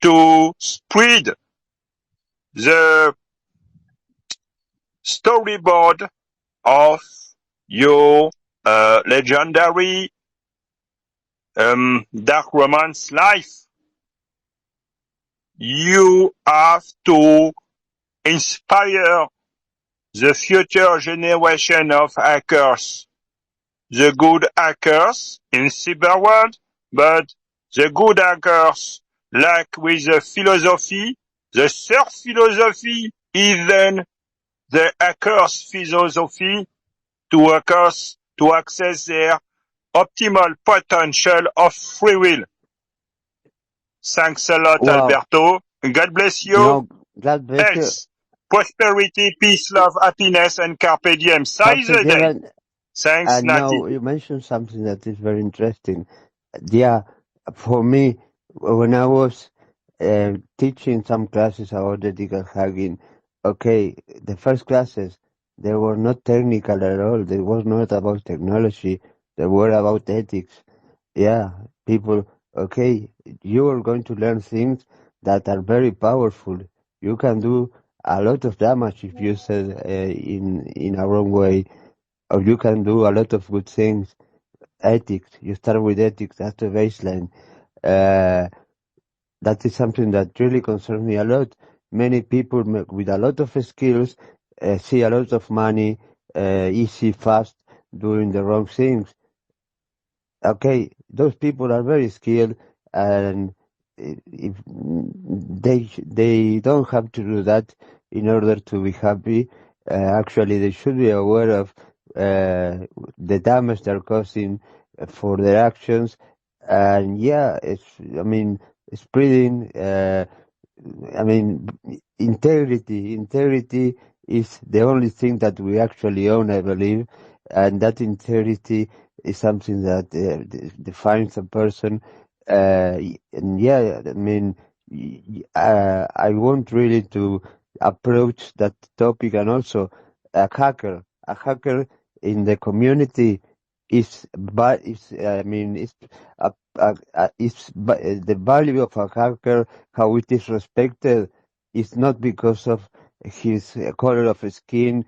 to spread the storyboard of your legendary dark romance life. You have to inspire the future generation of hackers, the good hackers in cyber world, but the good hackers, like with the philosophy, the third philosophy, even the hackers' philosophy, to access their optimal potential of free will. Thanks a lot, Wow. Alberto. God bless you. No, God bless you. Health, prosperity, peace, love, happiness, and carpe diem. Size Carpe a day. diem. Thanks, And Nati. now you mentioned something that is very interesting. Yeah, for me, when I was teaching some classes about ethical hacking, okay, the first classes, they were not technical at all. They was not about technology. They were about ethics. Yeah, people, okay, you are going to learn things that are very powerful. You can do a lot of damage if you said in a wrong way, or you can do a lot of good things. Ethics, you start with ethics, that's the baseline. That is something that really concerns me a lot. Many people with a lot of skills see a lot of money, easy, fast, doing the wrong things. Okay, those people are very skilled, and if they don't have to do that in order to be happy. Actually, they should be aware of the damage they're causing for their actions. And yeah, spreading. Integrity is the only thing that we actually own, I believe, and that integrity is something that defines a person. And yeah, I want really to approach that topic, and also a hacker in the community is, the value of a hacker, how it is respected, is not because of his color of skin,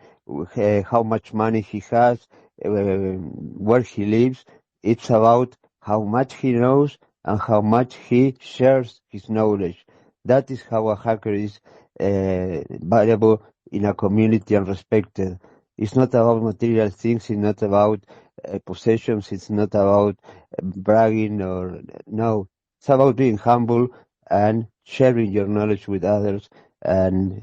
how much money he has, where he lives. It's about how much he knows and how much he shares his knowledge. That is how a hacker is valuable in a community and respected. It's not about material things, it's not about possessions, it's not about bragging no. It's about being humble and sharing your knowledge with others. And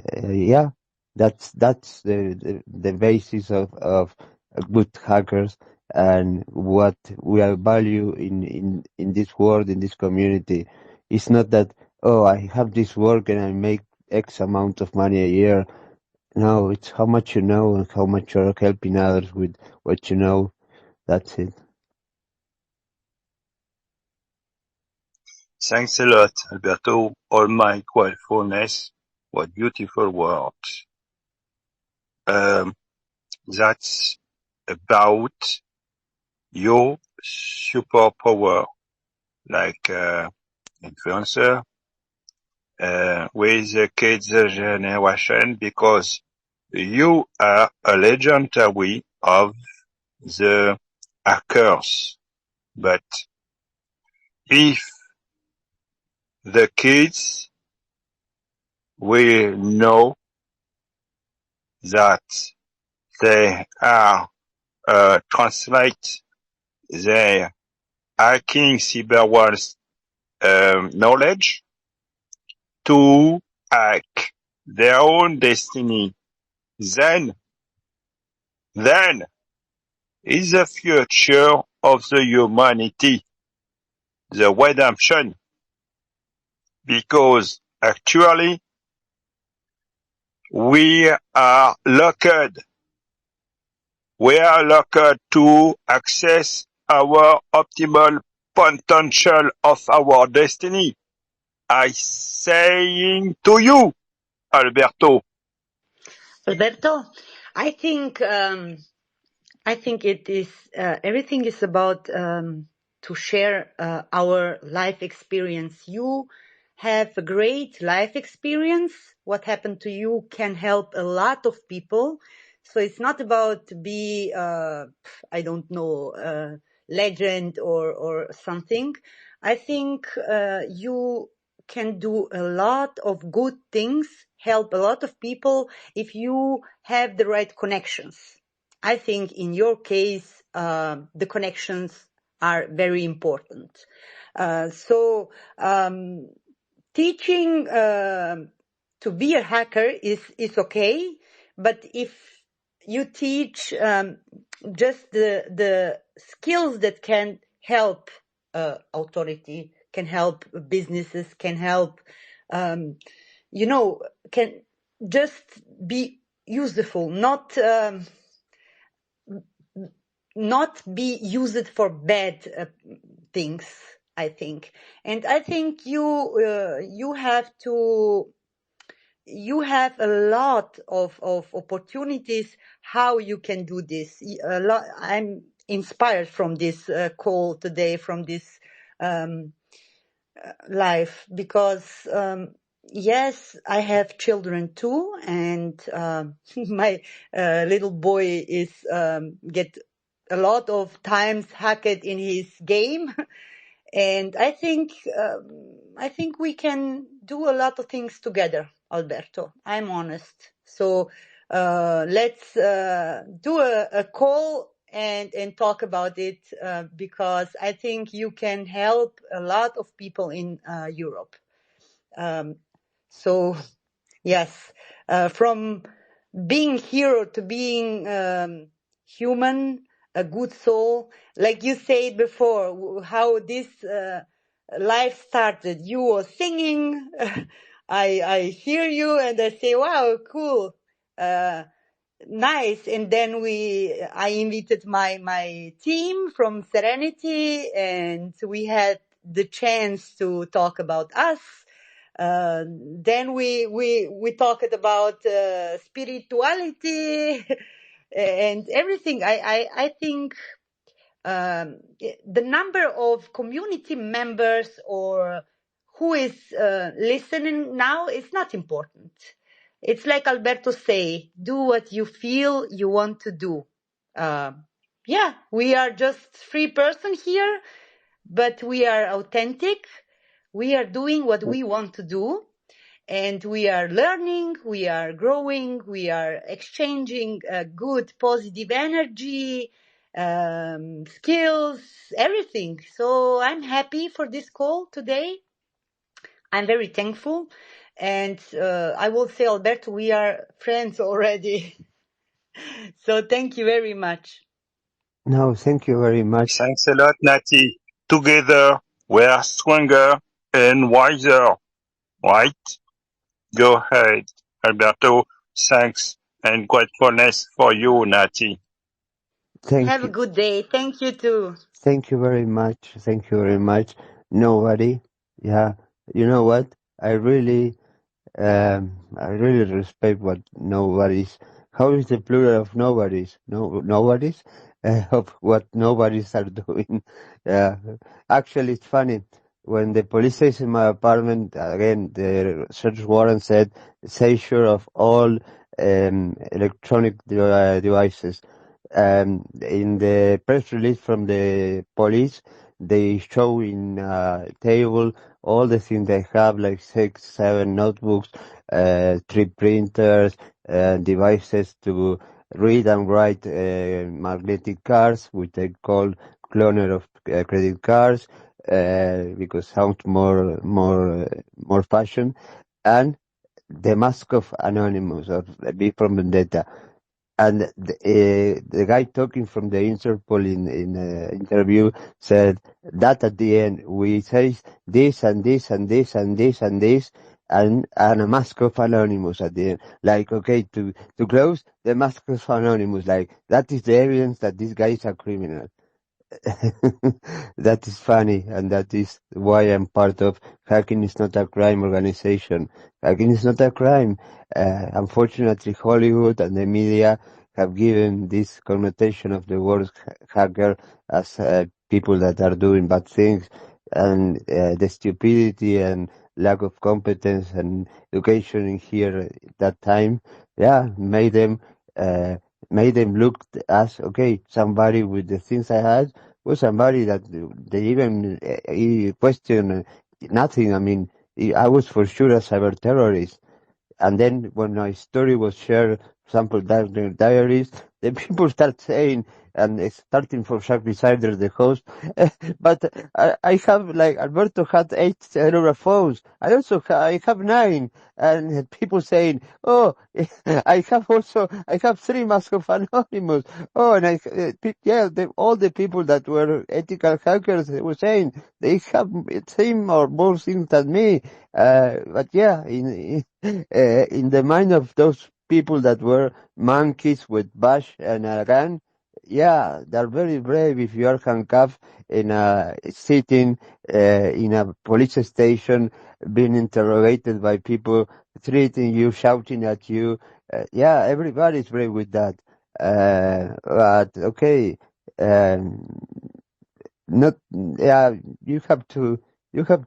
that's the basis of good hackers. and what we are value in this world, in this community. It's not that, oh, I have this work and I make X amount of money a year. No, it's how much you know and how much you're helping others with what you know. That's it. Thanks a lot, Alberto. All my gratefulness. What beautiful words. That's about your superpower, like influencer, with the kids generation, because you are a legendary of the hackers. But if the kids will know that they are translate their hacking cyber world's knowledge to hack their own destiny, then is the future of the humanity, the redemption, because actually we are locked to access our optimal potential of our destiny. I saying to you, Alberto. Alberto, I think it is everything is about to share our life experience. You have a great life experience. What happened to you can help a lot of people. So it's not about to be I don't know legend or something. I think you can do a lot of good things, help a lot of people if you have the right connections. I think in your case, the connections are very important. So teaching to be a hacker is okay, but if you teach just the skills that can help authority, can help businesses, can help, can just be useful, not be used for bad things, I think. And I think you have a lot of opportunities how you can do this. I'm inspired from this call today, from this life, because yes, I have children too, and my little boy is get a lot of times hacked in his game. And I think we can do a lot of things together, Alberto. I'm honest. So let's do a call and talk about it because I think you can help a lot of people in Europe. So yes, from being hero to being human, a good soul, like you said before, how this life started. You were singing, I hear you, and I say, wow, cool, nice. And then I invited my team from Serenity, and we had the chance to talk about us. Then we talked about spirituality and everything. I think the number of community members or who is listening now is not important. It's like Alberto say, do what you feel you want to do. Yeah, we are just 3 person here, but we are authentic. We are doing what we want to do, and we are learning, we are growing, we are exchanging good, positive energy, skills, everything. So I'm happy for this call today. I'm very thankful. And I will say, Alberto, we are friends already. So thank you very much. No, thank you very much. Thanks a lot, Nati. Together, we are stronger and wiser, right? Go ahead, Alberto. Thanks and gratefulness for you, Nati. Thank Have a you. good day. Thank you too. Thank you very much. Thank you very much. Nobody. Yeah. You know what? I really respect what nobodies. How is the plural of nobodies? No, nobodies? Of what nobodies are doing. Uh, actually, it's funny. When the police is in my apartment, again, the search warrant said seizure of all electronic devices. In the press release from the police, they show in table all the things they have, like 6, 7 notebooks, 3 printers, devices to read and write magnetic cards, which they call cloner of credit cards, because sounds more fashion, and the Mask of Anonymous, or B from Vendetta. And the guy talking from the Interpol in interview said that at the end we say this and this and this and this and this and a Mask of Anonymous at the end. Like, okay, to close the Mask of Anonymous, like that is the evidence that this guy is a criminal. That is funny, and that is why I'm part of Hacking is Not a Crime organization. Hacking is not a crime. Unfortunately, Hollywood and the media have given this connotation of the word hacker as people that are doing bad things, and the stupidity and lack of competence and education in here at that time, made them look as, okay, somebody with the things I had was somebody that they even question nothing. I mean, I was for sure a cyber terrorist. And then when my story was shared, for example, diaries, the people start saying, and it's starting from Shark Decider, the host, but I have, like, Alberto had 8 cellular phones. I have 9. And people saying, oh, I have 3 Mask of Anonymous. Oh, and all the people that were ethical hackers were saying they have 3 or more things than me. But yeah, in the mind of those people that were monkeys with bash and a gun, yeah, they're very brave if you are handcuffed in sitting in a police station, being interrogated by people treating you, shouting at you. Yeah, everybody's brave with that. But okay, um, not yeah, you have to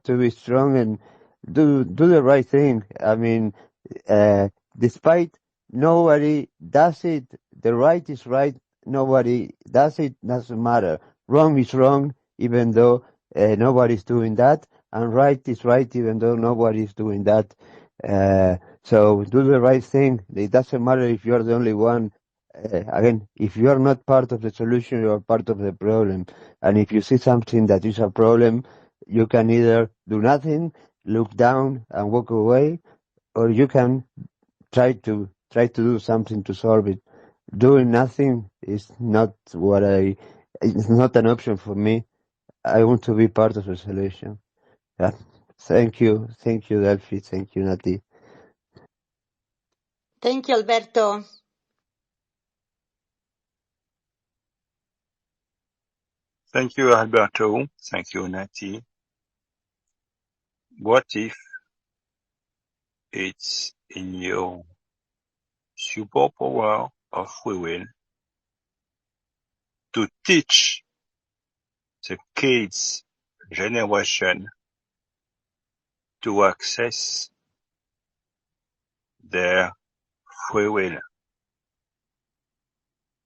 be strong and do the right thing. I mean, uh, despite nobody does it, the right is right. Nobody does it, doesn't matter. Wrong is wrong, even though nobody's doing that, and right is right, even though nobody's doing that. So do the right thing. It doesn't matter if you're the only one. Again, if you are not part of the solution, you are part of the problem. And if you see something that is a problem, you can either do nothing, look down and walk away, or you can try to do something to solve it. Doing nothing is not it's not an option for me. I want to be part of the solution. Yeah. Thank you, Delphi. Thank you, Nati. Thank you, Alberto. Thank you, Alberto. Thank you, Nati. What if it's in your superpower of free will to teach the kids generation to access their free will?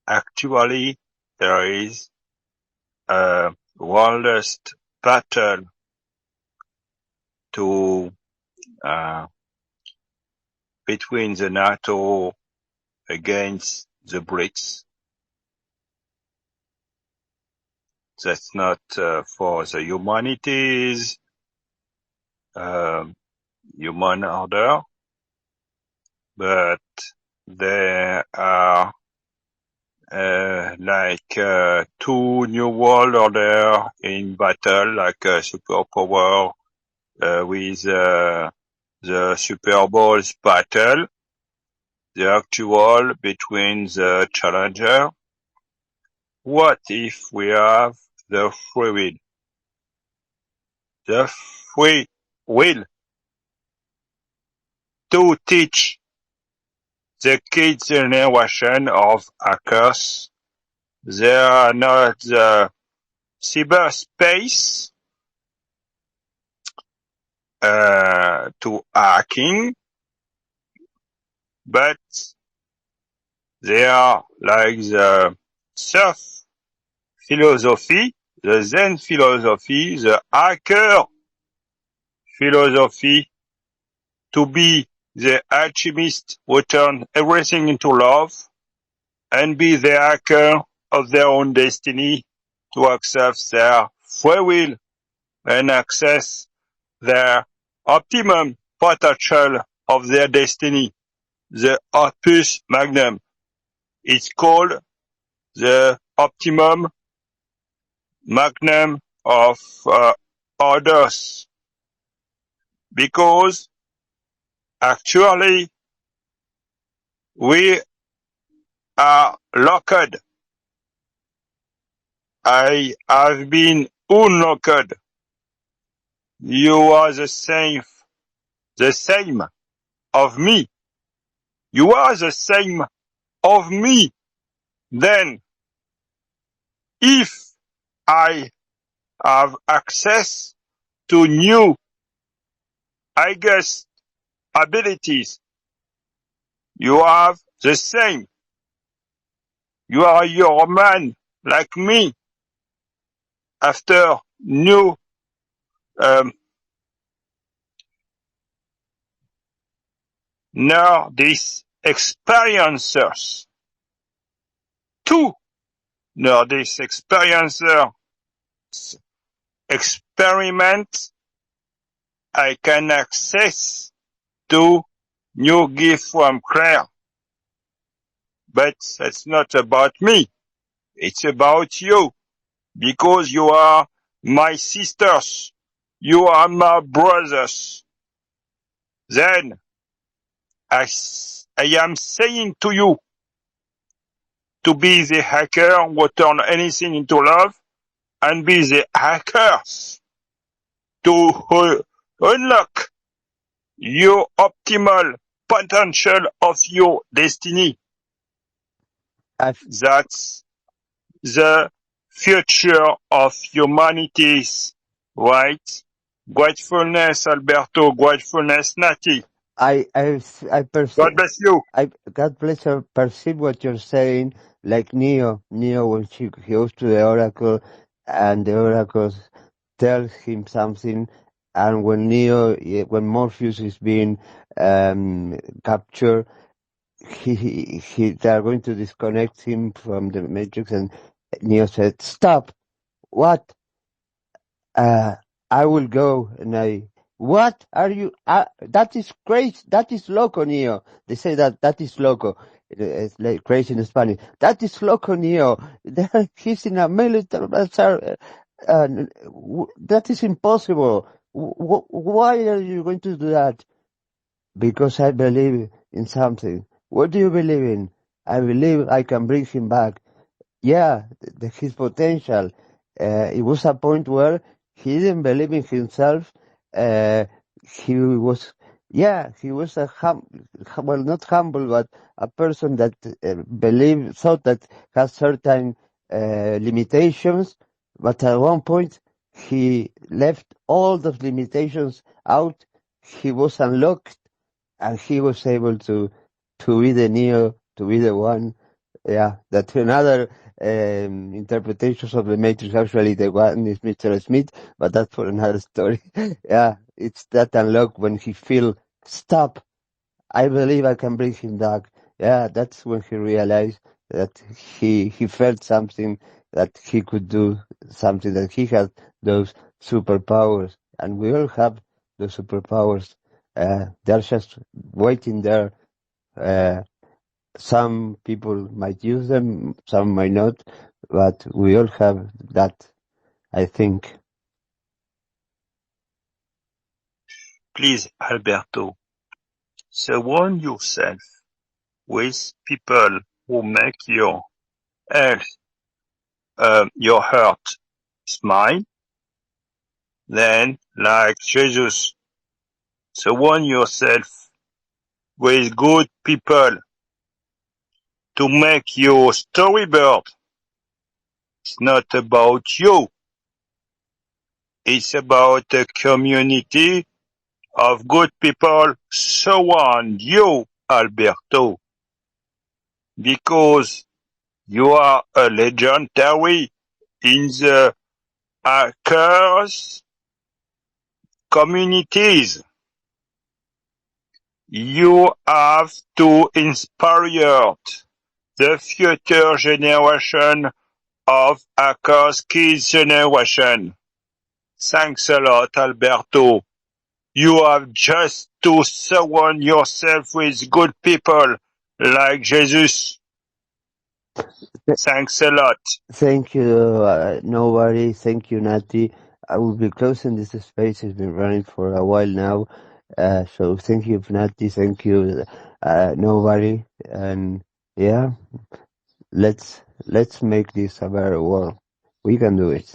Actually, there is a worldist battle between the NATO against the BRICS. That's not for the humanities, human order, but there are 2 new world order in battle, like a superpower with the Super Bowl's battle, the actual between the challenger. What if we have the free will? The free will to teach the kids generation of hackers. They are not the cyberspace to hacking, but they are like the surf philosophy, the Zen philosophy, the hacker philosophy, to be the alchemist who turn everything into love and be the hacker of their own destiny, to access their free will and access their optimum potential of their destiny, the opus magnum. It's called the optimum magnum of others, because actually we are locked. I have been unlocked. You are the same of me. You are the same of me. Then, if I have access to new, I guess, abilities, you have the same. You are your man like me. After new now these experiencers, two now these experiencers experiment, I can access to new gift from Claire. But it's not about me. It's about you. Because you are my sisters. You are my brothers. Then I am saying to you to be the hacker who turn anything into love, and be the hackers to unlock your optimal potential of your destiny. I've, That's the future of humanities, right? Gratefulness, Alberto. Gratefulness, Nati. I God perceive, bless you. God bless her, perceive what you're saying, like Neo when he goes to the Oracle, and the Oracle tells him something, and when when Morpheus is being captured, they are going to disconnect him from the Matrix, and Neo said, "Stop! What? I will go." And what are you? That is crazy. That is loco, Neo. They say that is loco. It's like crazy in Spanish. That is loco, Neo. He's in a military. That is impossible. Why are you going to do that? Because I believe in something. What do you believe in? I believe I can bring him back. Yeah, his potential. It was a point where he didn't believe in himself. He was well, not humble, but a person that thought that has certain limitations. But at one point, he left all those limitations out. He was unlocked, and he was able to be the Neo, to be the one. Yeah, that another interpretations of the Matrix. Actually, the one is Mr. Smith, but that's for another story. Yeah, it's that unlock when he feel stop. I believe I can bring him back. Yeah, that's when he realized that he felt something, that he could do something, that he had those superpowers, and we all have those superpowers. They're just waiting there. Some people might use them, some might not, but we all have that, I think. Please, Alberto, surround yourself with people who make your health, your heart smile. Then, like Jesus, surround yourself with good people to make your storyboard. It's not about you. It's about a community of good people surround you, Alberto, because you are a legendary in the hackers communities. You have to inspire the future generation of hackers kids generation. Thanks a lot, Alberto. You have just to surround yourself with good people like Jesus. Thanks a lot. Thank you, Nobody. Thank you, Nati. I will be closing this space. It's been running for a while now. So thank you, Nati. Thank you, Nobody. And yeah, let's make this a better world. We can do it.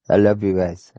I love you guys.